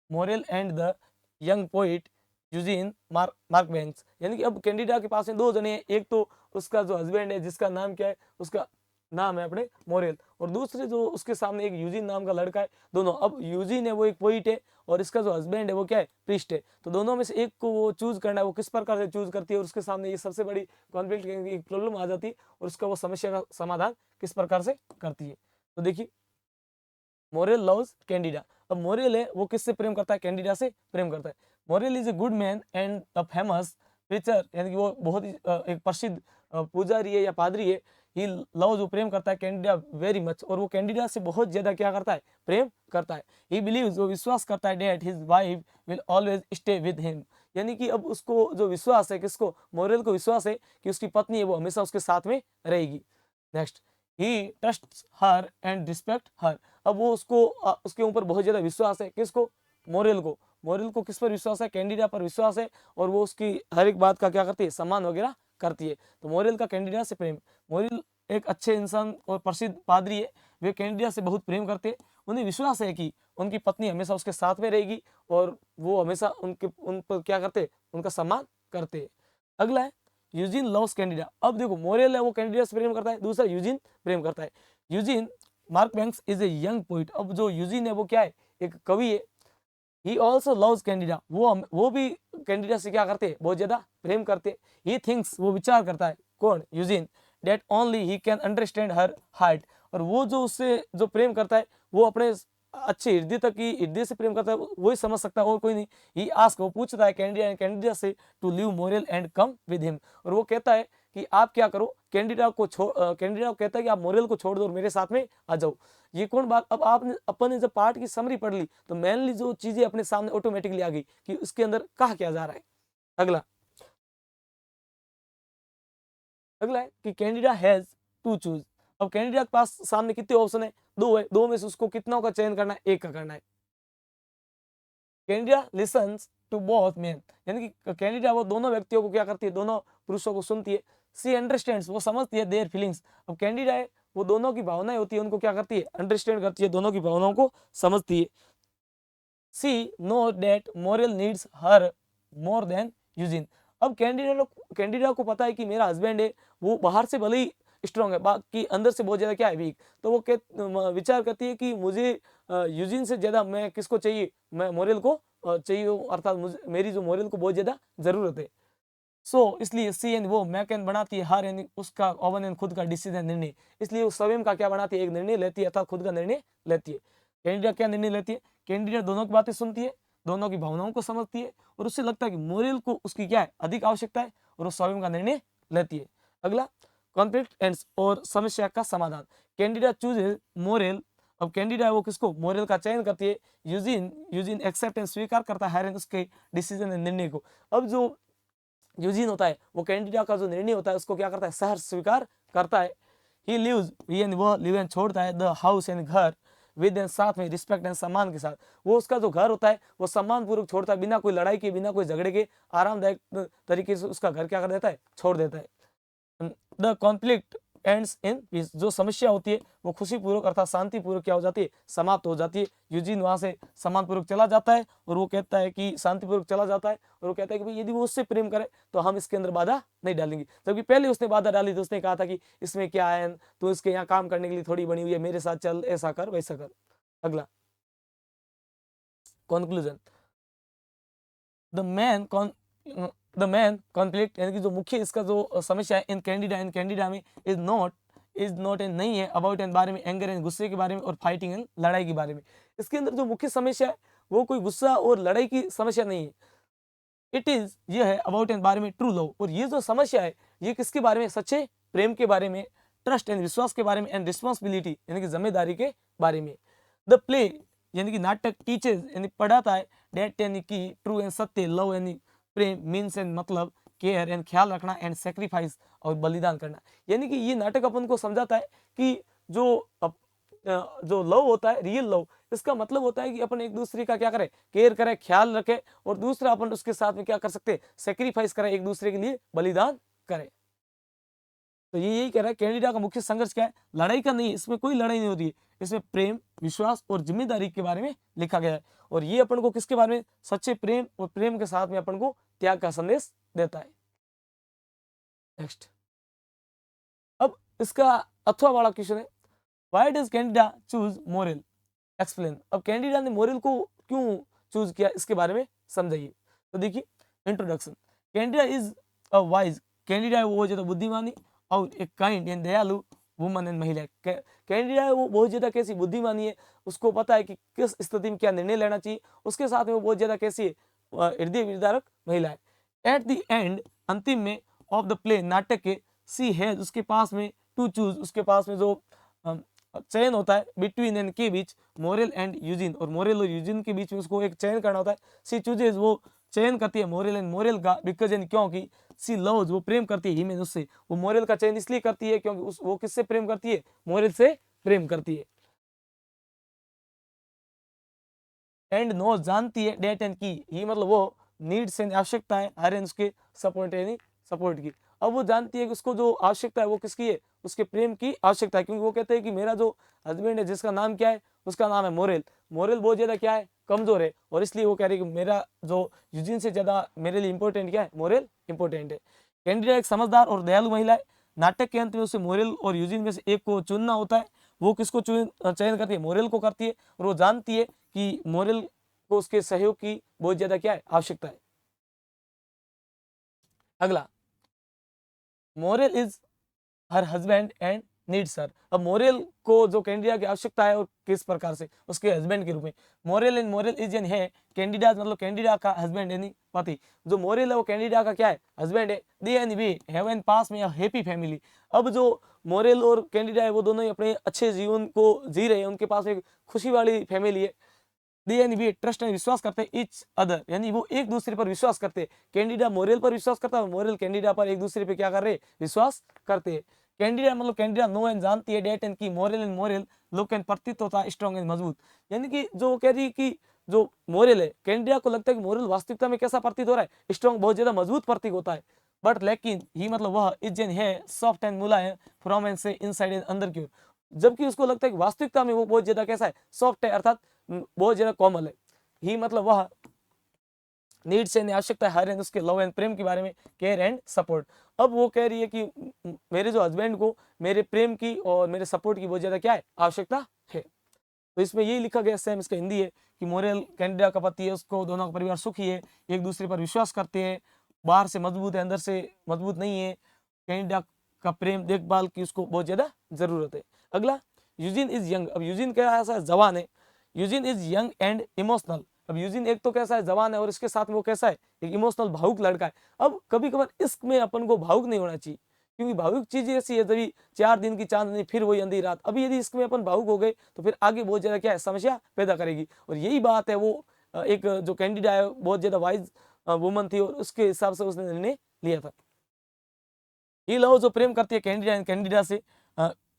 Morell and the young poet Eugene Marchbanks, यानी कि अब कैंडिडा के पास में 2 जने हैं। एक तो उसका जो हस्बैंड है जिसका नाम क्या है, उसका नाम है अपने मोरेल, और दूसरे जो उसके सामने एक यूजीन नाम का लड़का है। दोनों, अब यूजीन है वो एक पोइट है और इसका जो हस्बैंड है वो क्या है, प्रीस्ट है। तो दोनों में से एक को वो चूज करना है, वो किस प्रकार से चूज करती है, और उसके सामने ये सबसे बड़ी कॉन्फ्लिक्ट एक प्रॉब्लम आ जाती है, और उसका वो समस्या का समाधान किस प्रकार से करती है। तो देखिए मोरेल लव्स कैंडिडा। अब मोरेल है वो किससे प्रेम करता है, कैंडिडा से प्रेम करता है। Morel is a good man and a famous preacher, यानी कि वो बहुत ही एक प्रसिद्ध पुजारी है या पादरी है। ही लव, जो प्रेम करता है कैंडिडा वेरी मच, और वो कैंडिडा से बहुत ज्यादा क्या करता है, प्रेम करता है। ही बिलीव्स, वो विश्वास करता है that his wife will always stay with him, यानी कि अब उसको जो विश्वास है, किसको, मोरेल को विश्वास है कि उसकी पत्नी है वो हमेशा उसके साथ में रहेगी। Next, he trusts her and respect हर। अब वो उसको उसके ऊपर बहुत ज्यादा विश्वास है, किसको, मोरेल को। मोरेल को किस पर विश्वास है, कैंडिडा पर विश्वास है, और वो उसकी हर एक बात का क्या करती है, सम्मान वगैरह करती है। तो मोरेल का कैंडिडा से प्रेम, मोरेल एक अच्छे इंसान और प्रसिद्ध पादरी है, वे कैंडिडा से बहुत प्रेम करते हैं। उन्हें विश्वास है कि उनकी पत्नी हमेशा उसके साथ में रहेगी और वो हमेशा उन पर क्या करते, उनका सम्मान करते। अगला है यूजिन लव्स कैंडिडा। अब देखो मोरेल है वो कैंडिडा से प्रेम करता है, दूसरा यूजिन प्रेम करता है। Eugene Marchbanks is a young poet. अब जो यूजिन है वो क्या है, एक कवि है। ही ऑल्सो लव्स कैंडिडा, वो भी कैंडिडा से क्या करते हैं, बहुत ज्यादा प्रेम करते। ही थिंक्स, वो विचार करता है, कौन, Eugene, that only he can understand her heart. और वो जो उससे जो प्रेम करता है वो अपने अच्छे हृदय तक की हृदय से प्रेम करता है, वही समझ सकता है और कोई नहीं। ही आस्क, वो पूछता है कैंडिडा से to leave Morell and come with him. और वो कहता है कि आप क्या करो, कैंडिडा को कहता है कि आप मोरेल को छोड़ दो और मेरे साथ में आ जाओ। ये कौन बात, अब आपने अपन ने जब पार्ट की समरी पढ़ ली तो मेनली जो चीजें अपने सामने ऑटोमेटिकली आ गई कि उसके अंदर कहा क्या जा रहा है। अगला अगला है कि कैंडिडा हैज टू चूज। अब कैंडिडा के पास सामने कितने ऑप्शन है, दो है, दो में से उसको कितनों का चयन करना है, एक का करना है। Candida listens to both men, यानी कि कैंडिडा वो दोनों व्यक्तियों को क्या करती है, दोनों पुरुषों को सुनती है। सी अंडरस्टैंड्स, वो समझती है देयर फीलिंग्स। अब कैंडिडा है वो दोनों की भावनाएं होती है, उनको क्या करती है, अंडरस्टैंड करती है, दोनों की भावनाओं को समझती है। She know that Morell needs her more than Eugene. अब कैंडिडा को पता है कि मेरा हस्बैंड है वो बाहर से भले ही स्ट्रांग है, बाकी अंदर से बहुत ज्यादा क्या है, वीक। तो वो विचार करती है कि मुझे यूजिन से ज्यादा मैं किसको चाहिए, मैं मोरल को चाहिए, अर्थात मुझे मेरी जो मोरल को बहुत ज्यादा जरूरत है। सो इसलिए सी एन वो मैकन बनाती है हर यानी उसका ओवन एन खुद का डिसीजन, निर्णय। इसलिए वो स्वयं का क्या बनाती है, एक निर्णय लेती है, अर्थात खुद का निर्णय लेती है। कैंडिडा क्या निर्णय लेती है, कैंडिडा दोनों की बातें सुनती है, दोनों की भावनाओं को समझती है और उससे लगता है कि मोरल को उसकी क्या है, अधिक आवश्यकता है, और वो स्वयं का निर्णय लेती है। अगला कॉन्फ्लिक्ट एंड्स, और समस्या का समाधान। Candida chooses moral. अब कैंडिडा वो किसको, मोरल का चयन करती है। यूजिन एक्सेप्ट एंड स्वीकार करता है उसके डिसीजन निर्णय को। अब जो यूजिन होता है वो कैंडिडा का जो निर्णय होता है उसको क्या करता है, सहर्ष स्वीकार करता है। ही लिव्स, वो लिव एंड छोड़ता है द हाउस एंड घर विद एंड साथ में रिस्पेक्ट एंड सम्मान के साथ। वो उसका जो घर होता है वो सम्मान पूर्वक छोड़ता है, बिना कोई लड़ाई के, बिना कोई झगड़े के, आरामदायक तरीके से उसका घर क्या कर देता है, छोड़ देता है। The conflict ends in peace, जो समस्या होती है वो खुशीपूर्वक अर्थात शांतिपूर्वक क्या हो जाती है, समाप्त हो जाती है। यूजिन वहां से सम्मानपूर्वक चला जाता है और वो कहता है कि शांतिपूर्वक चला जाता है और वो कहता है कि भाई यदि वो उससे प्रेम करे तो हम इसके अंदर बाधा नहीं डालेंगे। जबकि पहले उसने बाधा डाली तो उसने कहा था कि इसमें क्या है, तो इसके यहाँ काम करने के लिए थोड़ी बनी हुई है, मेरे साथ चल, ऐसा कर वैसा कर। अगला conclusion. The man the man conflict, यानी कि जो मुख्य इसका जो समस्या है इन कैंडिडा में इज नॉट एंड नहीं है अबाउट एंड बारे में, एंगर एंड गुस्से के बारे में, और फाइटिंग एंड लड़ाई के बारे में। इसके अंदर जो मुख्य समस्या है वो कोई गुस्सा और लड़ाई की समस्या नहीं है। इट इज, ये है अबाउट एंड बारे में ट्रू लव, और ये जो समस्या है ये किसके बारे में, सच्चे प्रेम के बारे में, ट्रस्ट एंड विश्वास के बारे में, एंड रिस्पॉन्सिबिलिटी यानी कि जिम्मेदारी के बारे में। द प्ले यानी कि नाटक टीचर्स यानी पढ़ाता है, डेट यानी कि ट्रू एंड सत्य, लव यानी प्रेम, मीन्स एंड मतलब, केयर एंड ख्याल रखना, एंड सेक्रीफाइस और बलिदान करना। यानी कि ये नाटक अपन को समझाता है कि जो लव होता है, रियल लव, इसका मतलब होता है कि अपन एक दूसरे का क्या करें, केयर करें, ख्याल रखें, और दूसरा अपन उसके साथ में क्या कर सकते हैं, सेक्रीफाइस करें, एक दूसरे के लिए बलिदान करें। तो ये यही कह रहा है कैंडिडा का मुख्य संघर्ष क्या है, लड़ाई का नहीं, इसमें कोई लड़ाई नहीं होती है, इसमें प्रेम, विश्वास और जिम्मेदारी के बारे में लिखा गया है। और ये अपन को किसके बारे में, सच्चे प्रेम, और प्रेम के साथ में अपन को त्याग का संदेश देता है। नेक्स्ट, अब इसका अथवा वाला क्वेश्चन है, why does Candida choose moral, explain. अब कैंडिडा ने मोरल को क्यों चूज किया, इसके बारे में समझाइए। तो देखिए introduction. Candida is a wise, Candida है वो ज्यादा बुद्धिमानी और एक काइंड एंड दयालु वुमन एंड महिला। कैंडिडा है वो बहुत ज्यादा कैसी बुद्धिमानी है, उसको पता है कि किस स्थिति में क्या निर्णय लेना चाहिए, उसके साथ में वो बहुत ज्यादा कैसी है, हृदय विदारक महिला है। एट द एंड, अंतिम में, ऑफ द प्ले, नाटक के, सी हैज, उसके पास में, टू चूज, उसके पास में जो चयन होता है, बिटवीन एंड के बीच, मोरल एंड यूजिन, और मोरल और यूजिन के बीच में उसको एक चयन करना होता है। सी चूजेज, वो चयन करती है मोरल एंड मोरल का, बिकॉज एंड क्योंकि, सी लव्स, वो प्रेम करती है, ही में उससे, वो मोरल का चयन इसलिए करती है क्योंकि वो किससे प्रेम करती है, मोरल से प्रेम करती है। एंड नो, जानती है, डेट एंड की, ही मतलब वो नीड्स एंड आवश्यकता है, हर एंड उसके सपोर्ट यानी सपोर्ट की। अब वो जानती है कि उसको जो आवश्यकता है वो किसकी है, उसके प्रेम की आवश्यकता है, क्योंकि वो कहते हैं कि मेरा जो हस्बैंड है जिसका नाम क्या है, उसका नाम है मोरेल, मोरेल बहुत ज्यादा क्या है, कमजोर है, और इसलिए वो कह रहे हैं कि मेरा जो यूजिन से ज्यादा मेरे लिए इंपॉर्टेंट क्या है, मोरेल इंपॉर्टेंट है। कैंडिडा एक समझदार और दयालु महिला है। नाटक के अंत में उसे मोरेल और यूजिन में से एक को चुनना होता है। वो किसको चयन करती है, मोरेल को करती है, और वो जानती है कि मोरेल को उसके सहयोग की बहुत ज्यादा क्या है, आवश्यकता है। अगला, Morell is her husband and needs her. अब मोरेल को जो कैंडिडा की आवश्यकता है और किस प्रकार से, उसके हस्बैंड के रूप में। Morel and Morel is an है कैंडिडा, मतलब कैंडिडा का हस्बैंड यानी पति। जो मोरेल है वो कैंडिडा का क्या है, हस्बैंड है। दे एंड वे हैव एन पास में हैप्पी फैमिली। अब जो मोरेल और कैंडिडा है वो दोनों ही अपने अच्छे जीवन को जी रहे हैं, उनके पास एक खुशी वाली फैमिली है। दे यानी वे ट्रस्ट एंड विश्वास करते हैं इच अदर, यानी वो एक दूसरे पर विश्वास करते हैं। कैंडिडा मोरेल पर विश्वास करता है, मोरेल कैंडिडा पर एक दूसरे पे क्या कर रहे हैं, विश्वास करते हैं। कैंडिडा मतलब कैंडिडा नो एंड जानती है डेट एंड की Morel and Morel look and प्रतीत होता है स्ट्रॉन्ग एंड मजबूत। यानी कि जो वो कह रही है कि जो मोरेल है, कैंडिडा को लगता है कि मोरेल वास्तविकता में कैसा प्रतीत हो रहा है, स्ट्रॉन्ग, बहुत ज्यादा मजबूत प्रतीक होता है। बट लेकिन ही मतलब वह इज एन है soft and Mulayam from and से इनसाइड एंड अंदर की ओर। जबकि उसको लगता है कि वास्तविकता में वो बहुत ज्यादा कैसा है, सॉफ्ट है, अर्थात बहुत ज्यादा कोमल है। ही मतलब वह नीड्स एंड आवश्यकता है हर एंड उसके लव एंड प्रेम के बारे में, केयर एंड सपोर्ट। अब वो कह रही है कि मेरे जो हस्बैंड को मेरे प्रेम की और मेरे सपोर्ट की बहुत ज्यादा क्या है, आवश्यकता है। तो इसमें यही लिखा गया, सेम इसका हिंदी है कि मोरेल कैंडिडा का पति है, उसको दोनों का परिवार सुखी है, एक दूसरे पर विश्वास करते हैं, बाहर से मजबूत है, अंदर से मजबूत नहीं है। कैंडिडा का प्रेम देखभाल की उसको बहुत ज्यादा जरूरत है। अगला, यूजिन इज यंग। अब यूजिन कैसा है, जवान है। Eugene is young and emotional. अब यूजिन एक तो कैसा है, जवान है, और इसके साथ में वो कैसा है, एक इमोशनल भावुक लड़का है। अब कभी कभार इश्क में अपन को भावुक नहीं होना चाहिए, क्योंकि भावुक चीज ऐसी है, तभी 4 दिन की चांदनी फिर वही अंधी रात। अभी यदि इश्क में अपन भावुक हो गए तो फिर आगे बहुत ज्यादा क्या है, समस्या पैदा करेगी। और यही बात है, वो एक जो कैंडिडा है बहुत ज्यादा वाइज वुमन थी, और उसके हिसाब से उसने निर्णय लिया था। ही लव जो प्रेम करती है कैंडिडा कैंडिडा से,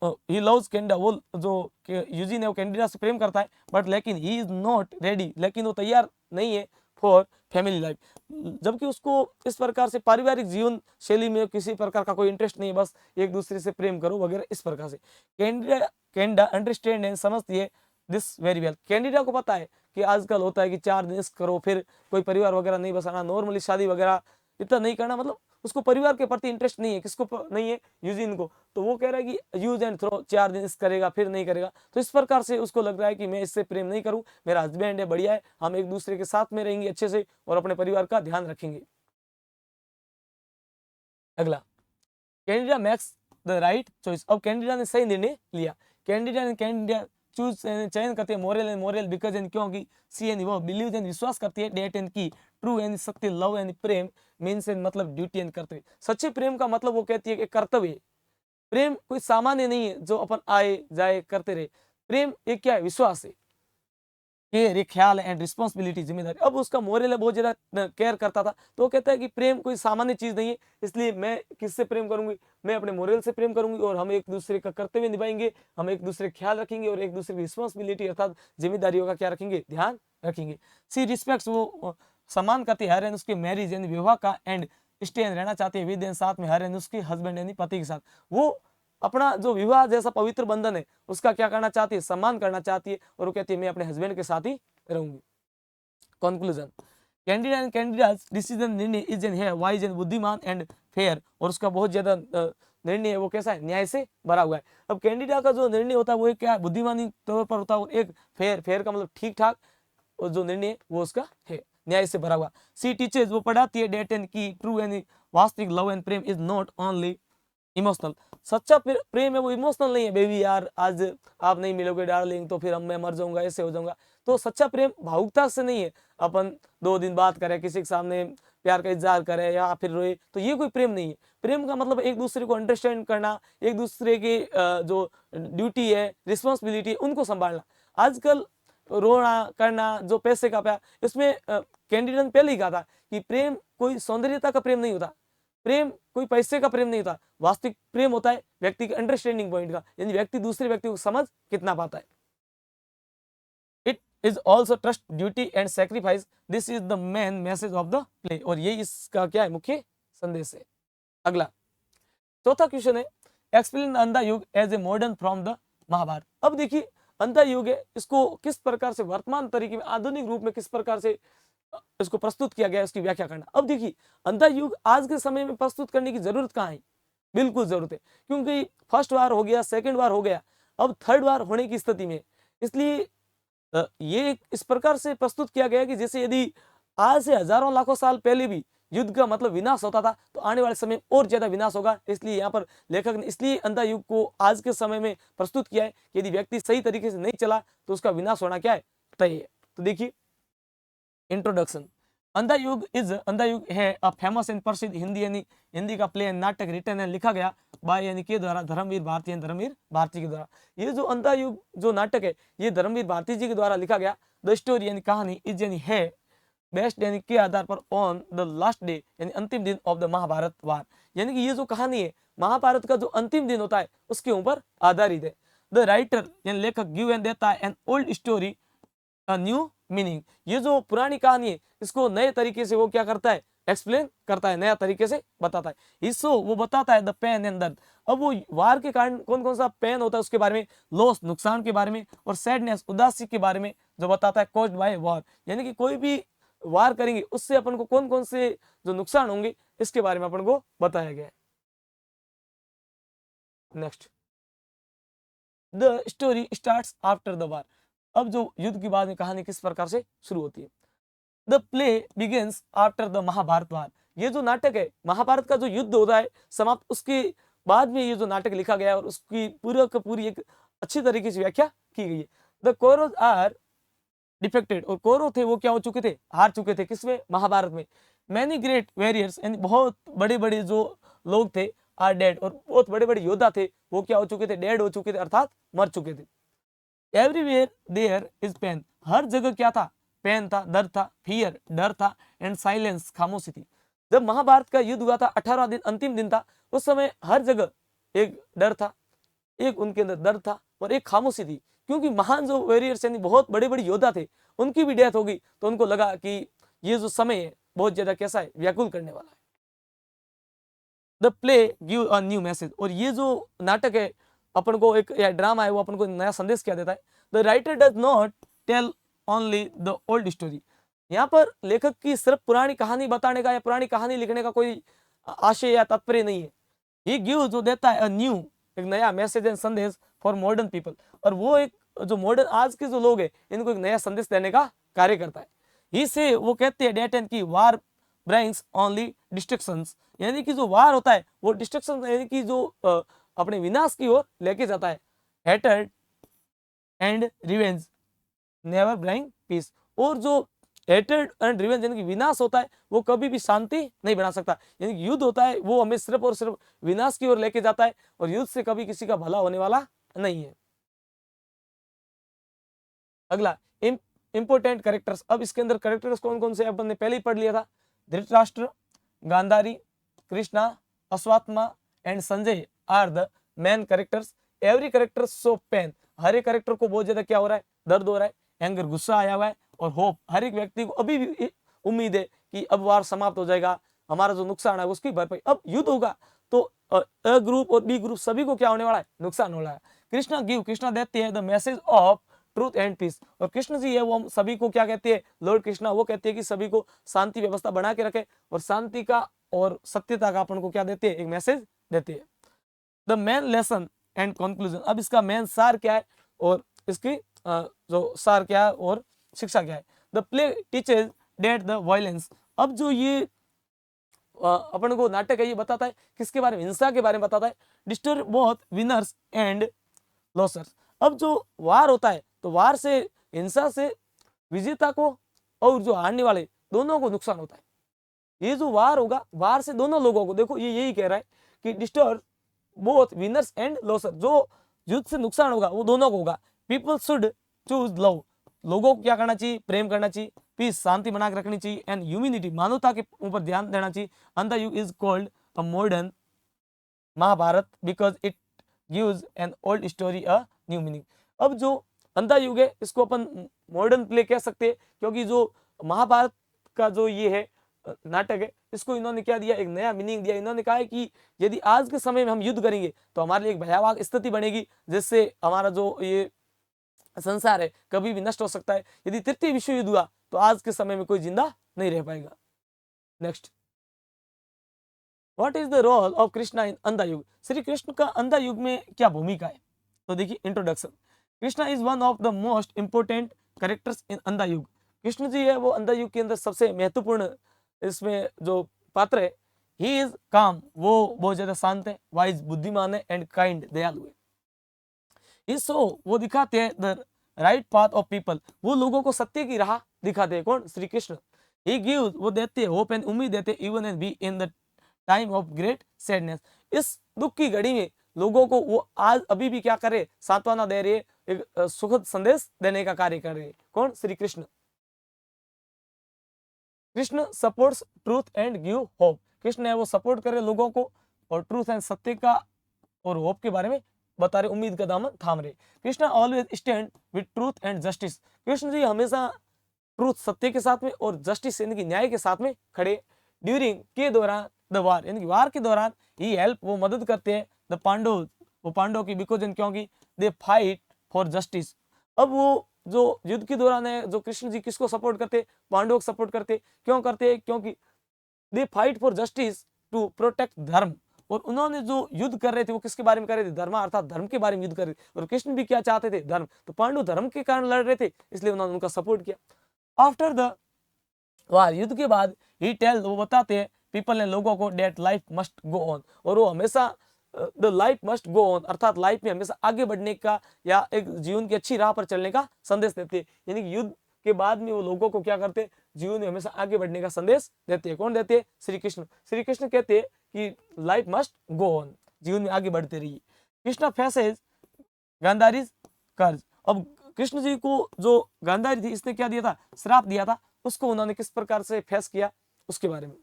ही लव्स कैंडिडा, वो जो यूजिन है वो कैंडिडा से प्रेम करता है। बट लेकिन ही इज नॉट रेडी, लेकिन वो तैयार नहीं है फॉर फैमिली लाइफ। जबकि उसको इस प्रकार से पारिवारिक जीवन शैली में किसी प्रकार का कोई इंटरेस्ट नहीं है, बस एक दूसरे से प्रेम करो वगैरह इस प्रकार से। कैंडिडा कैंडिडा अंडरस्टैंड एंड समझती है दिस वेरी वेल। कैंडिडा को पता है कि आजकल होता है कि 4 दिन इश्क करो, फिर कोई परिवार वगैरह नहीं बसाना, नॉर्मली शादी वगैरह इतना नहीं करना, मतलब उसको परिवार के प्रति इंटरेस्ट नहीं है। किसको नहीं है, यूजिन को। तो वो कह रहा है कि यूज एंड थ्रो, 4 दिन इस करेगा फिर नहीं करेगा। तो इस प्रकार से उसको लग रहा है कि मैं इससे प्रेम नहीं करूं, मेरा हस्बैंड है, बढ़िया है, हम एक दूसरे के साथ में रहेंगे अच्छे से और अपने परिवार का ध्यान रखेंगे। अगला, Candida max the right choice. अब कैंडिडा ने सही निर्णय लिया। कैंडिडा चूज चयन करते हैं moral and moral because and क्योंकि सी एंड वो बिलीव एंड विश्वास करती है, डेट एंड की ट्रू एंड सत्य, love and Prem means and मतलब ड्यूटी एंड कर्तव्य। सच्चे प्रेम का मतलब वो कहती है कि कर्तव्य। प्रेम कोई सामान्य नहीं है जो अपन आए जाए करते रहे। प्रेम एक क्या है, विश्वास है, केयर, ख्याल एंड रिस्पॉन्सिबिलिटी, जिम्मेदारी। अब उसका मोरल है बहुत ज्यादा केयर करता था, तो वो कहता है कि प्रेम कोई सामान्य चीज नहीं है, इसलिए मैं किससे प्रेम करूंगी, मैं अपने मोरल से प्रेम करूंगी, और हम एक दूसरे का कर्तव्य निभाएंगे, हम एक दूसरे का ख्याल रखेंगे, और एक दूसरे की रिस्पॉन्सिबिलिटी अर्थात जिम्मेदारियों का क्या रखेंगे, ध्यान रखेंगे। सी रिस्पेक्ट्स, वो सम्मान करती है हर एंड उसके मैरिज यानी विवाह का, एंड स्टे एंड रहना चाहती है विद एंड साथ में हर एंड उसके हस्बैंड यानी पति के साथ। वो अपना जो विवाह जैसा पवित्र बंधन है उसका क्या करना चाहती है, सम्मान करना चाहती है, और वो कहती है मैं अपने हस्बैंड के साथ ही रहूंगी। कंक्लूजन, कैंडिडा एंड कैंडिडास डिसीजन निर्णय इज एन है वाइज एंड बुद्धिमान एंड फेयर, और उसका बहुत ज्यादा निर्णय है वो कैसा है, न्याय से भरा हुआ है। अब कैंडिडा का जो निर्णय होता है वो एक क्या है, बुद्धिमानी तौर पर होता है, और एक फेयर, फेयर का मतलब ठीक ठाक, और जो निर्णय वो उसका है न्याय से भरा हुआ। सी टीचर्स, वो पढ़ाती है डेट एंड की ट्रू एंड वास्तविक love and Prem is not only emotional. सच्चा प्रेम है वो इमोशनल नहीं है, बेबी यार आज आप नहीं मिलोगे डार्लिंग तो फिर हम मैं मर जाऊंगा, ऐसे हो जाऊंगा। तो सच्चा प्रेम भावुकता से नहीं है, अपन 2 दिन बात करें, किसी के सामने प्यार का इजहार करे या फिर रोए, तो ये कोई प्रेम नहीं है। प्रेम का मतलब एक दूसरे को अंडरस्टैंड करना, एक दूसरे के जो ड्यूटी है, रिस्पॉन्सिबिलिटी है, उनको संभालना। आजकल रोना करना जो पैसे का प्यार, इसमें कैंडिडेट पहले ही कहा था कि प्रेम कोई सौंदर्यता का प्रेम नहीं होता, प्रेम कोई पैसे का प्रेम नहीं होता। वास्तविक प्रेम होता है व्यक्ति के अंडरस्टैंडिंग पॉइंट का, यानी व्यक्ति दूसरे व्यक्ति को समझ कितना पाता है। It is also trust, duty and sacrifice, this is the main message of the play, और ये इसका क्या है, मुख्य संदेश है। अगला, चौथा क्वेश्चन है explain Andha Yug as a modern from the Mahabharata. अब देखिए अंधा युग है, इसको किस प्रकार से वर्तमान तरीके में आधुनिक रूप में किस प्रकार से इसको प्रस्तुत किया गया, उसकी व्याख्या करना। अब देखिए अंधा युग आज के समय में प्रस्तुत करने की जरूरत कहाँ है, बिल्कुल जरूरत है, क्योंकि फर्स्ट वार हो गया, सेकंड वार हो गया, अब थर्ड वार होने की स्थिति में, इसलिए ये इस प्रकार से प्रस्तुत किया गया कि जैसे यदि आज से हजारों लाखों साल पहले भी युद्ध का मतलब विनाश होता था, तो आने वाले समय और ज्यादा विनाश होगा। इसलिए यहाँ पर लेखक ने इसलिए अंधा युग को आज के समय में प्रस्तुत किया है कि यदि व्यक्ति सही तरीके से नहीं चला तो उसका विनाश होना क्या है, तय है। तो देखिए इंट्रोडक्शन। अंधा युग है अ फेमस एंड प्रसिद्ध हिंदी यानी हिंदी का प्ले एंड नाटक रिटन एंड लिखा गया बाय यानी के द्वारा धर्मवीर भारती धर्मवीर भारती के द्वारा। ये जो अंधा युग जो नाटक है ये धर्मवीर भारती जी के द्वारा लिखा गया। द स्टोरी यानी कहानी इज यानी है बेस्ट यानी के आधार पर ऑन द लास्ट डे यानी अंतिम दिन ऑफ द महाभारत वार, यानी कि ये जो कहानी है महाभारत का जो अंतिम दिन होता है उसके ऊपर आधारित है। द राइटर यानी लेखक गिव एंड देता है N old story a new meaning. ये जो पुरानी कहानी है इसको नए तरीके से वो क्या करता है, एक्सप्लेन करता है, नया तरीके से बताता है। इसो वो बताता है द पेन एंड दर्द। अब वो वार के कारण कौन कौन सा पेन होता है उसके बारे में, लॉस नुकसान के बारे में, और सैडनेस उदासी के बारे में जो बताता है कॉज्ड बाय वॉर, यानी कि कोई भी वार करेंगे उससे अपन को कौन कौन से जो नुकसान होंगे इसके बारे में अपन को बताया गया है। Next the story starts after the war. अब जो युद्ध के बाद में कहानी किस प्रकार से शुरू होती है। The play begins after the Mahabharata war. ये जो नाटक है महाभारत का जो युद्ध होता है समाप्त, उसके बाद में ये जो नाटक लिखा गया है और उसकी पूरी एक अच्छी तरीके से व्याख्या की गई है। द कौरव आर डिफेक्टेड, और कौरव थे वो क्या हो चुके थे, हार चुके थे, किसमें, महाभारत में। मैनी ग्रेट वॉरियर्स यानी बहुत बड़े बड़े जो लोग थे आर डेड, और बहुत बड़े बड़े योद्धा थे वो क्या हो चुके थे, डेड हो चुके थे, अर्थात मर चुके थे। एवरीवेयर देयर इज पेन, हर जगह क्या था, पेन था, दर्द था, फियर डर था, एंड साइलेंस खामोशी थी। जब महाभारत का युद्ध हुआ था 18वां दिन अंतिम दिन था, उस समय हर जगह एक डर था, एक उनके अंदर दर्द था और एक खामोशी थी, क्योंकि महान जो वॉरियर्स यानी बहुत बड़े बड़े योद्धा थे उनकी भी डेथ होगी, तो उनको लगा कि ये जो समय है बहुत ज्यादा कैसा है, व्याकुल करने वाला है। The play give a new message, और ये जो नाटक है अपन को एक या ड्रामा है वो अपन को नया संदेश क्या देता है। The writer does not tell only the old story, यहाँ पर लेखक की सिर्फ पुरानी कहानी बताने का या पुरानी कहानी लिखने का कोई आशय या तात्पर्य नहीं है। ये गिव जो देता है अ न्यू, एक नया मैसेज एंड संदेश फॉर मॉडर्न पीपल, और वो एक जो मॉडर्न आज के जो लोग हैं इनको एक नया संदेश देने का कार्य करता है। ही से वो कहते हैं डेट एंड की वार ब्रिंग्स ओनली डिस्ट्रक्शंस, यानी कि जो वार होता है वो डिस्ट्रक्शन यानी कि जो अपने विनाश की ओर लेके जाता है। Hatred and revenge never bring peace, और जो हेटर्ड एंड रिवेंज यानी कि विनाश होता है वो कभी भी शांति नहीं बना सकता, यानी कि युद्ध होता है वो हमें सिर्फ और सिर्फ विनाश की ओर लेके जाता है, और युद्ध से कभी किसी का भला होने वाला नहीं है। अगला इंपोर्टेंट कैरेक्टर्स। अब इसके अंदर कैरेक्टर्स कौन कौन से अपन ने पहले ही पढ़ लिया था। Dhritarashtra, Gandhari, Krishna, Ashwatthama and Sanjay are the main characters. Every character so pain, हर एक कैरेक्टर को बहुत ज्यादा क्या हो रहा है, दर्द हो रहा है, एंगर गुस्सा आया हुआ है, और होप हर एक व्यक्ति को अभी भी उम्मीद है कि अब वार समाप्त हो जाएगा, हमारा जो नुकसान है उसकी भरपाई। अब युद्ध होगा तो ए ग्रुप और बी ग्रुप सभी को क्या होने वाला है, नुकसान हो रहा है। कृष्णा देते हैं the message of truth and peace, और कृष्ण जी है वो सभी को क्या कहते हैं, लॉर्ड कृष्णा वो कहते हैं कि सभी को शांति व्यवस्था बना के रखे, और शांति का और सत्यता का अपन को क्या देते हैं, एक मैसेज देते हैं। The main lesson and conclusion, अब इसका मेन सार क्या है और इसकी जो सार क्या है और शिक्षा क्या है। The play teaches that the violence, अब जो ये अपन को नाटक है ये बताता है किसके बारे में, हिंसा के बारे में बताता है। डिस्टोर बोथ विनर्स एंड लॉसर्स, अब जो वार होता है तो वार से, हिंसा से विजेता को और जो हारने वाले दोनों को नुकसान होता है। ये जो वार होगा वार से दोनों लोगों को, देखो ये यही कह रहा है कि डिस्टोर बोथ विनर्स एंड लॉसर, जो युद्ध से नुकसान होगा वो दोनों को होगा। पीपल शुड चूज लव, लोगों को क्या करना चाहिए, प्रेम करना चाहिए। पीस, शांति बना के रखनी चाहिए। एंड ह्यूमैनिटी, मानवता के ऊपर ध्यान देना चाहिए। Andha Yug is called a modern Mahabharata because it gives an old story a new meaning. अब जो अंधा युग है इसको अपन मॉडर्न प्ले कह सकते हैं, क्योंकि जो महाभारत का जो ये है नाटक है, इसको इन्होंने क्या दिया, एक नया मीनिंग दिया। इन्होंने कहा है कि यदि आज के समय में हम युद्ध करेंगे तो हमारे लिए एक भयावह स्थिति बनेगी, जिससे हमारा जो ये संसार है कभी भी नष्ट हो सकता है। यदि तृतीय विश्व युद्ध हुआ तो आज के समय में कोई जिंदा नहीं रह पाएगा। Next, what is the role of Krishna in Andha Yug? Shri Krishna का अंधा युग में क्या भूमिका है? तो देखिए, introduction, Krishna is one of the most important characters in Andha युग। कृष्ण जी है वो अंधा युग के अंदर सबसे महत्वपूर्ण इसमें जो पात्र है। ही इज काम, वो बहुत ज्यादा शांत है, वाइज बुद्धिमान है, एंड काइंड दयालु है। सो वो दिखाते हैं the right path of people, वो लोगों को सत्य की राह दिखाते हैं। कौन? श्री कृष्ण। ही गिव्स, वो देते हैं होप एंड उम्मीद देते हैं, even and be in the time of great sadness, इस दुख की घड़ी में लोगों को वो आज अभी भी क्या करे, सांत्वना दे रहे, एक सुखद संदेश देने का कार्य कर रहे हैं। कौन? Shri Krishna. Krishna supports truth and give hope, Krishna है वो सपोर्ट करे लोगों को और ट्रूथ एंड सत्य का और होप के बारे में बता रहे, उम्मीद का दामन थाम रहे। Krishna always stand with truth and justice, Krishna ji हमेशा ट्रूथ सत्य के साथ में और जस्टिस यानी कि न्याय के साथ में खड़े। ड्यूरिंग के दौरान द वार यानी कि वार के दौरान ही हेल्प, वो मदद करते हैं द पांडव, वो पांडव की, बिकॉज एंड क्योंकि दे फाइट फॉर जस्टिस। अब वो जो युद्ध के दौरान है, जो कृष्ण जी किसको सपोर्ट करते? पांडवों को सपोर्ट करते। क्यों करते? क्योंकि they fight for justice to protect dharma, और उन्होंने जो युद्ध कर रहे थे वो किसके बारे में कर रहे थे? धर्म, अर्थात धर्म के बारे में युद्ध कर रहे थे। और कृष्ण भी क्या चाहते थे? धर्म। तो पांडु धर्म के कारण लड़ रहे थे, इसलिए उन्होंने उनका सपोर्ट किया। आफ्टर द वार, युद्ध के बाद, ही टेल, वो बताते हैं पीपल ने, लोगों को, that life must go on, और वो हमेशा the life must go on, अर्थात लाइफ में हमेशा आगे बढ़ने का या एक जीवन की अच्छी राह पर चलने का संदेश देते हैं। यानी कि युद्ध के बाद में वो लोगों को क्या करते? जीवन में हमेशा आगे बढ़ने का संदेश देते हैं। कौन देते हैं? श्री कृष्ण। श्री कृष्ण कहते हैं कि लाइफ मस्ट गो ऑन, जीवन में आगे बढ़ते रहिए। कृष्णा फेसेस गांधारी कर्ज, अब कृष्ण जी को जो गांधारी थी, इसने क्या दिया था? श्राप दिया था। उसको उन्होंने किस प्रकार से फेस किया, उसके बारे में।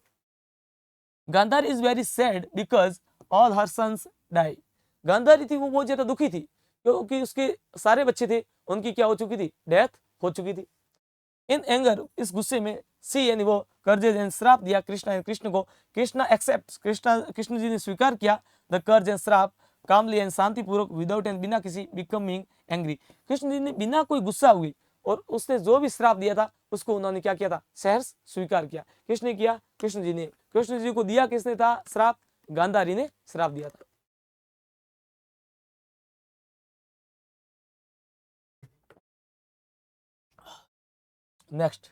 Gandhari is very sad because all her sons die, Gandhari थी वो बहुत ज्यादा दुखी थी क्योंकि उसके सारे बच्चे थे, उनकी क्या हो चुकी थी? डेथ हो चुकी थी। इन एंगर, इस गुस्से में, सी यानी वो कर्जेज एंड श्राप दिया कृष्णा एंड कृष्ण को। कृष्णा एक्सेप्ट, कृष्ण जी ने स्वीकार किया द कर्ज एंड श्राप कामली एंड शांतिपूर्वक, विदाउट एंड, बिना किसी बिकमिंग एंग्री। कृष्ण जी ने बिना कोई गुस्सा हुई और उसने जो भी श्राप दिया था उसको उन्होंने क्या किया था? सहर्ष स्वीकार किया। किसने किया? कृष्ण जी ने। कृष्ण जी को दिया किसने था श्राप? गांधारी ने श्राप दिया था। नेक्स्ट,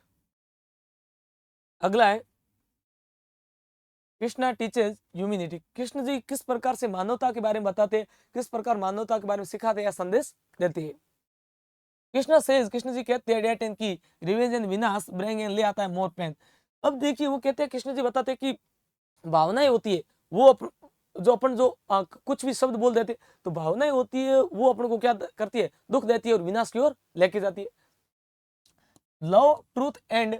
अगला है कृष्णा टीचेज ह्यूमैनिटी, कृष्ण जी किस प्रकार से मानवता के बारे में बताते हैं, किस प्रकार मानवता के बारे में सिखाते या संदेश देते हैं। कृष्णा सेज, कृष्ण जी कहते हैं डेट एंड की रिवेंज एंड विनाश ब्रिंग एंड ले आता है मोर पेन। अब देखिए वो कहते हैं, कृष्ण जी बताते हैं कि भावनाएं होती है वो जो अपन जो कुछ भी शब्द बोल देते तो भावनाएं होती है वो अपन को क्या करती है? दुख देती है और विनाश की ओर लेके जाती है। Love truth and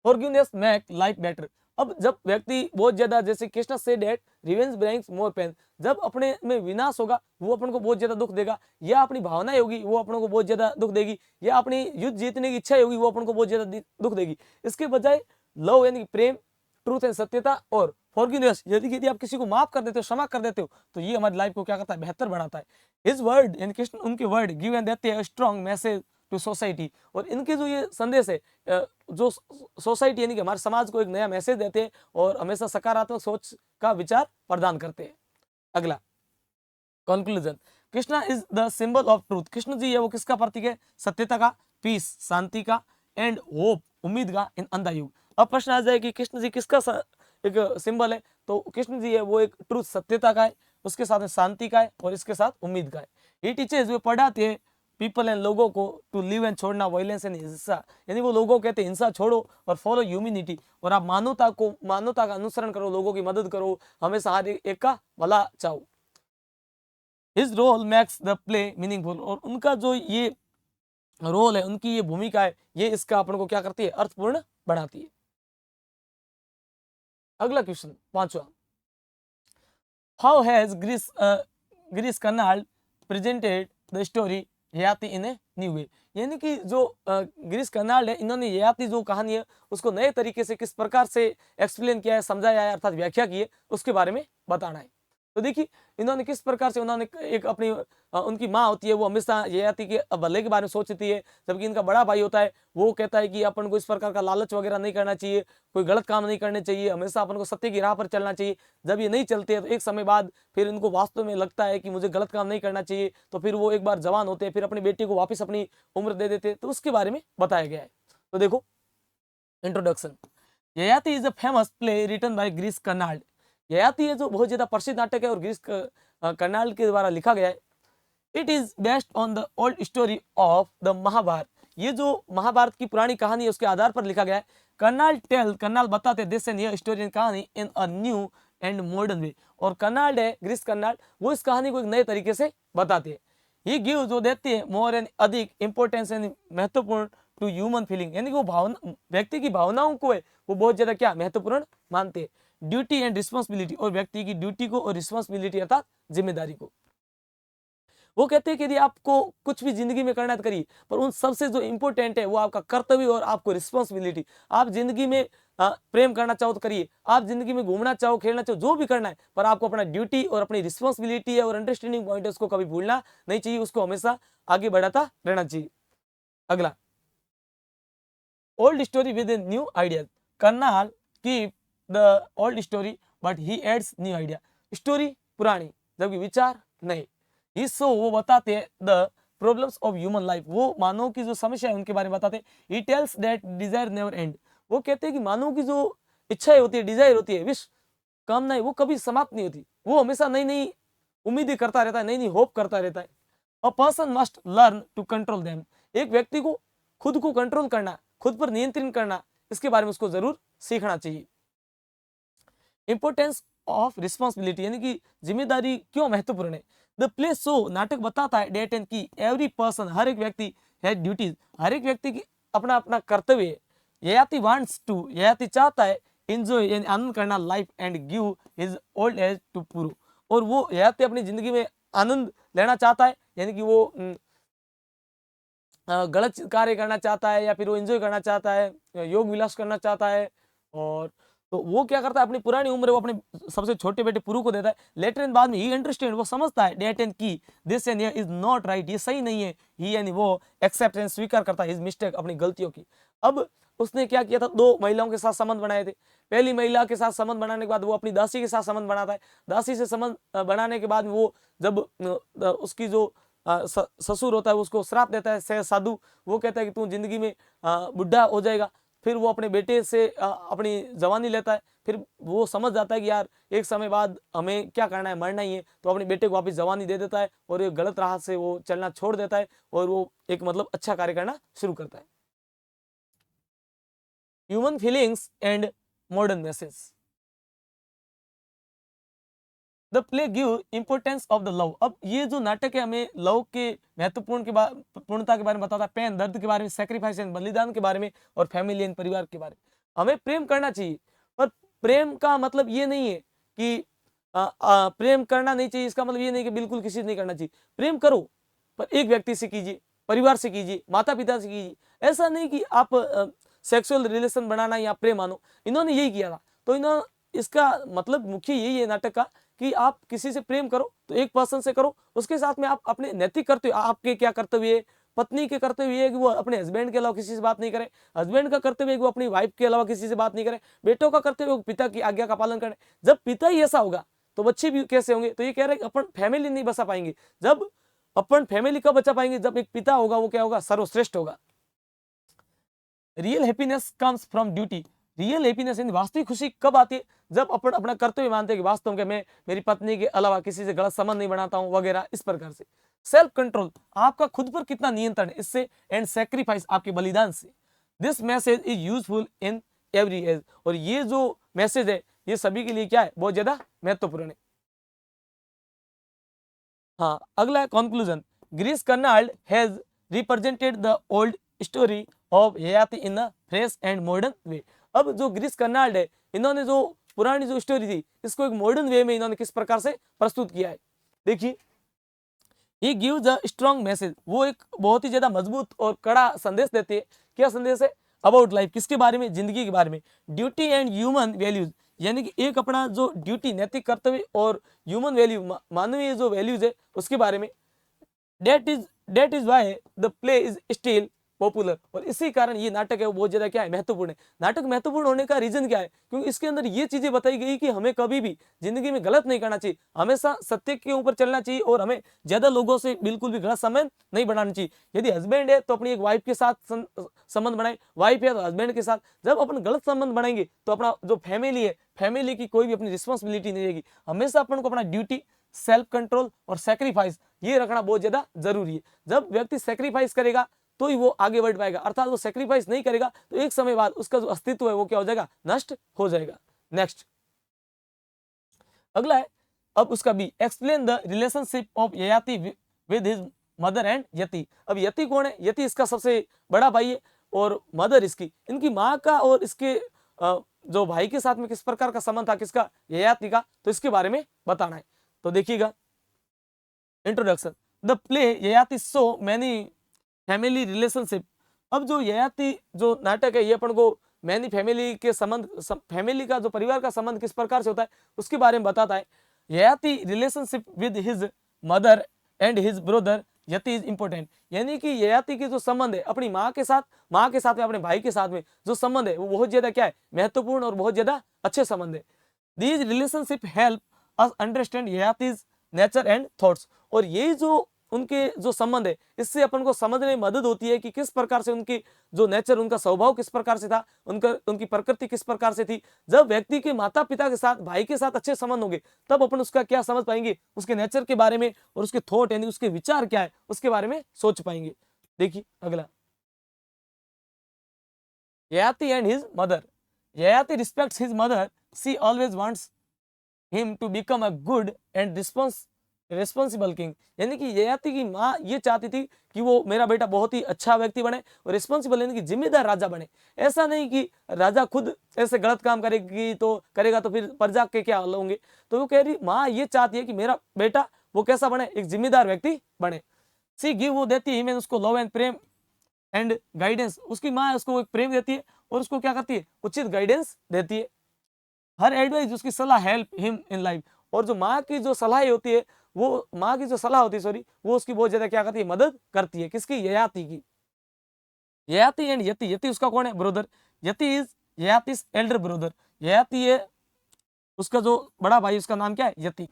forgiveness make life better, अब जब व्यक्ति बहुत ज्यादा, जैसे कृष्णा से that revenge brings more pain, जब अपने में विनाश होगा वो अपन को बहुत ज्यादा दुख देगा, या अपनी भावनाएं होगी वो अपन को बहुत ज्यादा दुख देगी, या अपनी युद्ध जीतने की इच्छा होगी वो अपन को बहुत ज्यादा दुख देगी। इसके बजाय लव यानी प्रेम, ट्रूथ एंड सत्यता और फॉरगिवनेस, यदि आप किसी को माफ कर देते हो, क्षमा कर देते हो, तो ये हमारी लाइफ को क्या करता है? बेहतर बनाता है। हिज वर्ड यानी कृष्ण, उनके वर्ड गिव एंड देते हैं स्ट्रॉन्ग मैसेज टू सोसाइटी, और इनके जो ये संदेश है जो सोसाइटी यानी कि हमारे समाज को एक नया मैसेज देते हैं और हमेशा सकारात्मक सोच का विचार प्रदान करते हैं। अगला, conclusion, Krishna is the symbol of truth, Krishna ji है वो किसका प्रतीक है? सत्यता का, पीस शांति का, एंड होप उम्मीद का इन अंधा युग। अब प्रश्न आ जाए कि कृष्ण जी किसका एक सिंबल है, तो कृष्ण जी है वो एक ट्रूथ सत्यता का है, उसके साथ में शांति का है और इसके साथ उम्मीद का है। ये टीचर्स वे पढ़ाते हैं पीपल एंड लोगों को टू लिव एंड छोड़ना वायलेंस एंड हिंसा, यानी वो लोगों कहते हैं हिंसा छोड़ो और फॉलो ह्यूमैनिटी, और आप मानवता का अनुसरण करो, लोगों की मदद करो, हमेशा हर एक का भला चाहो। His role makes the play meaningful, और उनका जो ये रोल है, उनकी ये भूमिका है, ये इसका अपन को क्या करती है? अर्थपूर्ण बनाती है। अगला क्वेश्चन, पांचवा, how has Girish Karnad presented the story Yayati in a new way, यानी कि जो गिरीश कर्नाड है, इन्होंने ययाति जो कहानी है उसको नए तरीके से किस प्रकार से एक्सप्लेन किया है, समझाया है, अर्थात व्याख्या की है, उसके बारे में बताना है। तो देखिए इन्होंने किस प्रकार से, उन्होंने एक अपनी उनकी माँ होती है वो हमेशा ययाति के भले के बारे में सोचती है, जबकि इनका बड़ा भाई होता है वो कहता है कि अपन को इस प्रकार का लालच वगैरह नहीं करना चाहिए, कोई गलत काम नहीं करने चाहिए, हमेशा अपन को सत्य की राह पर चलना चाहिए। जब ये नहीं चलते हैं तो एक समय बाद फिर इनको वास्तव में लगता है कि मुझे गलत काम नहीं करना चाहिए, तो फिर वो एक बार जवान होते हैं, फिर अपनी बेटी को वापस अपनी उम्र दे देते हैं। तो उसके बारे में बताया गया है। तो देखो introduction, Yayati is a famous play written by Girish Karnad. Yayati है जो बहुत ज्यादा प्रसिद्ध नाटक है और गिरीश कर्नाड के द्वारा लिखा गया है। It is based on the old story of the Mahabharata, ये जो महाभारत की पुरानी कहानी है उसके आधार पर लिखा गया है। कर्नाल बताते दिस एंड ये स्टोरी कहानी in a new and modern way, और कर्नाड है गिरीश कर्नाड, वो इस कहानी को एक नए तरीके से बताते हैं। ये गिव जो देते हैं मोर एंड अधिक इंपॉर्टेंस एंड महत्वपूर्ण टू ह्यूमन फीलिंग, यानी कि वो भावना, व्यक्ति की भावनाओं को है वो बहुत ज्यादा क्या महत्वपूर्ण मानते हैं। ड्यूटी एंड रिस्पॉन्सिबिलिटी, और व्यक्ति की ड्यूटी को और रिस्पॉन्सिबिलिटी अर्थात जिम्मेदारी को। वो कहते हैं कि यदि आपको कुछ भी जिंदगी में करना है तो करिए, पर उन सबसे जो इंपॉर्टेंट है वो आपका कर्तव्य और आपको रिस्पॉन्सिबिलिटी। आप जिंदगी में प्रेम करना चाहो तो करिए, आप जिंदगी में घूमना चाहो, खेलना चाहो, जो भी करना है, पर आपको अपना ड्यूटी और अपनी रिस्पॉन्सिबिलिटी है और अंडरस्टैंडिंग पॉइंट है उसको कभी भूलना नहीं चाहिए, उसको हमेशा आगे बढ़ाता रहना चाहिए। अगला, old story with new idea, Karnad keep the old story but he adds new idea. Story पुरानी जबकि विचार नए। सो वो बताते हैं the problems of human life, वो मानव की जो समस्या है उनके बारे में बताते हैं। He tells that desire never and, वो कहते हैं कि मानव की जो इच्छाएं होती है, डिजायर होती है, विश, कामनाएं, वो कभी समाप्त नहीं होती, वो हमेशा नई नई उम्मीदें करता रहता है, नई नई होप करता रहता है। A person must learn to control them, एक व्यक्ति को खुद को कंट्रोल करना, खुद पर नियंत्रण करना, इसके बारे में उसको जरूर सीखना चाहिए। इंपोर्टेंस ऑफ रिस्पॉन्सिबिलिटी, यानी कि जिम्मेदारी क्यों महत्वपूर्ण है। द प्ले शो, नाटक बताता है डेट एंड की एवरी पर्सन, हर एक व्यक्ति हैज ड्यूटीज, हर एक व्यक्ति की अपना अपना कर्तव्य है। ययाति वांट्स टू, ययाति चाहता है एंजॉय, यानी आनंद करना, life and give his old age to Puru, और वो ययाति अपनी जिंदगी में आनंद लेना चाहता है, यानी कि वो गलत कार्य करना चाहता है या फिर वो एंजॉय करना चाहता है, योग विलास करना चाहता है, और तो वो क्या करता है अपनी पुरानी उम्र वो अपने सबसे छोटे बेटे पुरु को देता है। लेटर एंड बाद में ही अंडरस्टैंड, वो समझता है डेट एंड की this and is not right, ये सही नहीं है। ही यानी वो एक्सेप्ट एंड स्वीकार करता है हिज मिस्टेक, अपनी गलतियों की। अब उसने क्या किया था, दो महिलाओं के साथ संबंध बनाए थे। पहली महिला के साथ संबंध बनाने के बाद वो अपनी दासी के साथ संबंध बनाता है। दासी से संबंध बनाने के बाद वो जब उसकी जो ससुर होता है उसको श्राप देता है, सह साधु, वो कहता है कि तू जिंदगी में बुढ़ा हो जाएगा। फिर वो अपने बेटे से अपनी जवानी लेता है, फिर वो समझ जाता है कि यार एक समय बाद हमें क्या करना है, मरना ही है, तो अपने बेटे को वापस जवानी दे देता है और एक गलत राह से वो चलना छोड़ देता है और वो एक मतलब अच्छा कार्य करना शुरू करता है। Human feelings and modern message, the play give importance of the love. अब ये जो नाटक है हमें लव के महत्वपूर्ण के पूर्णता के बारे में बताता है, पेन दर्द के बारे में, सेक्रीफाइस एंड बलिदान के बारे में, और फैमिली एंड परिवार के बारे में। हमें प्रेम करना चाहिए, पर प्रेम का मतलब ये नहीं है कि प्रेम करना नहीं चाहिए, इसका मतलब ये नहीं कि बिल्कुल किसी से नहीं करना चाहिए। प्रेम करो, पर एक व्यक्ति से कीजिए, परिवार से कीजिए, माता पिता से कीजिए। ऐसा नहीं कि आप सेक्सुअल रिलेशन बनाना या प्रेम मानो, इन्होंने यही किया था। तो इन्होंने इसका मतलब मुख्य यही है नाटक का कि आप किसी से प्रेम करो तो एक पर्सन से करो, उसके साथ में आप अपने नैतिक कर्तव्य, आपके क्या कर्तव्य है। पत्नी के कर्तव्य है कि वो अपने हस्बैंड के अलावा किसी से बात नहीं करे, हस्बैंड का कर्तव्य है कि वो अपनी वाइफ के अलावा किसी से बात नहीं करे, बेटों का कर्तव्य है पिता की आज्ञा का पालन करे। जब पिता ही ऐसा होगा तो बच्चे भी कैसे होंगे। तो ये कह रहे हैं कि अपन फैमिली नहीं बचा पाएंगे। जब अपन फैमिली कब बचा पाएंगे, जब एक पिता होगा वो क्या होगा, सर्वश्रेष्ठ होगा। Real happiness comes from duty, real happiness यानी वास्तविक खुशी कब आती है, जब अपन अपना कर्तव्य मानते हैं कि वास्तव में मैं मेरी पत्नी के अलावा किसी से गलत संबंध नहीं बनाता हूं वगैरह, इस प्रकार से। सेल्फ कंट्रोल, आपका खुद पर कितना नियंत्रण है इससे, एंड सेक्रीफाइस, आपके बलिदान से। This message is useful in every age, और ये जो मैसेज है ये सभी के लिए क्या है, बहुत ज्यादा महत्वपूर्ण है। हाँ, अगला है conclusion. Girish Karnad has represented the old story of Yayati in a fresh and modern वे। अब जो गिरीश कर्नाड है, इन्होंने जो पुरानी जो स्टोरी थी इसको एक मॉडर्न वे में इन्होंने किस प्रकार से प्रस्तुत किया है। देखिए, he gives a strong message, वो एक बहुत ही ज्यादा मजबूत और कड़ा संदेश देती है। क्या संदेश है? अबाउट लाइफ, किसके बारे में? जिंदगी के बारे में। ड्यूटी एंड ह्यूमन वैल्यूज, यानी कि एक अपना जो ड्यूटी नैतिक कर्तव्य और ह्यूमन वैल्यू मानवीय जो वैल्यूज है उसके बारे में। That is why the play is still popular, और इसी कारण ये नाटक है वो बहुत ज्यादा क्या है? महत्वपूर्ण है। नाटक महत्वपूर्ण होने का रीजन क्या है? क्योंकि इसके अंदर ये चीजें बताई गई कि हमें कभी भी जिंदगी में गलत नहीं करना चाहिए, हमेशा सत्य के ऊपर चलना चाहिए और हमें ज्यादा लोगों से बिल्कुल भी गलत संबंध नहीं बनाना चाहिए। यदि हस्बैंड है तो अपनी एक वाइफ के साथ संबंध बनाए, वाइफ है तो हस्बैंड के साथ। जब अपन गलत संबंध बनाएंगे तो अपना जो फैमिली है, फैमिली की कोई भी अपनी रिस्पॉन्सिबिलिटी नहीं रहेगी। हमेशा अपन को अपना ड्यूटी, सेल्फ कंट्रोल और सेक्रीफाइस ये रखना बहुत ज्यादा जरूरी है। जब व्यक्ति सेक्रीफाइस करेगा तो ही वो आगे बढ़ पाएगा, अर्थात वो सेक्रीफाइस नहीं करेगा तो एक समय बाद उसका जो अस्तित्व है वो क्या हो जाएगा? नष्ट हो जाएगा। नेक्स्ट अगला है अब उसका B, explain the relationship of Yayati with his mother and Yati. अब यति कौन है? यति इसका सबसे बड़ा भाई है और मदर इसकी, इनकी माँ का और इसके जो भाई के साथ में किस प्रकार का संबंध था, किसका? ययाति का। तो इसके बारे में बताना है। तो देखिएगा introduction, the play Yayati so many family relationship. अब जो ययाति जो नाटक है ये अपन को मैनी फैमिली के संबंध, फैमिली का जो परिवार का संबंध किस प्रकार से होता है उसके बारे में बताता है। Yayati relationship with his mother and his brother Yati is important, यानी कि ययाति के जो संबंध है अपनी माँ के साथ में अपने भाई के साथ में जो संबंध है वो बहुत ज्यादा क्या है? महत्वपूर्ण और बहुत ज्यादा अच्छे संबंध है। These relationship help us understand Yayati's nature and thoughts, और यही जो उनके जो संबंध है इससे अपन को समझने में मदद होती है कि किस प्रकार से उनकी जो नेचर, उनका स्वभाव किस प्रकार से था, उनकी प्रकृति किस प्रकार से थी। जब व्यक्ति के माता पिता के साथ, भाई के साथ अच्छे संबंध होंगे तब अपन उसका क्या समझ पाएंगे? उसके नेचर के बारे में और उसके थॉट यानी उसके विचार क्या है उसके बारे में सोच पाएंगे। देखिए अगला, Yayati and his mother. Yayati respects his mother, she always wants him to become a good and responsible king, यानी कि ययाति की माँ ये चाहती थी कि वो मेरा बेटा बहुत ही अच्छा व्यक्ति बने और रिस्पॉन्सिबल यानी कि जिम्मेदार राजा बने। ऐसा नहीं कि राजा खुद ऐसे गलत काम करेगा तो फिर प्रजा के क्या हाल होंगे। तो वो कह रही माँ ये चाहती है कि मेरा बेटा वो कैसा बने? एक जिम्मेदार व्यक्ति बने। सी गिव, वो देती है हिमें उसको love and Prem and guidance, उसकी माँ उसको एक प्रेम देती है और उसको क्या करती है? उचित गाइडेंस देती है। हर एडवाइस, उसकी सलाह हेल्प हिम इन लाइफ, और जो माँ की जो सलाह होती है वो माँ की जो सलाह होती है सॉरी वो उसकी बहुत ज्यादा क्या करती है? मदद करती है। किसकी? ययाति की। ययाति एंड यति, यति उसका कौन है? Brother. Yati is Yayati's elder brother, Yayati है उसका जो बड़ा भाई, उसका नाम क्या है? यति।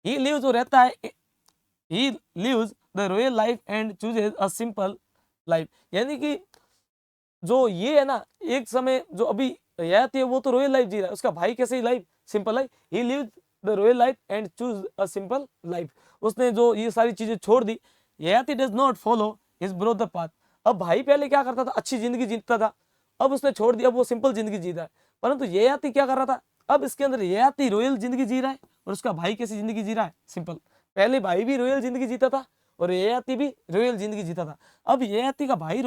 ही लिव्स, जो रहता है, he lives the royal life and chooses a simple life, यानी कि जो ये है ना एक समय जो अभी ययाति है वो तो रॉयल लाइफ जी रहा है, उसका भाई कैसे life? Simple life. He lives the royal life and choose a simple life, उसने जो ये सारी चीजें छोड़ दी। Yayati does not follow his brother path. अब भाई पहले क्या करता था? अच्छी जिंदगी जीता था, अब उसने छोड़ दिया, अब वो सिंपल जिंदगी जी रहा है। परंतु ययाति क्या कर रहा था? अब इसके अंदर ययाति रॉयल जिंदगी जी रहा है और उसका भाई कैसी जिंदगी जी रहा है? सिंपल। पहले भाई भी रॉयल जिंदगी जीता था और ययाति भी रॉयल जिंदगी जीता था। अब ययाति का भाई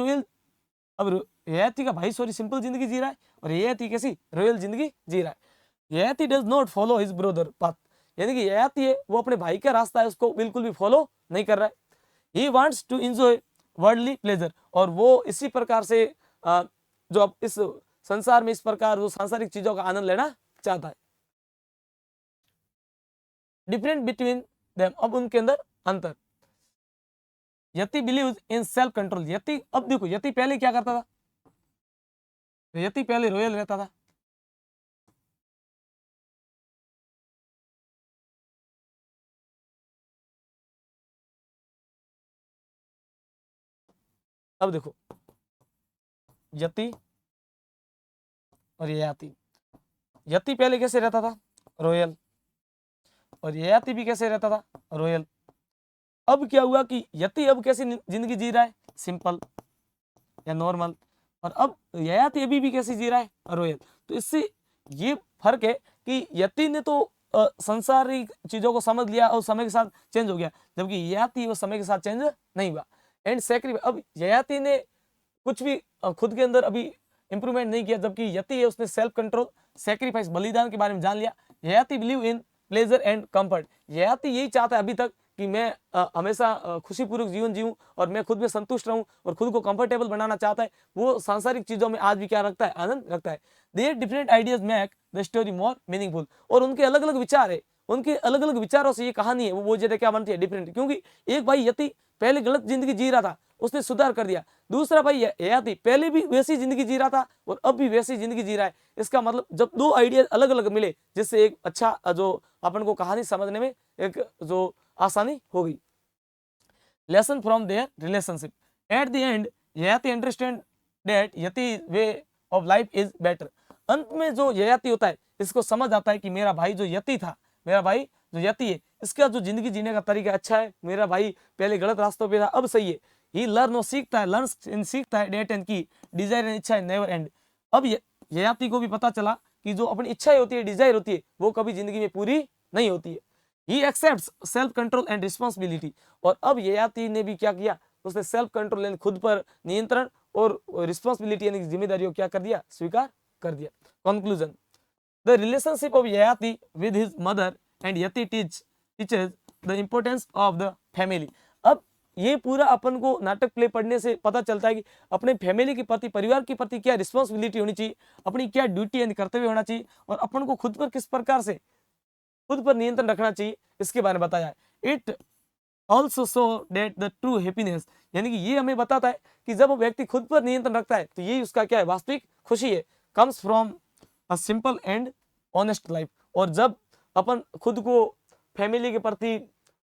ययाति का भाई सिंपल जिंदगी जी रहा है और ययाति कैसी? रॉयल जिंदगी जी रहा है। Yayati does not follow his brother path, यानी कि ययाति है वो अपने भाई का रास्ता है उसको बिल्कुल भी फॉलो नहीं कर रहा है। He wants to enjoy worldly pleasure, और वो इसी प्रकार से जो अब इस संसार में इस प्रकार जो सांसारिक चीजों का आनंद लेना चाहता है। डिफरेंट बिटवीन देम, अब उनके अंदर अंतर। यति बिलीव्स इन सेल्फ कंट्रोल, यति, अब देखो यति पहले क्या करता था? यति पहले रॉयल रहता था, अब देखो यति और ययाति, यति पहले कैसे रहता था? रॉयल, और ययाति भी कैसे रहता था? रॉयल। अब क्या हुआ कि यति अब कैसी जिंदगी जी रहा है? सिंपल या नॉर्मल, और अब ययाति अभी भी कैसी जी रहा है? रॉयल। तो इससे ये फर्क है कि यति ने तो संसारिक चीजों को समझ लिया और समय के साथ चेंज हो गया, जबकि ययाति वो समय के साथ चेंज नहीं हुआ। एंड सेक्रीफाइस, अब ययाति ने कुछ भी खुद के अंदर अभी इंप्रूवमेंट नहीं किया, जबकि यति है उसने सेल्फ कंट्रोल, सेक्रीफाइस, बलिदान के बारे में जान लिया। Yayati believe in pleasure and comfort, Yayati यही चाहता है अभी तक कि मैं हमेशा खुशीपूर्वक जीवन जीऊं और मैं खुद में संतुष्ट रहूं और खुद को कंफर्टेबल बनाना चाहता है, वो सांसारिक चीजों में आज भी क्या रखता है, आनंद रखता है। Their different ideas make the story more meaningful. और उनके अलग अलग विचार है, उनके अलग अलग विचारों से ये कहानी है वो जगह क्या बनती है, डिफरेंट। क्योंकि एक भाई यति पहले गलत जिंदगी जी रहा था, उसने सुधार कर दिया। दूसरा भाई हयाती पहले भी वैसी जिंदगी जी रहा था और अब भी वैसी जिंदगी जी रहा है। इसका मतलब जब दो आइडिया अलग अलग मिले, जिससे एक अच्छा जो अपन को कहानी समझने में एक जो आसानी हो गई। Lesson from their relationship at the end Yayati understand that Yati way of life is better. अंत में जो ययाति होता है इसको समझ आता है कि मेरा भाई जो यति था, मेरा भाई जो यति है, इसका जो जिंदगी जीने का तरीका अच्छा है। मेरा भाई पहले गलत रास्तों पे था, अब सही है। ही लर्न सीखता है, लर्न सीखता है डेट एंड की डिजायर एंड इच्छा नेवर एंड। अब ययाति को भी पता चला कि जो अपनी इच्छाएं होती है, डिजायर होती है, वो कभी जिंदगी में पूरी नहीं होती है। He accepts self control and responsibility. और अब ययाति ने भी क्या किया, उसने सेल्फ कंट्रोल यानी खुद पर नियंत्रण और रिस्पॉन्सिबिलिटी यानी जिम्मेदारी को क्या कर दिया, स्वीकार कर दिया। Conclusion, the relationship of Yayati with his mother and Yati teaches the importance of the family. अब ये पूरा अपन को नाटक प्ले पढ़ने से पता चलता है कि अपने फैमिली के प्रति, परिवार के प्रति क्या रिस्पॉन्सिबिलिटी होनी चाहिए, अपनी क्या ड्यूटी यानी कर्तव्य होना चाहिए, और अपन को खुद पर किस प्रकार से खुद पर नियंत्रण रखना चाहिए, इसके बारे में बताया है। It also show that the true happiness, यानी कि ये हमें बताता है कि जब वो व्यक्ति खुद पर नियंत्रण रखता है तो यही उसका क्या है, वास्तविक खुशी है। Comes from a simple and honest life. और जब अपन खुद को फैमिली के प्रति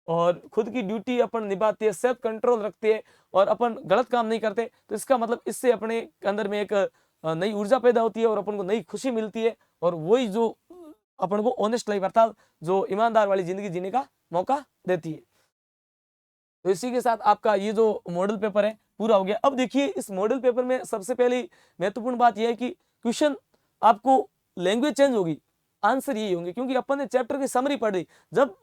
और खुद की ड्यूटी अपन निभाते हैं, सेल्फ कंट्रोल रखते हैं और अपन गलत काम नहीं करते, तो इसका मतलब इससे अपने अंदर में एक नई ऊर्जा पैदा होती है और अपन को नई खुशी मिलती है। और वही जो अपन को ऑनेस्ट लाइफ अर्थात जो ईमानदार वाली जिंदगी जीने का मौका देती है। तो इसी के साथ आपका ये जो मॉडल पेपर है पूरा हो गया। अब देखिए इस मॉडल पेपर में सबसे पहली महत्वपूर्ण बात यह है कि क्वेश्चन आपको लैंग्वेज चेंज होगी, आंसर यही होंगे, क्योंकि अपन ने चैप्टर की समरी पढ़ ली। जब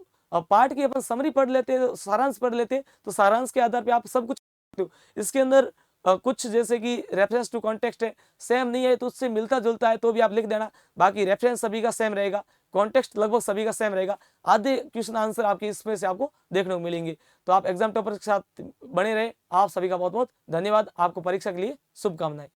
पार्ट की अपन समरी पढ़ लेते हैं, सारांश पढ़ लेते हैं, तो सारांश के आधार पे आप सब कुछ इसके अंदर कुछ जैसे कि रेफरेंस टू कॉन्टेक्स्ट है, सेम नहीं है तो उससे मिलता जुलता है तो भी आप लिख देना। बाकी रेफरेंस सभी का सेम रहेगा, कॉन्टेक्स्ट लगभग सभी का सेम रहेगा। आधे क्वेश्चन आंसर आपके इसमें से आपको देखने को मिलेंगे। तो आप एग्जाम टॉपर के साथ बने रहे। आप सभी का बहुत बहुत धन्यवाद। आपको परीक्षा के लिए शुभकामनाएं।